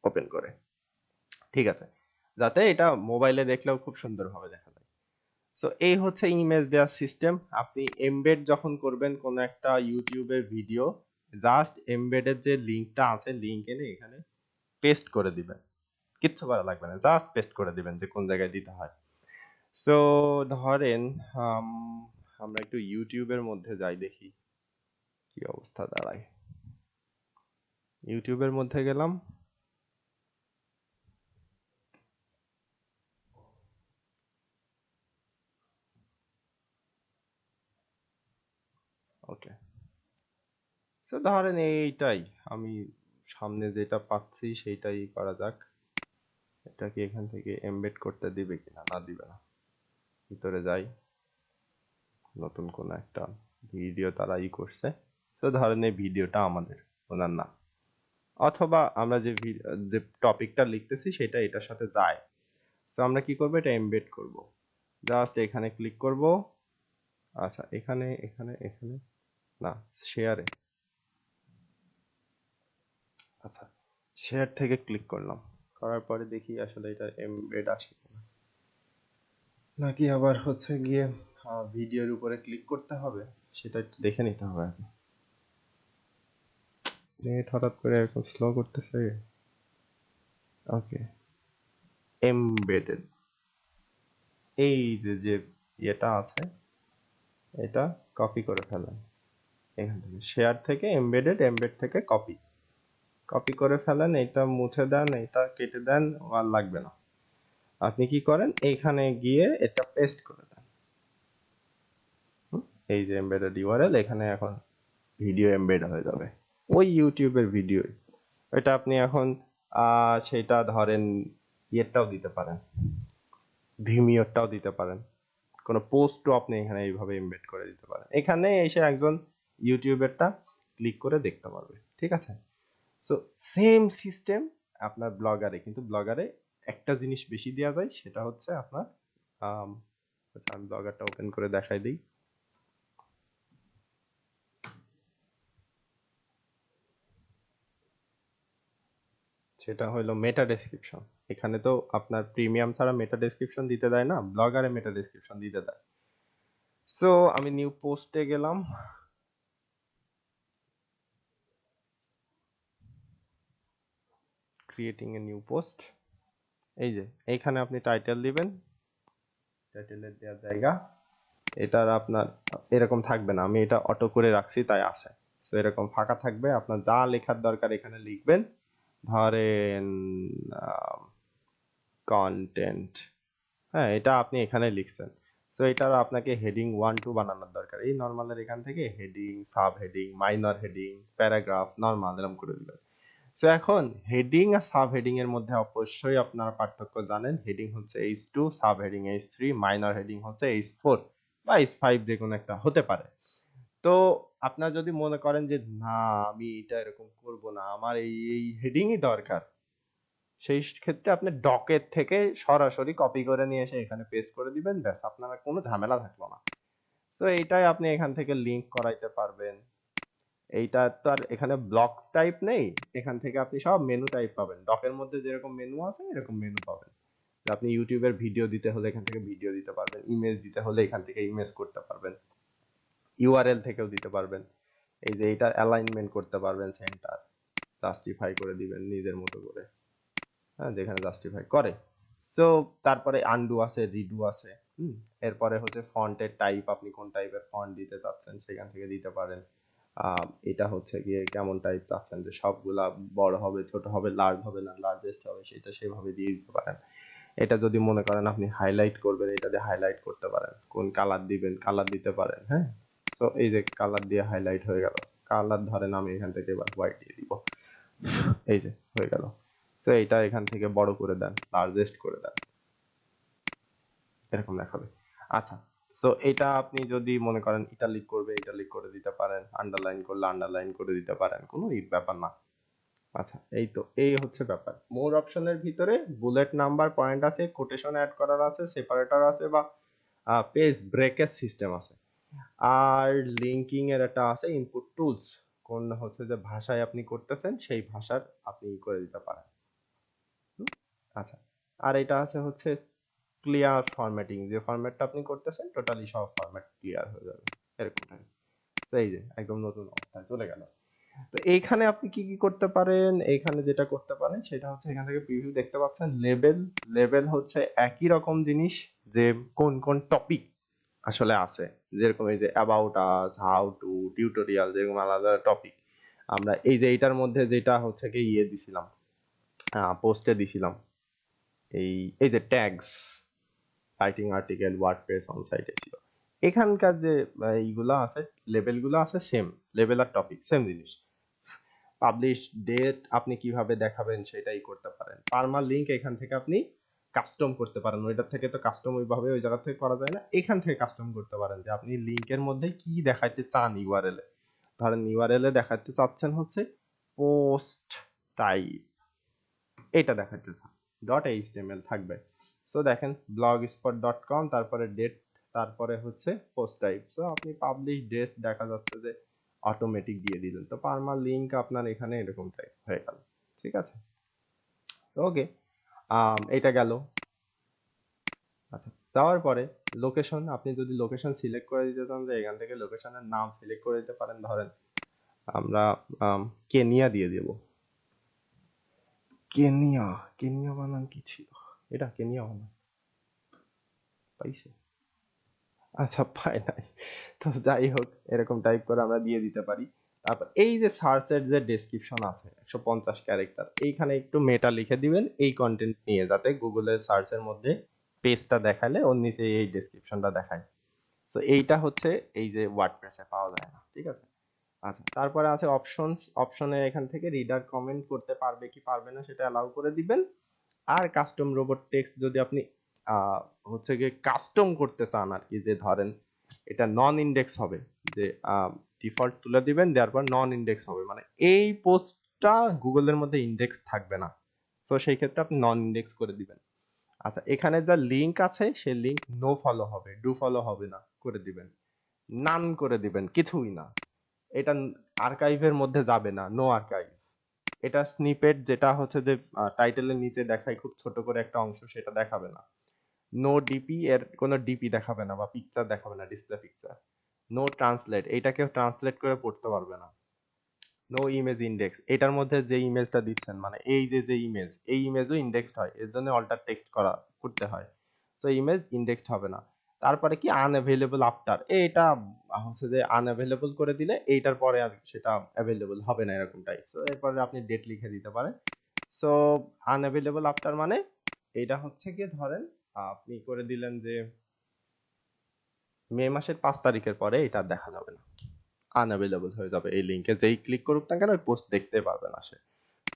ওপেন করে। ঠিক আছে, যাতে এটা মোবাইলে দেখলেও খুব সুন্দরভাবে দেখা যায়। সো এই হচ্ছে ইমেজ দেওয়ার সিস্টেম। আপনি এমবেড যখন করবেন কোন একটা ইউটিউবের ভিডিও, জাস্ট এমবেডের যে লিংকটা আছে লিংক এনে এখানে পেস্ট করে দিবেন, কিচ্ছু করা লাগবে না, জাস্ট পেস্ট করে দিবেন যে কোন জায়গায় দিতে হয়। সো ধরেন আম, আমরা একটু ইউটিউবের মধ্যে যাই, দেখি কি অবস্থা দাঁড়ায়। ইউটিউবের মধ্যে গেলাম। ওকে, সো ধরেন এইটাই আমি সামনে যেটা পাচ্ছি সেইটাই করা যাক। এটা কি এখান থেকে এমবেড করতে দিবে কিনা, না দিবে না। ভিতরে যাই, নতুন কোন একটা ভিডিও তারা ই করছে, তো ধরেন এই ভিডিওটা আমাদের, ওনার না, অথবা আমরা যে টপিকটা লিখতেছি সেটা এটার সাথে যায়। সো আমরা কি করব, এটা এমবেড করব। জাস্ট এখানে ক্লিক করব। আচ্ছা, এখানে এখানে এখানে না, শেয়ারে। আচ্ছা, শেয়ার থেকে ক্লিক করলাম, করার পরে দেখি আসলে এটা এমবেড আসে কিনা, নাকি আবার হচ্ছে গিয়ে ভিডিওর উপরে ক্লিক করতে হবে, সেটা একটু দেখে নিতে হবে আগে। নেট হঠাৎ করে এরকম স্লো করতেছে। ওকে, এমবেডেড, এই যে ইয়েটা আছে এটা কপি করে ফেলেন এখান থেকে, শেয়ার থেকে এমবেডেড, এমবেড থেকে কপি, কপি করে ফেলেন, এটা মুছে দেন, এটা কেটে দেন, আর লাগবে না। আপনি কি করেন, এইখানে গিয়ে এটা পেস্ট করে দেন। এই যে এমবেডেড ইউআরএল, এখানে এখন ভিডিও এমবেড হয়ে যাবে, ওই ইউটিউবের ভিডিও। এটা আপনি এখন সেটা ধরেন ইয়েরটাও দিতে পারেন, ভিমিওরটাও দিতে পারেন, কোনো পোস্টও আপনি এখানে এইভাবে এমবেড করে দিতে পারেন। এখানে এসে একজন ইউটিউবেরটা ক্লিক করে দেখতে পারবে। ঠিক আছে, সো সেম সিস্টেম আপনার ব্লগারে, কিন্তু ব্লগারে একটা জিনিস বেশি দেওয়া যায়, সেটা হচ্ছে আপনার আচ্ছা, আমি ব্লগারটা ওপেন করে দেখাই দিই। সেটা হলো মেটা ডেসক্রিপশন। এখানে তো আপনার প্রিমিয়াম ছাড়া মেটা ডেসক্রিপশন দিতে দেয় না, ব্লগারে মেটা ডেসক্রিপশন দিতে দেয়। সো আমি নিউ পোস্টে গেলাম, ক্রিয়েটিং এ নিউ পোস্ট। এই যে এইখানে আপনি টাইটেল দিবেন, টাইটেলের দেওয়ার জায়গা, এটার আপনার এরকম থাকবে না, আমি এটা অটো করে রাখছি তাই আছে। তো এরকম ফাঁকা থাকবে, আপনার যা লেখার দরকার এখানে লিখবেন। ধরেন কন্টেন্ট, হ্যাঁ এটা আপনি এখানে লিখছেন। তো এটার আপনাকে হেডিং 1 2 বানানোর দরকার, এই নর্মালের এখান থেকে heading, sub heading, minor heading, paragraph, normal এরকম করে দিবেন। সো এখন হেডিং আর সাব হেডিং এর মধ্যে অবশ্যই আপনারা পার্থক্য জানেন। হেডিং হচ্ছে H2, sub heading H3, minor heading হচ্ছে H4 বা H5, যে কোনো একটা হতে পারে। তো আপনার যদি মনে করেন যে না আমি এটা এরকম করব না, আমার এই এই হেডিংই দরকার, সেই ক্ষেত্রে আপনি ডকের থেকে সরাসরি কপি করে নিয়ে এসে এখানে পেস্ট করে দিবেন, ব্যাস, আপনার আর কোনো ঝামেলা থাকলো না। তো এইটাই আপনি এখান থেকে লিংক করাইতে পারবেন। এইটা তো আর এখানে ব্লক টাইপ নেই, এখান থেকে আপনি সব মেনু টাইপ পাবেন, ডকের মধ্যে যেরকম মেনু আছে এরকম মেনু পাবেন। আপনি ইউটিউবের ভিডিও দিতে হলে এখান থেকে ভিডিও দিতে পারবেন, ইমেজ দিতে হলে এখান থেকে ইমেজ করতে পারবেন, ইউআরএল থেকেও দিতে পারবেন। এই যে এটা অ্যালাইনমেন্ট করতে পারবেন, সেন্টার জাস্টিফাই করে দিবেন নিজের মতো করে, হ্যাঁ, যেখানে জাস্টিফাই করে। তো তারপরে আনডু আছে, রিডু আছে। এরপরে হচ্ছে ফন্টের টাইপ, আপনি কোন টাইপের ফন্ট দিতে চাচ্ছেন সেখান থেকে দিতে পারেন। এটা হচ্ছে গিয়ে কেমন টাইপ চাচ্ছেন, যে সবগুলা বড় হবে, ছোট হবে, লার্জ হবে না লার্জেস্ট হবে, সেটা সেভাবে দিয়ে দিতে পারেন। এটা যদি মনে করেন আপনি হাইলাইট করবেন, এটা দিয়ে হাইলাইট করতে পারেন, কোন কালার দিবেন কালার দিতে পারেন, হ্যাঁ। তো এই যে কালার দিয়ে হাইলাইট হয়ে গেল, কালার ধরেন আমি এখান থেকে এবার হোয়াইট দিয়ে দিব, এই যে হয়ে গেল। তো এটা এখান থেকে বড় করে দেন, লার্জেস্ট করে দেন, এরকম দেখাবে। আচ্ছা, তো এটা আপনি যদি মনে করেন ইটালিক করবে, ইটালিক করে দিতে পারেন, আন্ডারলাইন করলে আন্ডারলাইন করে দিতে পারেন, কোনো ব্যাপার না। আচ্ছা, এই তো এই হচ্ছে ব্যাপার। মোর অপশনের ভিতরে বুলেট নাম্বার পয়েন্ট আছে, কোটেশন অ্যাড করার আছে, সেপারেটর আছে, বা পেজ ব্রেকের সিস্টেম আছে। আর লিঙ্কিং এর একটা আছে ইনপুট টুলস, কোন হচ্ছে যে ভাষায় আপনি করতেছেন সেই ভাষার আপনি করে দিতে পারেন। আচ্ছা, আর এটা আছে হচ্ছে ক্লিয়ার ফরম্যাটিং, যে ফরম্যাটটা আপনি করতেছেন টোটালি সব ফরম্যাট ক্লিয়ার হয়ে যাবে, এরকম টাইপ। তো এই যে একদম নতুন অবস্থায় চলে গেল। তো এইখানে আপনি কি কি করতে পারেন, এইখানে যেটা করতে পারেন সেটা হচ্ছে এখান থেকে প্রিভিউ দেখতে পাচ্ছেন, লেবেল। লেবেল হচ্ছে একই রকম জিনিস, যে কোন কোন টপিক আসলে আছে, যেরকম এই যে about us, how to, tutorial, যেরকম আলাদা টপিক। আমরা এই যে এইটার মধ্যে যেটা হচ্ছে কি দিছিলাম, পোস্টে দিছিলাম, এই এই যে tags, writing article, WordPress, on site SEO, এখানকার যে এইগুলো আছে, লেবেলগুলো আছে সেম, লেবেল আর টপিক সেম জিনিস। পাবলিশ ডেট আপনি কিভাবে দেখাবেন সেটাই করতে পারেন। পার্মা লিংক এখান থেকে আপনি কাস্টম করতে পারেন, ওইটার থেকে তো কাস্টম ওইভাবে ওই জায়গা থেকে করা যায় না, এখান থেকে কাস্টম করতে পারেন যে আপনি লিংকের মধ্যে কি দেখাইতে চান। ইউআরএল এ ধরেন ইউআরএল এ দেখাতে চাচ্ছেন হচ্ছে পোস্ট টাইপ, এটা দেখাতে চান, ডট এইচটিএমএল থাকবে। সো দেখেন blogspot.com, তারপরে ডেট, তারপরে হচ্ছে পোস্ট টাইপ। সো আপনি পাবলিশ ডেট দেখা যাচ্ছে যে অটোমেটিক দিয়ে দিলেন, তো পার্মা লিংক আপনার এখানে এরকম টাইপ হয়ে গেল। ঠিক আছে, ওকে, এটা গেল। আচ্ছা, যাওয়ার পরে লোকেশন, আপনি যদি লোকেশন সিলেক্ট করে দিতে চান, যে এখান থেকে লোকেশনের নাম সিলেক্ট করে দিতে পারেন। ধরেন আমরা কেনিয়া দিয়ে দেব, কেনিয়া। কেনিয়া বানান কি ছিল, এটা কেনিয়া বানান পাইছে, আচ্ছা পাই নাই। তো যাই হোক, এরকম টাইপ করে আমরা দিয়ে দিতে পারি। তারপর এই যে সার্চের যে ডেসক্রিপশন আছে 150 ক্যারেক্টার, এইখানে একটু মেটা লিখে দিবেন এই কন্টেন্ট নিয়ে, যাতে গুগলের সার্চের মধ্যে পেজটা দেখালে ওর নিচে এই ডেসক্রিপশনটা দেখায়। তো এইটা হচ্ছে এই যে ওয়ার্ডপ্রেসে পাওয়া যায় না, ঠিক আছে। আচ্ছা, তারপরে আছে অপশনস, অপশনে এখান থেকে রিডার কমেন্ট করতে পারবে কি পারবে না সেটা অ্যালাউ করে দিবেন। আর কাস্টম রোবট টেক্সট যদি আপনি হচ্ছে গিয়ে কাস্টম করতে চান আর কি, যে ধরেন এটা নন ইন্ডেক্স হবে, যে ডিফল্ট তুলে দিবেন, দেওয়ার পর নন ইন্ডেক্স হবে, মানে এই পোস্টটা গুগলের মধ্যে ইন্ডেক্স থাকবে না। তো সেই ক্ষেত্রে আপনি নন ইন্ডেক্স করে দিবেন। আচ্ছা, এখানে যা লিংক আছে সেই লিংক নো ফলো হবে, ডু ফলো হবে না, করে দিবেন। নান করে দিবেন, কিছুই না। এটা আর্কাইভের মধ্যে যাবে না, নো আর্কাইভ। এটা স্নিপেট, যেটা হচ্ছে যে টাইটেলের নিচে দেখায় খুব ছোট করে একটা অংশ, সেটা দেখাবে না। নো ডিপি, এর কোনো ডিপি দেখাবে না বা পিকচার দেখাবে না, ডিসপ্লে পিকচার। নো ট্রান্সলেট, এটা কেউ ট্রান্সলেট করে পড়তে পারবে না। নো ইমেজ ইন্ডেক্স, এটার মধ্যে যে ইমেজটা দিচ্ছেন, মানে এই যে যে ইমেজ, এই ইমেজও ইন্ডেক্সড হয়, এর জন্য অল্টার টেক্সট করতে হয়। তো ইমেজ ইন্ডেক্সড হবে না। তারপরে কি আনঅ্যাভেলেবল আফটার, এটা হচ্ছে যে আনঅ্যাভেলেবল করে দিলে এইটার পরে আর সেটা অ্যাভেলেবল হবে না, এরকম টাইপ। তো এরপরে আপনি ডেট লিখে দিতে পারেন। সো আনঅ্যাভেলেবল আফটার মানে এটা হচ্ছে কি, ধরেন আপনি করে দিলেন যে মে মাসের 5 তারিখের পরে এটা দেখা যাবে না, আনঅ্যাভেলেবল হয়ে যাবে, এই লিংকে যেই ক্লিক করুক না কেন ওই পোস্ট দেখতে পারবে না সে।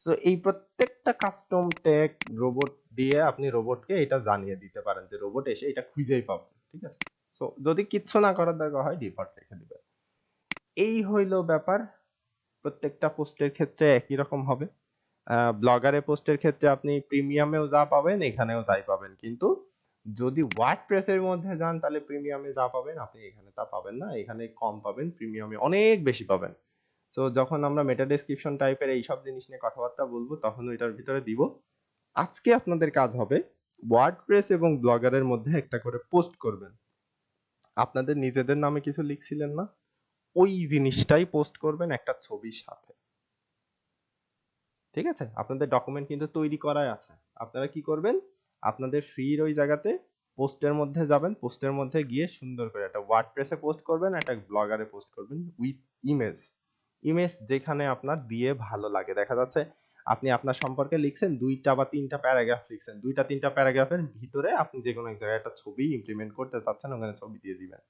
তো এই প্রত্যেকটা কাস্টম ট্যাগ রোবট দিয়ে আপনি রোবটকে এটা জানিয়ে দিতে পারেন, যে রোবট এসে এটা খুঁজেই পাবে, ঠিক আছে। তো যদি কিচ্ছু না করার দরকার হয় ডিফল্ট রেখে দিবেন। এই হইলো ব্যাপার। প্রত্যেকটা পোস্টের ক্ষেত্রে একই রকম হবে। ব্লগারে পোস্টের ক্ষেত্রে আপনি প্রিমিয়ামেও যা পাবেন এখানেও তাই পাবেন, কিন্তু যদি ওয়ার্ডপ্রেসের মধ্যে যান তাহলে প্রিমিয়ামে যা পাবেন আপনি এখানে তা পাবেন না, এখানে কম পাবেন, প্রিমিয়ামে অনেক বেশি পাবেন। সো যখন আমরা মেটা ডেসক্রিপশন টাইপের এইসব জিনিস নিয়ে কথাবার্তা বলবো তখন ওইটার ভিতরে দিব। আজকে আপনাদের কাজ হবে ওয়ার্ডপ্রেস এবং ব্লগারের মধ্যে একটা করে পোস্ট করবেন। আপনাদের নিজেদের নামে কিছু লিখছিলেন না, ওই জিনিসটাই পোস্ট করবেন একটা ছবির সাথে। ঠিক আছে, আপনাদের ডকুমেন্ট কিন্তু তৈরি করাই আছে। আপনারা কি করবেন, আপনাদের ফ্রির ওই জায়গাতে পোস্টের মধ্যে যাবেন, পোস্টের মধ্যে গিয়ে সুন্দর করে একটা ওয়ার্ডপ্রেসে পোস্ট করবেন, একটা ব্লগারে পোস্ট করবেন উইথ ইমেজ। ইমেজ যেখানে আপনার দিয়ে ভালো লাগে, দেখা যাচ্ছে আপনি আপনার সম্পর্কে লিখছেন 2টা বা 3টা প্যারাগ্রাফ লিখছেন, 2টা 3টা প্যারাগ্রাফের ভিতরে আপনি যে কোনো এক জায়গায় একটা ছবি ইমপ্লিমেন্ট করতে চাচ্ছেন, ওখানে ছবি দিয়ে দিবেন।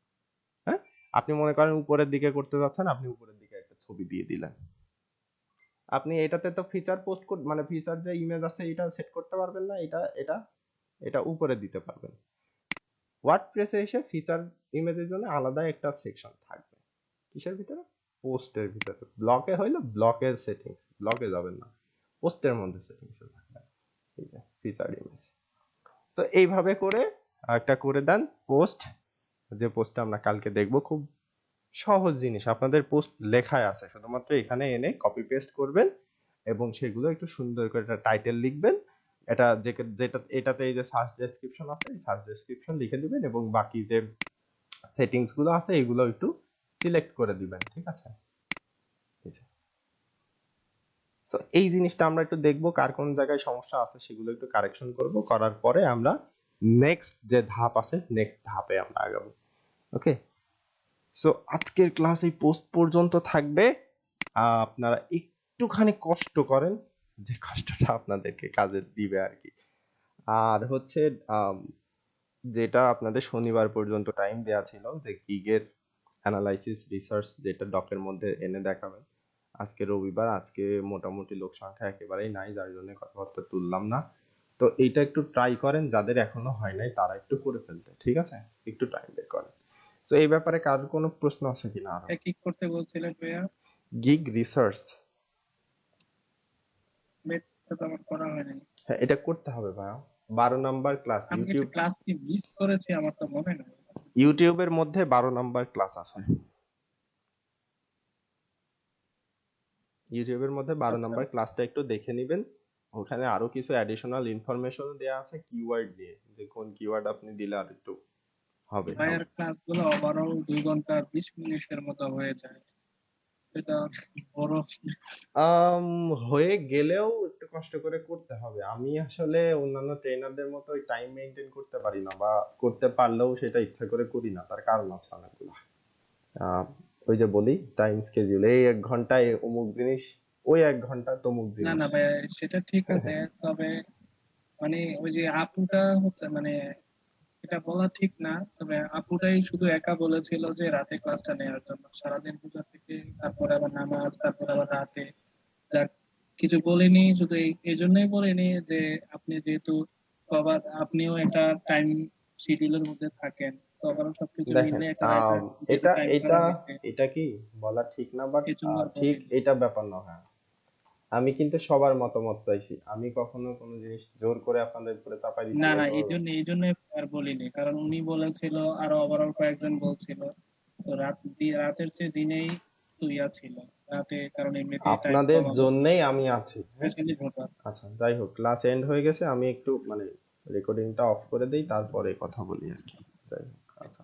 হ্যাঁ, আপনি মনে করেন উপরের দিকে করতে চাচ্ছেন, আপনি উপরের দিকে একটা ছবি দিয়ে দিলেন। আপনি এটাতে তো ফিচার পোস্ট মানে ফিচার যে ইমেজ আছে এটা সেট করতে পারবেন না, এটা এটা এটা উপরে দিতে পারবেন। ওয়ার্ডপ্রেসে এসে ফিচার ইমেজের জন্য আলাদা একটা সেকশন থাকবে। কিসের ভিতরে? পোস্টের ভিতরে। ব্লকে হইলো ব্লকের সেটিংস, ব্লকে যাবেন না, পোস্টের মধ্যে সেটিংস থাকবে। এই যে ফিচার ইমেজ। তো এইভাবে করে একটা করে দেন পোস্ট, যে পোস্টটা আমরা কালকে দেখব। খুব সহজ জিনিস, আপনাদের পোস্ট লেখায় আছে, শুধুমাত্র এখানে এনে কপি পেস্ট করবেন এবং সেগুলো একটু সুন্দর করে একটা টাইটেল লিখবেন। এটা যেটা এটাতে এই যে সার্চ ডেসক্রিপশন আছে, এই সার্চ ডেসক্রিপশন লিখে দিবেন এবং বাকি যে সেটিংস গুলো আছে এগুলো একটু সিলেক্ট করে দিবেন। ঠিক আছে, সো এই জিনিসটা আমরা একটু দেখবো কার কোন জায়গায় সমস্যা আছে, সেগুলো একটু কারেকশন করব, করার পরে আমরা নেক্সট যে ধাপ আছে নেক্সট ধাপে আমরা আগাবো। ওকে, সো আজকের ক্লাস এই পোস্ট পর্যন্ত থাকবে। আপনারা একটুখানি কষ্ট করেন, যে কষ্টটা আপনাদেরকে কাজে দিবে আর কি। আর হচ্ছে যেটা আপনাদের শনিবার পর্যন্ত টাইম দেয়া ছিল, যে গিগের অ্যানালাইসিস রিসার্চ যেটা ডকের মধ্যে এনে দেখাবেন। আজকে রবিবার, আজকে মোটামুটি লোক সংখ্যা একেবারেই নাই, যার জন্য কথাবার্তা তুললাম না। তো এইটা একটু ট্রাই করেন, যাদের এখনো হয় নাই তারা একটু করে ফেলতে, ঠিক আছে, একটু টাইম বের করেন। তো এই ব্যাপারে কারোর কোনো প্রশ্ন আছে কিনা আরো? কি করতে বলছিলেন ভাইয়া? Gig research. এটা তো আমার করা হয়নি। হ্যাঁ, এটা করতে হবে ভাইয়া, 12 নাম্বার ক্লাস। আমি একটা ক্লাস কি মিস করেছি, আমার তো মনে নাই। ইউটিউবের মধ্যে 12 নাম্বার ক্লাস আছে, ইউটিউবের মধ্যে 12 নাম্বার ক্লাসটা একটু দেখে নেবেন। ওখানে আরো কিছু অ্যাডিশনাল ইনফরমেশন দেয়া আছে কিওয়ার্ড নিয়ে, যে কোন কিওয়ার্ড আপনি দিলে আর একটু হবে। ভাইয়ার ক্লাসগুলো ওভারঅল 2 ঘন্টা 20 মিনিটের মতো হয়ে যায়, এটা বড় হয়ে গেলেও একটু কষ্ট করে করতে হবে। আমি আসলে অন্যান্য ট্রেনারদের মতো ওই টাইম মেইনটেইন করতে পারি না, বা করতে পারলেও সেটা ইচ্ছা করে করি না, তার কারণ আছে অনেকগুলো। ওই যে বলি টাইম স্কেডিউল, এই 1 ঘন্টায় অমুক জিনিস, ওই 1 ঘন্টা তমুক না জিনিস। না ভাইয়া, সেটা ঠিক আছে, তবে মানে ওই যে আপুটা হচ্ছে মানে এটা বলা ঠিক না, তবে আপুটাই শুধু একা বলেছিল যে রাতে ক্লাসটা নেওয়ার জন্য, সারাদিন পূজা থেকে তারপরে আবার নামাজ, তারপরে আবার রাতে, যাক কিছু বলিনি, শুধু এই জন্যই বলিনি যে আপনি যেহেতু আবার আপনিও একটা টাইম শিডিউলের মধ্যে থাকেন, তো আবার সবকিছু দেখেন, মিলে একটা রাতে যেহেতু এটা টাইম এটা করা হয়েছে, এটা কি বলা ঠিক না, বাট এই জন্য আর ঠিক বলিনি। এটা ব্যাপার না। হ্যাঁ, আমি কিন্তু সবার মতামত চাইছি, আমি কখনো কোনো জিনিস জোর করে আপনাদের উপরে চাপাই দিচ্ছি না না, বলতে পারবো না। এই জন্য আর বলিনি, কারণ উনি বলেছিল, আরো ওভারঅল কয়েকজন বলছিল, তো রাতের চেয়ে দিনেই তুইয়া ছিল রাতে, কারণ এমনিতেই টাইম আপনাদের কম আমাদের, জন্যই আমি আছি। হ্যাঁ, স্পেশালি ভোটার। আচ্ছা যাই হোক, ক্লাস এন্ড হয়ে গেছে, আমি একটু মানে রেকর্ডিংটা অফ করে দেই, তারপরে কথা বলি আর কি। যাই হোক, আচ্ছা।